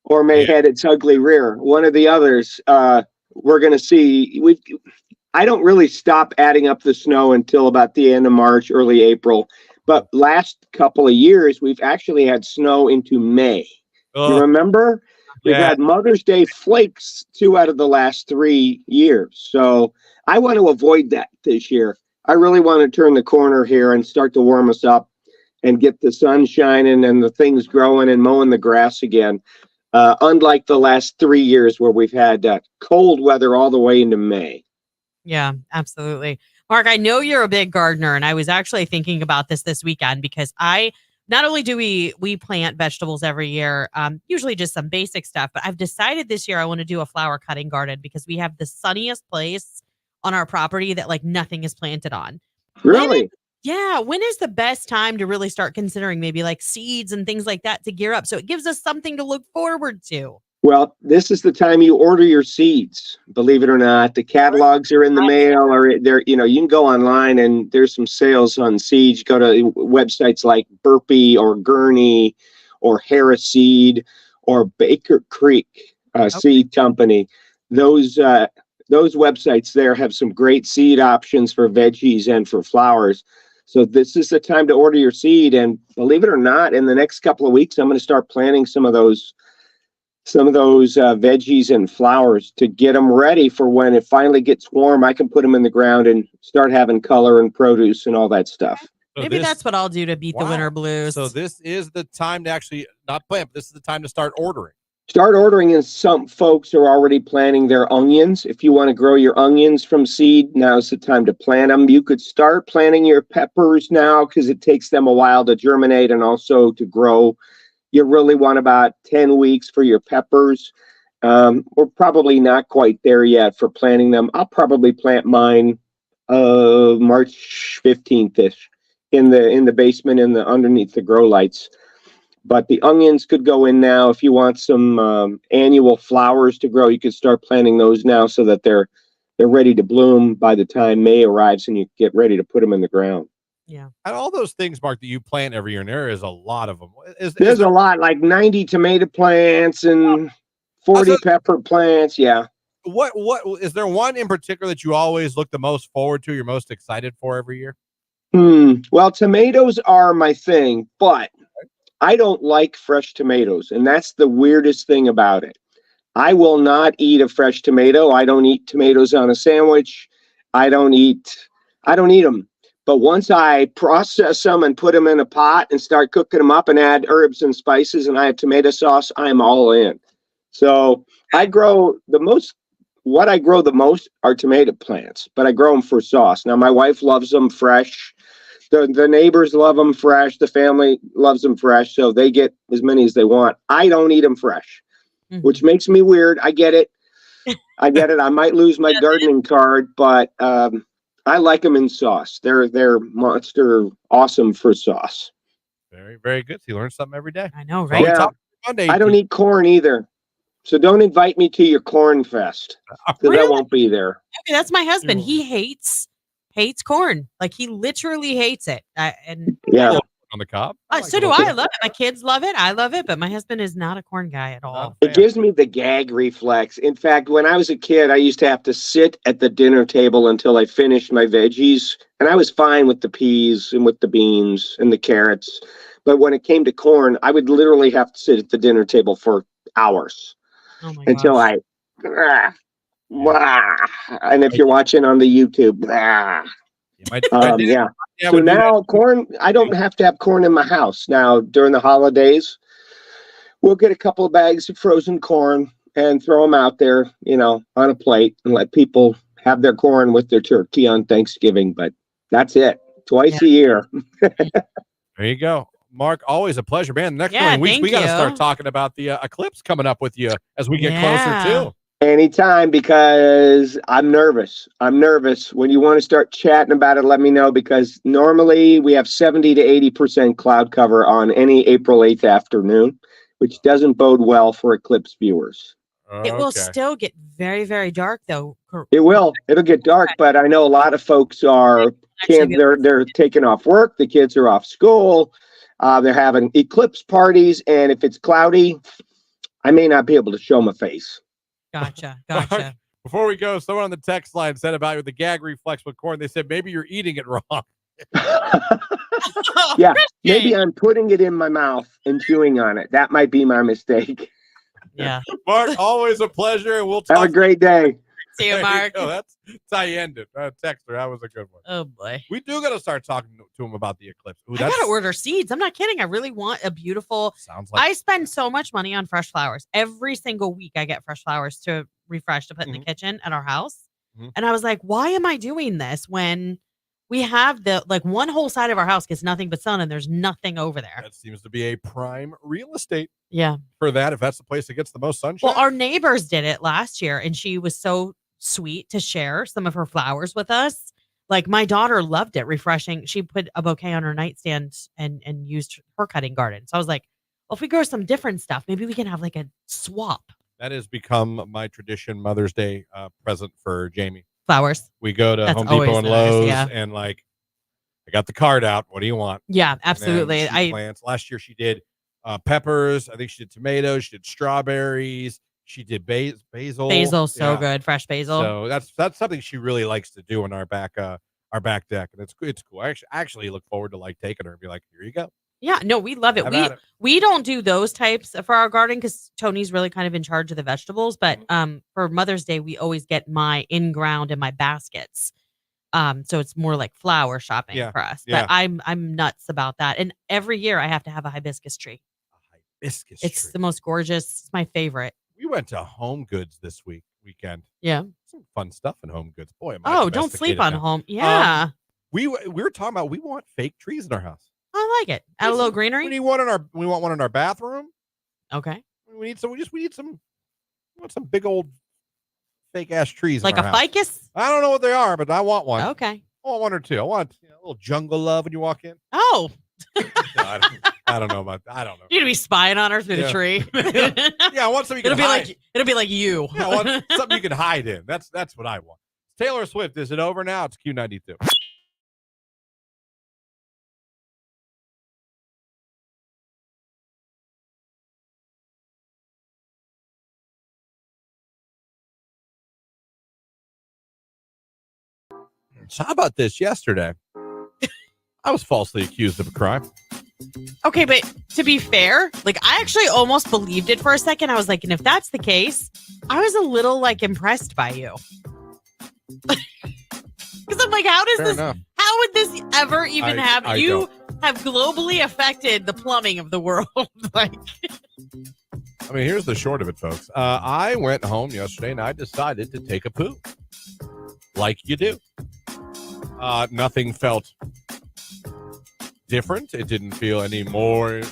Or may head its ugly rear. One of the others. We're going to see. I don't really stop adding up the snow until about the end of March, early April. But last couple of years, we've actually had snow into May. You remember? We've had Mother's Day flakes 2 out of the last 3 years. So I want to avoid that this year. I really want to turn the corner here and start to warm us up and get the sun shining and the things growing and mowing the grass again. Unlike the last 3 years where we've had cold weather all the way into May. Yeah, absolutely. Mark, I know you're a big gardener, and I was actually thinking about this weekend because not only do we plant vegetables every year, usually just some basic stuff, but I've decided this year I want to do a flower cutting garden because we have the sunniest place on our property that like nothing is planted on. Really? When is the best time to really start considering maybe like seeds and things like that to gear up? So it gives us something to look forward to. Well, this is the time you order your seeds. Believe it or not, the catalogs are in the mail, or they're, you can go online and there's some sales on seeds. Go to websites like Burpee or Gurney or Harris Seed or Baker Creek Seed Company. Those websites there have some great seed options for veggies and for flowers. So this is the time to order your seed. And believe it or not, in the next couple of weeks, I'm going to start planting some of those veggies and flowers to get them ready for when it finally gets warm. I can put them in the ground and start having color and produce and all that stuff. Maybe that's what I'll do to beat the winter blues. So this is the time to actually not plant. This is the time to start ordering. Start ordering, and some folks are already planting their onions. If you want to grow your onions from seed, now's the time to plant them. You could start planting your peppers now because it takes them a while to germinate and also to grow. You really want about 10 weeks for your peppers. We're probably not quite there yet for planting them. I'll probably plant mine March 15th-ish in the basement underneath the grow lights. But the onions could go in now. If you want some annual flowers to grow, you could start planting those now so that they're ready to bloom by the time May arrives and you get ready to put them in the ground. Yeah. And all those things, Mark, that you plant every year, and there is a lot of them. There's a lot, like 90 tomato plants and 40 pepper plants. Yeah. What is there one in particular that you always look the most forward to, you're most excited for every year? Well, tomatoes are my thing, but I don't like fresh tomatoes, and that's the weirdest thing about it. I will not eat a fresh tomato. I don't eat tomatoes on a sandwich. I don't eat them. But once I process them and put them in a pot and start cooking them up and add herbs and spices and I have tomato sauce, I'm all in. So what I grow the most are tomato plants, but I grow them for sauce. Now, my wife loves them fresh. The neighbors love them fresh. The family loves them fresh. So they get as many as they want. I don't eat them fresh, which makes me weird. I get it. I might lose my gardening card, but I like them in sauce. They're monster awesome for sauce. Very, very good. So you learn something every day. I know, right? Yeah. I don't eat corn either. So don't invite me to your corn fest because I won't be there. Okay, that's my husband. He hates corn. Like he literally hates it. On the cob. So do I. I love it. My kids love it. I love it. But my husband is not a corn guy at all. It gives me the gag reflex. In fact, when I was a kid, I used to have to sit at the dinner table until I finished my veggies. And I was fine with the peas and with the beans and the carrots. But when it came to corn, I would literally have to sit at the dinner table for hours until Blah. And if you're watching on the YouTube, blah. Yeah. So now corn, I don't have to have corn in my house. Now, during the holidays, we'll get a couple of bags of frozen corn and throw them out there, on a plate and let people have their corn with their turkey on Thanksgiving. But that's it. Twice a year. There you go. Mark, always a pleasure, man. Next coming weeks, we got to start talking about the eclipse coming up with you as we get closer too. Anytime, because I'm nervous. When you want to start chatting about it, let me know, because normally we have 70 to 80% cloud cover on any April 8th afternoon, which doesn't bode well for eclipse viewers. It will still get very, very dark, though. It will. It'll get dark, but I know a lot of folks they're taking off work. The kids are off school. They're having eclipse parties, and if it's cloudy, I may not be able to show my face. Gotcha. Before we go, someone on the text line said about the gag reflex with corn. They said maybe you're eating it wrong. Yeah, maybe I'm putting it in my mouth and chewing on it. That might be my mistake. Yeah. Mark, always a pleasure. And we'll talk. Have a great day. See you, Mark. That's how you end it. Texter, that was a good one. Oh, boy. We do got to start talking to him about the eclipse. I got to order seeds. I'm not kidding. I really want a beautiful. Sounds like. I spend so much money on fresh flowers. Every single week I get fresh flowers to refresh to put in the kitchen at our house. And I was like, why am I doing this when we have one whole side of our house gets nothing but sun and there's nothing over there? That seems to be a prime real estate. Yeah. For that, if that's the place that gets the most sunshine. Well, our neighbors did it last year, and she was so sweet to share some of her flowers with us. Like, my daughter loved it, refreshing. She put a bouquet on her nightstand and used her cutting garden. So I was like, well, if we grow some different stuff, maybe we can have like a swap. That has become my tradition Mother's Day present for Jamie. Flowers. We go to Home Depot and Lowe's and I got the card out. What do you want? Yeah, absolutely. Plants. Last year she did peppers. I think she did tomatoes. She did strawberries. She did basil. Basil, so good. Fresh basil. So that's something she really likes to do on our back deck, and it's cool. I actually look forward to taking her and be like, here you go. Yeah, no, we love it. We don't do those types for our garden because Tony's really kind of in charge of the vegetables. But for Mother's Day, we always get my in-ground and my baskets. So it's more like flower shopping for us. But I'm nuts about that. And every year I have to have a hibiscus tree. It's the most gorgeous. It's my favorite. We went to Home Goods this weekend. Yeah. Some fun stuff in Home Goods. Boy, don't sleep on home. Yeah. We were talking about we want fake trees in our house. I like it. Add a little greenery. We want one in our bathroom. Okay. We need some big old fake ass trees. Like in our a house. ficus? I don't know what they are, but I want one. Okay. I want one or two. I want a little jungle love when you walk in. Oh. No, I don't know about that. I don't know. You're gonna be spying on her through the tree. Yeah, I want something you can hide. It'll be like you. Yeah, I want something you can hide in. That's what I want. Taylor Swift, is it over now? It's Q92. So how about this? Yesterday, I was falsely accused of a crime. Okay, but to be fair, I actually almost believed it for a second. I was like, and if that's the case, I was a little impressed by you. Because I'm like, how would this ever even happen? You have globally affected the plumbing of the world. Here's the short of it, folks. I went home yesterday and I decided to take a poo. Like you do. Nothing felt different. It didn't feel any more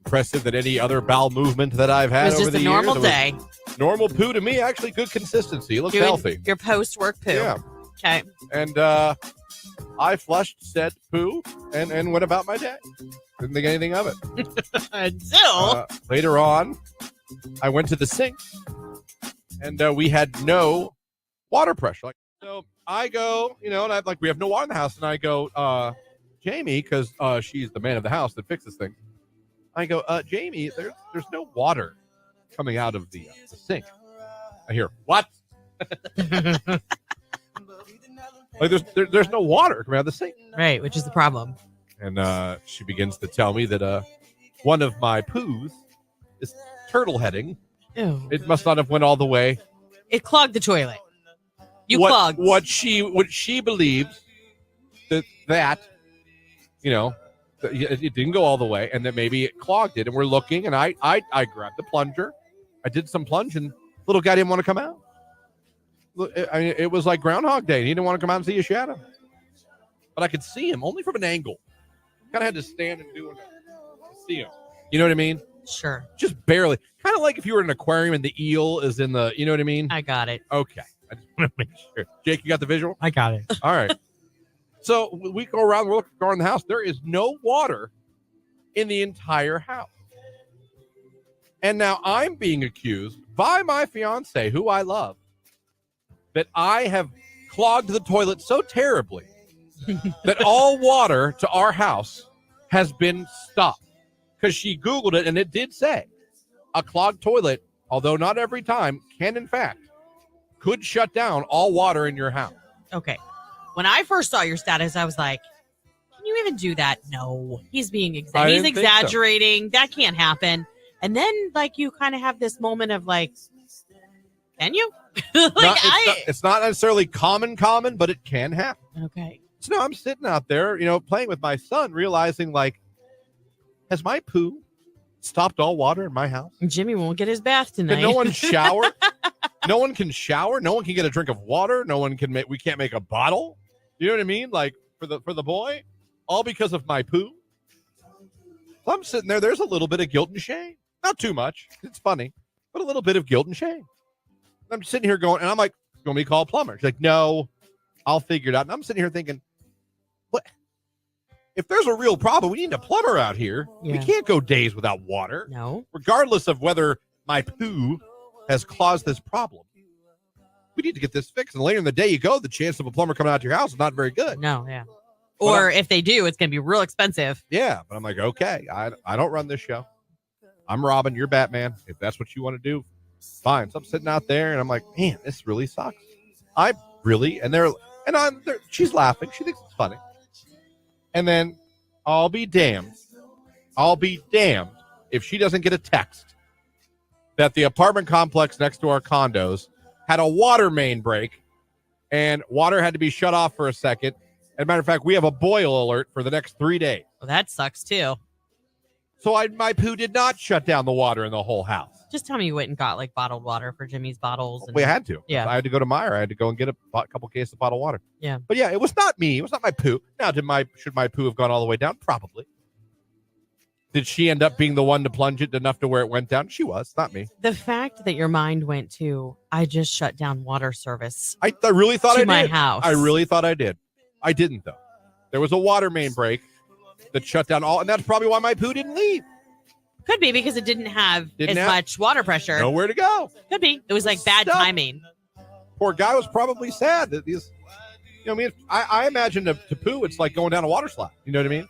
impressive than any other bowel movement that I've had over the years. It was just a normal day. Normal poo to me, actually good consistency. It looks healthy. Your post-work poo. Yeah. Okay. And I flushed said poo and went about my day. Didn't think anything of it. Until later on, I went to the sink and we had no water pressure. So I go, and we have no water in the house, and I go, Jamie, because she's the man of the house that fixes things. I go, Jamie, there's no water coming out of the sink. I hear, what? There's no water coming out of the sink. Right, which is the problem. And she begins to tell me that one of my poos is turtle heading. Ew. It must not have went all the way. It clogged the toilet. clogged. What she believes that you know, it didn't go all the way, and that maybe it clogged it. And we're looking, and I grabbed the plunger. I did some plunging. Little guy didn't want to come out. I mean, it was like Groundhog Day. He didn't want to come out and see a shadow. But I could see him only from an angle. Kind of had to stand and do it to see him. You know what I mean? Sure. Just barely. Kind of like if you were in an aquarium and the eel is in the, you know what I mean? I got it. Okay. I just want to make sure. Jake, you got the visual? I got it. All right. So we go around, we're looking around the house. There is no water in the entire house. And now I'm being accused by my fiance, who I love, that I have clogged the toilet so terribly that all water to our house has been stopped. Because she Googled it, and it did say a clogged toilet, although not every time, can in fact, could shut down all water in your house. Okay. When I first saw your status, I was like, can you even do that? No. He's being he's exaggerating. So. That can't happen. And then, like, you kind of have this moment of, like, can you? It's not necessarily common, but it can happen. Okay. So now I'm sitting out there, playing with my son, realizing, like, has my poo stopped all water in my house? Jimmy won't get his bath tonight. Can no one shower? No one can shower. No one can get a drink of water. No one can make. We can't make a bottle. You know what I mean? Like for the boy, all because of my poo. So I'm sitting there. There's a little bit of guilt and shame. Not too much. It's funny, but a little bit of guilt and shame. I'm sitting here going, and I'm like, "You want me to call a plumber?" She's like, "No, I'll figure it out." And I'm sitting here thinking, "What? If there's a real problem, we need a plumber out here. Yeah. We can't go days without water. No, regardless of whether my poo has caused this problem. We need to get this fixed. And later in the day you go, the chance of a plumber coming out to your house is not very good. No, yeah. Or if they do, it's going to be real expensive. Yeah, but I'm like, okay, I don't run this show. I'm Robin, you're Batman. If that's what you want to do, fine. So I'm sitting out there, and I'm like, man, this really sucks. She's laughing. She thinks it's funny. And then I'll be damned if she doesn't get a text that the apartment complex next to our condos had a water main break and water had to be shut off for a second. As a matter of fact, we have a boil alert for the next 3 days. Well, that sucks too. So my poo did not shut down the water in the whole house. Just tell me you went and got like bottled water for Jimmy's bottles. We had to. Yeah. I had to go to Meijer. I had to go and get a couple cases of bottled water. Yeah. But yeah, it was not me. It was not my poo. Now, should my poo have gone all the way down? Probably. Did she end up being the one to plunge it enough to where it went down? She was, not me. The fact that your mind went to, I just shut down water service. I really thought I did. My house. I really thought I did. I didn't, though. There was a water main break that shut down all, and that's probably why my poo didn't leave. Could be because it didn't have much water pressure. Nowhere to go. Could be. It was like bad timing. Poor guy was probably sad that these, I imagine to poo, it's like going down a water slide. You know what I mean?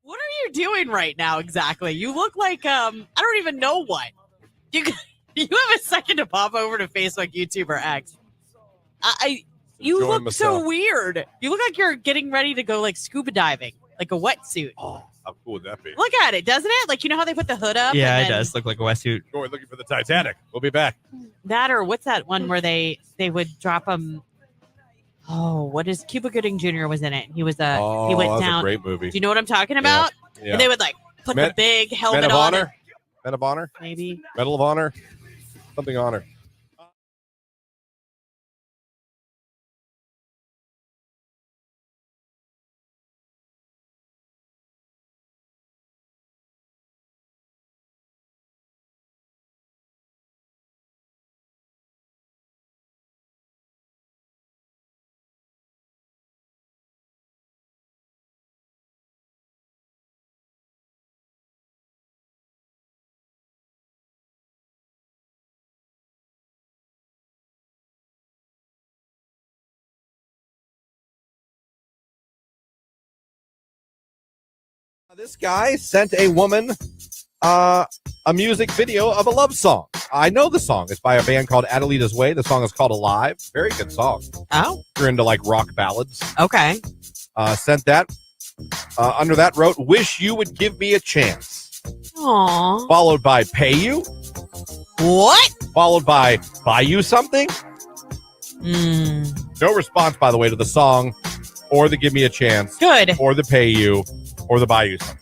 What are you doing right now exactly? You look like I don't even know what. You have a second to pop over to Facebook, YouTube, or X. You look so weird. You look like you're getting ready to go like scuba diving, like a wetsuit. Oh, how cool would that be? Look at it, doesn't it? Like, you know how they put the hood up? Yeah, it does look like a wetsuit. We're looking for the Titanic. We'll be back. That, or what's that one where they would drop them? Oh, what is Cuba Gooding Jr. was in it? He was he went down. A great movie. Do you know what I'm talking about? Yeah. And they would like put the big helmet on. Men of Honor? Maybe. Medal of Honor? Something honor. This guy sent a woman a music video of a love song. I know the song. It's by a band called Adelita's Way. The song is called Alive. Very good song. Oh. If you're into like rock ballads. Okay. Sent that. Under that wrote, wish you would give me a chance. Aww. Followed by pay you. What? Followed by buy you something. No response, by the way, to the song or the give me a chance. Good. Or the pay you or the buy you something.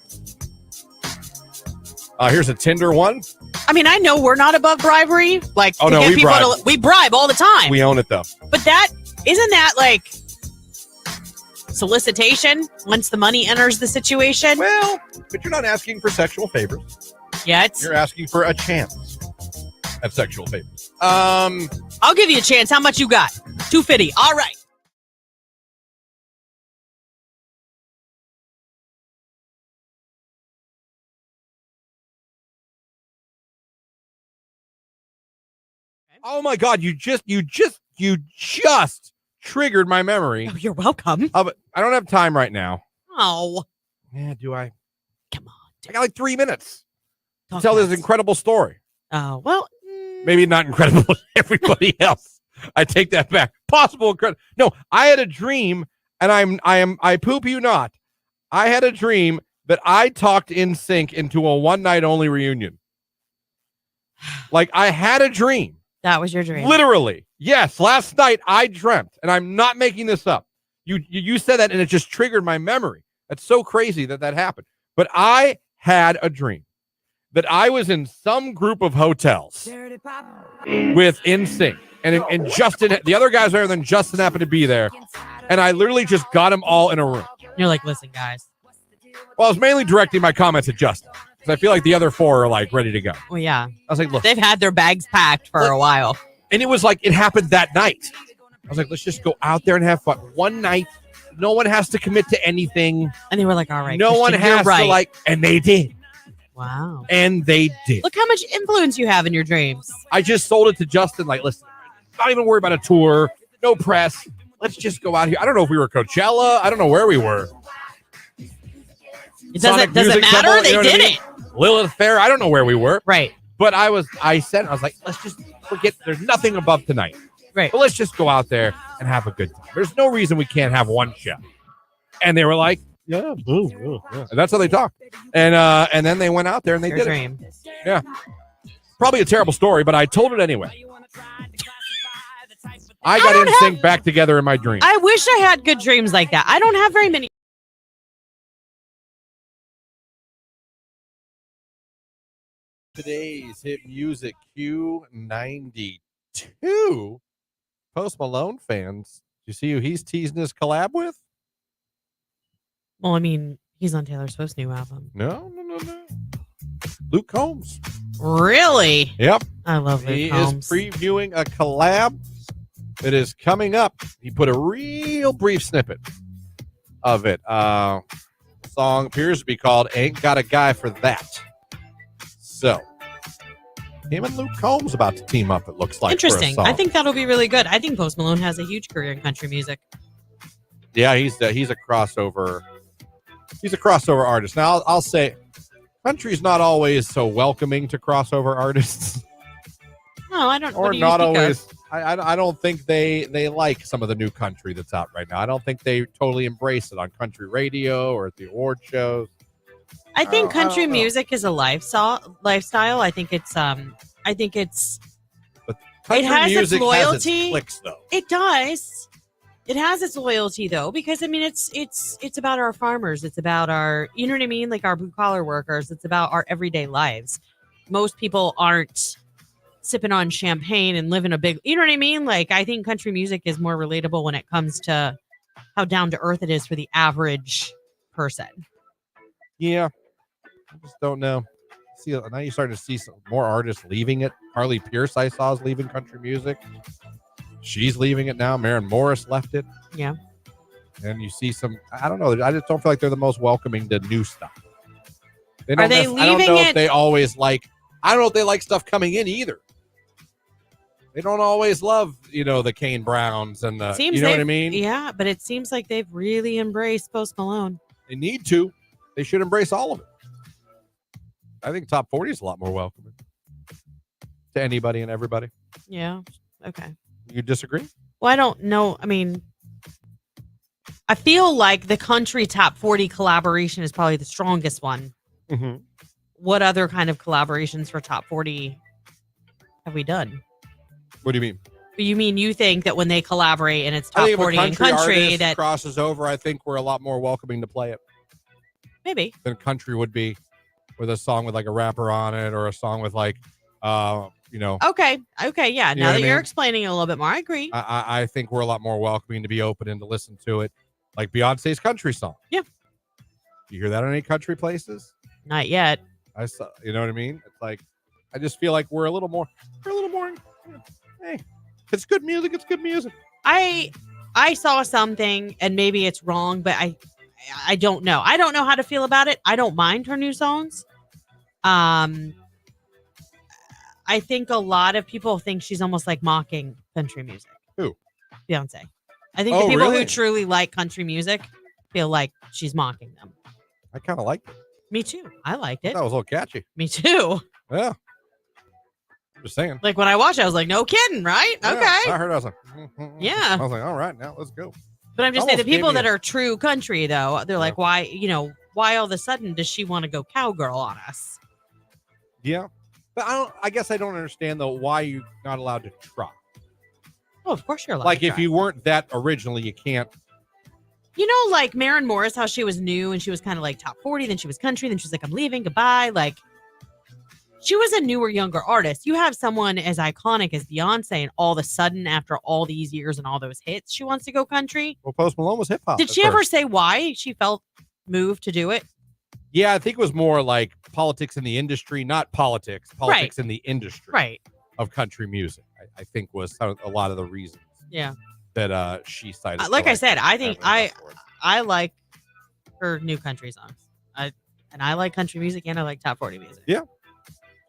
Here's a Tinder one. I mean, I know we're not above bribery. Like, oh, no, we bribe all the time. We own it, though. But isn't that like solicitation once the money enters the situation? Well, but you're not asking for sexual favors. Yeah, you're asking for a chance at sexual favors. I'll give you a chance. How much you got? $250. All right. Oh my God! You just triggered my memory. Oh, you're welcome. I don't have time right now. Oh. Yeah, do I? Come on. I got like 3 minutes to tell this incredible story. Oh, well. Maybe not incredible to everybody else. I take that back. Possible incredible. No, I had a dream, and I poop you not. I had a dream that I talked NSYNC into a one night only reunion. Like I had a dream. That was your dream. Literally. Yes. Last night I dreamt, and I'm not making this up. You said that, and it just triggered my memory. That's so crazy that happened. But I had a dream that I was in some group of hotels with NSYNC, and Justin, the other guys there, and then Justin happened to be there, and I literally just got them all in a room. You're like, listen, guys. Well, I was mainly directing my comments at Justin, because I feel like the other four are like ready to go. Well, yeah. I was like, look. They've had their bags packed for a while. And it was like, it happened that night. I was like, let's just go out there and have fun. One night. No one has to commit to anything. And they were like, all right. No one has to like, and they did. Wow. And they did. Look how much influence you have in your dreams. I just sold it to Justin. Like, listen, not even worry about a tour. No press. Let's just go out here. I don't know if we were Coachella. I don't know where we were. It doesn't matter. They did it. Lilith Fair. I don't know where we were. Right. But I was like, let's just forget. There's nothing above tonight. Right. But let's just go out there and have a good time. There's no reason we can't have one show. And they were like, yeah. And that's how they talk. And then they went out there and they did it. Yeah. Probably a terrible story, but I told it anyway. I got NSYNC back together in my dream. I wish I had good dreams like that. I don't have very many. Today's hit music Q92. Post Malone fans. You see who he's teasing his collab with? Well, I mean, he's on Taylor Swift's new album. No. Luke Combs. Really? Yep. I love Luke Combs. He is previewing a collab that is coming up. He put a real brief snippet of it. Song appears to be called Ain't Got a Guy for That. So, him and Luke Combs about to team up, it looks like. Interesting. I think that'll be really good. I think Post Malone has a huge career in country music. Yeah, he's a crossover. He's a crossover artist. Now, I'll say, country's not always so welcoming to crossover artists. No, I don't. Or not always. I don't think they like some of the new country that's out right now. I don't think they totally embrace it on country radio or at the award shows. I think country music is a lifestyle. I think it's. But country it has music its loyalty. Has its clicks, though. It does. It has its loyalty though, because I mean, it's about our farmers. It's about our, you know what I mean, like our blue collar workers. It's about our everyday lives. Most people aren't sipping on champagne and living a big, you know what I mean? Like, I think country music is more relatable when it comes to how down to earth it is for the average person. Yeah, I just don't know. See, now you're starting to see some more artists leaving it. Carly Pierce, I saw, is leaving country music. She's leaving it now. Maren Morris left it. Yeah. And you see some, I don't know. I just don't feel like they're the most welcoming to new stuff. Are they leaving it? I don't know if they always like, I don't know if they like stuff coming in either. They don't always love, the Kane Browns and the, you know what I mean? Yeah, but it seems like they've really embraced Post Malone. They need to. they should embrace all of it. I think top 40 is a lot more welcoming to anybody and everybody. Yeah. Okay. You disagree? Well, I don't know. I mean, I feel like the country top 40 collaboration is probably the strongest one. Mm-hmm. What other kind of collaborations for top 40 have we done? What do you mean? You mean you think that when they collaborate and it's top 40 in country that crosses over, I think we're a lot more welcoming to play it. Maybe. Than country would be with a song with like a rapper on it or a song with like, Okay. Yeah. Now that you're explaining it a little bit more, I agree. I think we're a lot more welcoming to be open and to listen to it. Like Beyonce's country song. Yeah. You hear that in any country places? Not yet. I saw, you know what I mean? It's like, I just feel like we're a little more, hey, it's good music. It's good music. I saw something and maybe it's wrong, but I don't know. I don't know how to feel about it. I don't mind her new songs. I think a lot of people think she's almost like mocking country music. Who? Beyonce. I think the people who truly like country music feel like she's mocking them. I kind of liked it. Me too. I liked it. That was a little catchy. Me too. Yeah. I'm just saying. Like when I watched it, I was like, no kidding, right? Yeah, okay. I heard, I was like, yeah. I was like, all right, now let's go. But I'm just saying the people that are true country, though, they're like, why all of a sudden does she want to go cowgirl on us? Yeah. But I guess I don't understand, though, why you're not allowed to try. Oh, of course you're allowed like, to if try. you weren't that originally, you can't. You know, like Maren Morris, how she was new and she was kind of like top 40, then she was country, then she's like, I'm leaving, goodbye. Like, she was a newer, younger artist. You have someone as iconic as Beyonce, and all of a sudden, after all these years and all those hits, she wants to go country. Well, Post Malone was hip hop. Did she ever say why she felt moved to do it? Yeah, I think it was more like politics in the industry, not politics in the industry of country music. I think was a lot of the reasons. Yeah. That she cited. Like I said, I think I like her new country songs. I like country music and I like top 40 music. Yeah.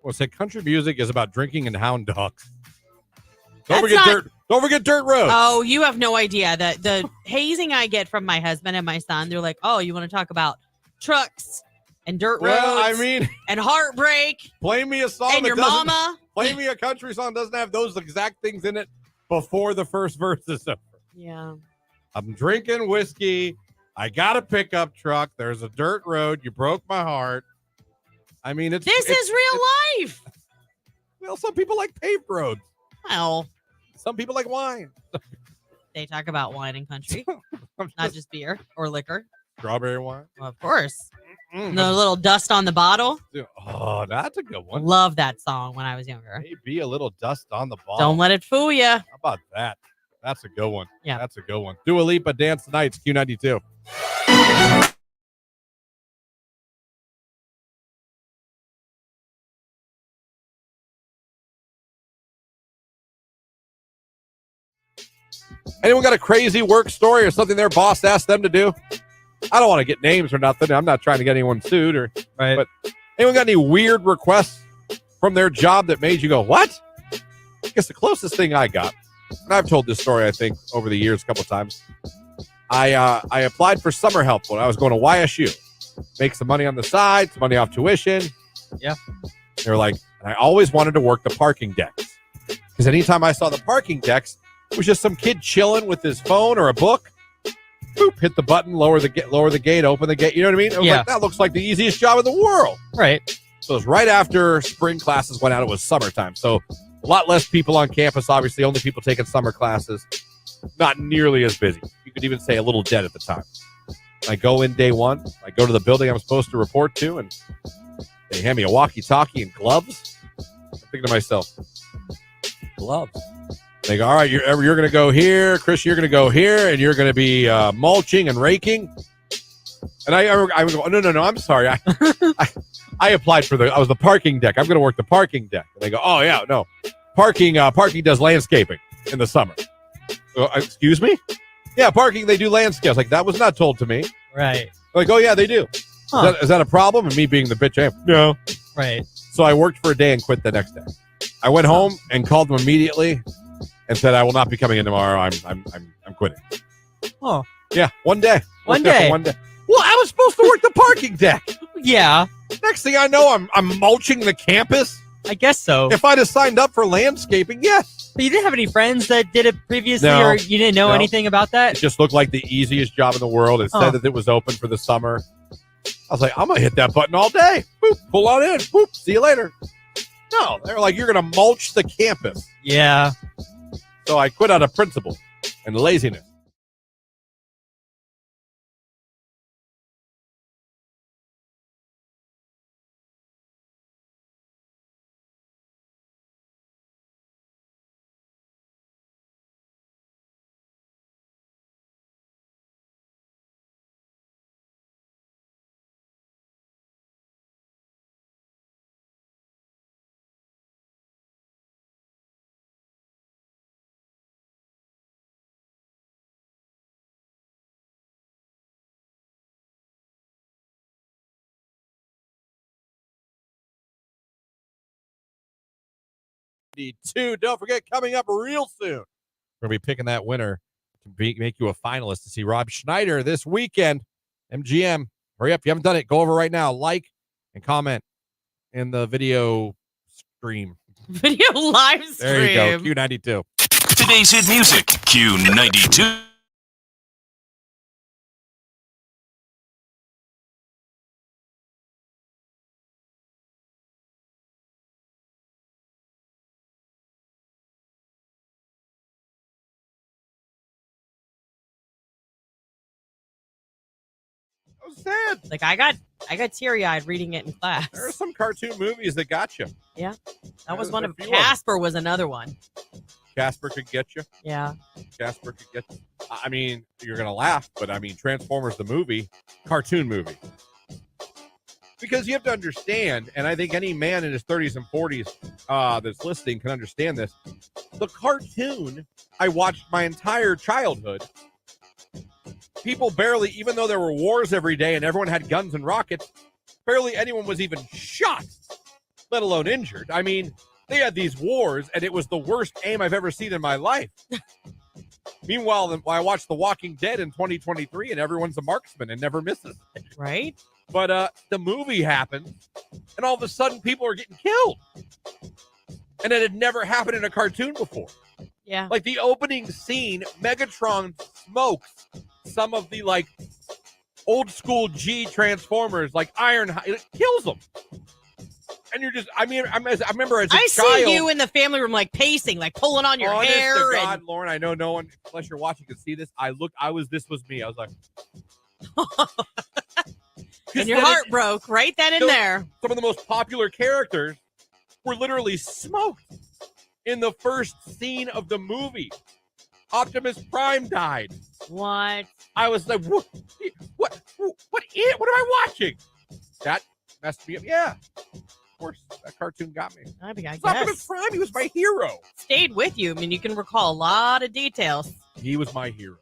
Well, say country music is about drinking and hound dogs. Don't forget Dirt Road. Oh, you have no idea. The hazing I get from my husband and my son, they're like, oh, you want to talk about trucks and dirt roads? Well, I mean, and heartbreak. Play me a song and your mama. Play me a country song doesn't have those exact things in it before the first verse is over. Yeah. I'm drinking whiskey. I got a pickup truck. There's a dirt road. You broke my heart. I mean, this is real life. Well, some people like paved roads. Well, some people like wine. They talk about wine and country, not just beer or liquor. Strawberry wine. Well, of course. The little dust on the bottle. Oh, that's a good one. Love that song when I was younger. Maybe a little dust on the bottle. Don't let it fool you. How about that? That's a good one. Yeah. That's a good one. Dua Lipa, Dance the Nights, Q92. Anyone got a crazy work story or something their boss asked them to do? I don't want to get names or nothing. I'm not trying to get anyone sued but anyone got any weird requests from their job that made you go, what? I guess the closest thing I got, and I've told this story, I think, over the years a couple of times. I applied for summer help when I was going to YSU. Make some money on the side, some money off tuition. Yeah. They were like, and I always wanted to work the parking decks. Because anytime I saw the parking decks, it was just some kid chilling with his phone or a book. Boop, hit the button, lower the gate, open the gate. You know what I mean? It was like, that looks like the easiest job in the world. Right. So it was right after spring classes went out. It was summertime. So a lot less people on campus, obviously. Only people taking summer classes. Not nearly as busy. You could even say a little dead at the time. I go in day one. I go to the building I'm supposed to report to, and they hand me a walkie-talkie and gloves. I'm thinking to myself, gloves? They go, all right, you're going to go here. Chris, you're going to go here, and you're going to be mulching and raking. And I go, no, I'm sorry. I applied for I was the parking deck. I'm going to work the parking deck. And they go, oh, yeah, no. Parking does landscaping in the summer. Excuse me? Yeah, parking, they do landscape. I was like, that was not told to me. Right. Like, oh, yeah, they do. Huh. Is that a problem? And me being the bitch I am? No. Right. So I worked for a day and quit the next day. I went home and called them immediately and said, I will not be coming in tomorrow. I'm quitting. Oh. Yeah, one day. One day. Well, I was supposed to work the parking deck. Yeah, Next thing I know, I'm mulching the campus. I guess so. If I'd have signed up for landscaping, yes. But you didn't have any friends that did it previously, No. or you didn't know anything about that? It just looked like the easiest job in the world. It said that it was open for the summer. I was like, I'm going to hit that button all day. Boop, pull on in. Boop, see you later. No, they were like, you're going to mulch the campus. Yeah. So I quit out of principle and laziness. Don't forget, coming up real soon, we're going to be picking that winner to make you a finalist to see Rob Schneider this weekend. MGM, hurry up. If you haven't done it, go over right now. Like and comment in the video stream. Video live stream. There you go, Q92. Today's hit music, Q92. Sad. Like I got teary-eyed reading it in class. There are some cartoon movies that got you. Yeah, that was one of few Casper was another one. Casper could get you. Yeah, Casper could get you. I mean, you're gonna laugh, but I mean, Transformers the movie, cartoon movie. Because you have to understand, and I think any man in his 30s and 40s that's listening can understand this. The cartoon I watched my entire childhood. People barely, even though there were wars every day and everyone had guns and rockets, barely anyone was even shot, let alone injured. I mean, they had these wars, and it was the worst aim I've ever seen in my life. Meanwhile, I watched The Walking Dead in 2023, and everyone's a marksman and never misses. right. But the movie happened, and all of a sudden, people are getting killed. And it had never happened in a cartoon before. Yeah. Like the opening scene, Megatron smokes some of the like old school G Transformers, like it kills them. And you're just, I remember as a I child. see you in the family room, like pacing, like pulling on your honest hair. to God, and Lauren, I know no one, unless you're watching, can see this. This was me. I was like, and your heart broke right then and there. Some of the most popular characters were literally smoked in the first scene of the movie. Optimus Prime died. What? I was like, what am I watching? That messed me up. Yeah. Of course, that cartoon got me. I guess. Optimus Prime, he was my hero. Stayed with you. I mean, you can recall a lot of details. He was my hero.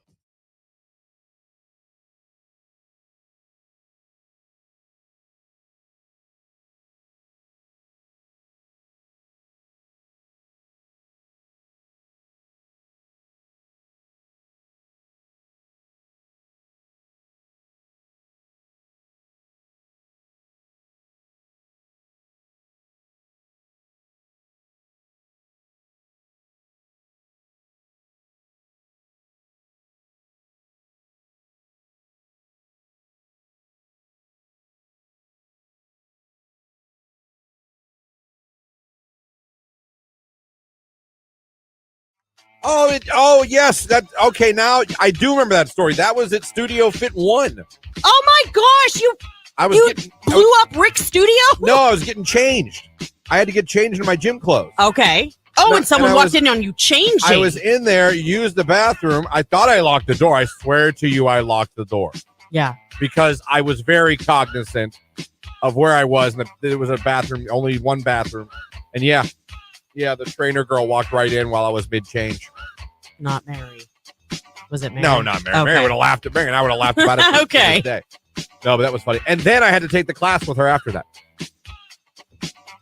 Yes. That okay. Now I do remember that story. That was at Studio Fit 1. Oh my gosh! You blew up Rick's studio? No, I was getting changed. I had to get changed in my gym clothes. Okay. Oh, and someone walked in on you changing. I was in there, used the bathroom. I thought I locked the door. I swear to you, I locked the door. Yeah. Because I was very cognizant of where I was. And there was a bathroom, only one bathroom. And yeah, the trainer girl walked right in while I was mid-change. Not Mary. Was it Mary? No, not Mary. Okay. Mary would have laughed at Mary, and I would have laughed about it. Okay. Day. No, but that was funny. And then I had to take the class with her after that.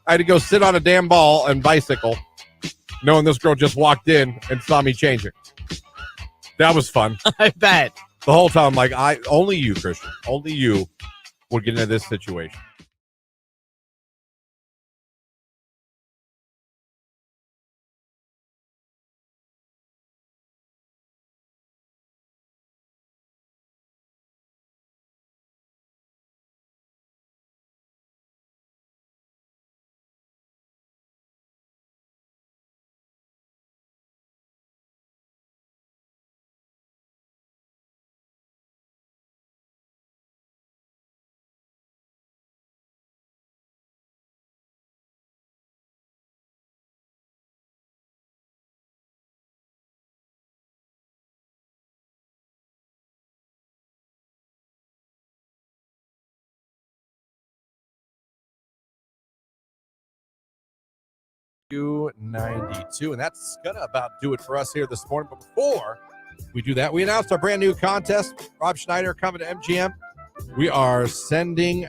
I had to go sit on a damn ball and bicycle, knowing this girl just walked in and saw me changing. That was fun. I bet. The whole time, like, only you, Christian, only you would get into this situation. Q92, and that's gonna about do it for us here this morning. But before we do that, we announced our brand new contest. Rob Schneider coming to MGM. We are sending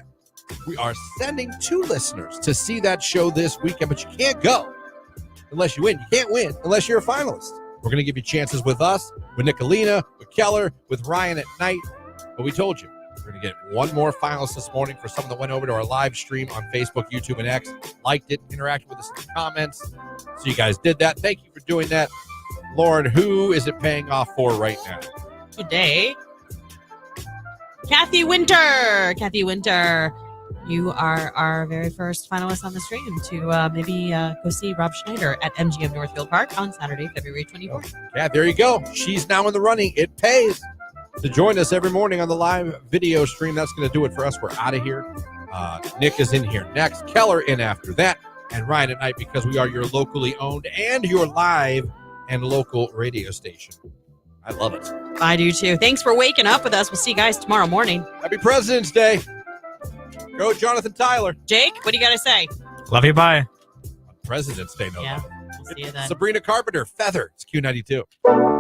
2 listeners to see that show this weekend, but you can't go unless you win. You can't win unless you're a finalist. We're gonna give you chances with us, with Nicolina, with Keller, with Ryan at night. But we told you we're going to get one more finalist this morning for someone that went over to our live stream on Facebook, YouTube, and X, liked it, interacted with us in the comments. So you guys did that. Thank you for doing that. Lauren, who is it paying off for right now? Today, Kathy Winter. Kathy Winter, you are our very first finalist on the stream to maybe go see Rob Schneider at MGM Northfield Park on Saturday, February 24th. Yeah, there you go. She's now in the running. It pays to join us every morning on the live video stream. That's going to do it for us. We're out of here. Nick is in here next. Keller in after that. And Ryan at night, because we are your locally owned and your live and local radio station. I love it. I do too. Thanks for waking up with us. We'll see you guys tomorrow morning. Happy President's Day. Go Jonathan Tyler. Jake, what do you got to say? Love you. Bye. President's Day, no doubt. We'll see you then. Sabrina Carpenter, Feather. It's Q92.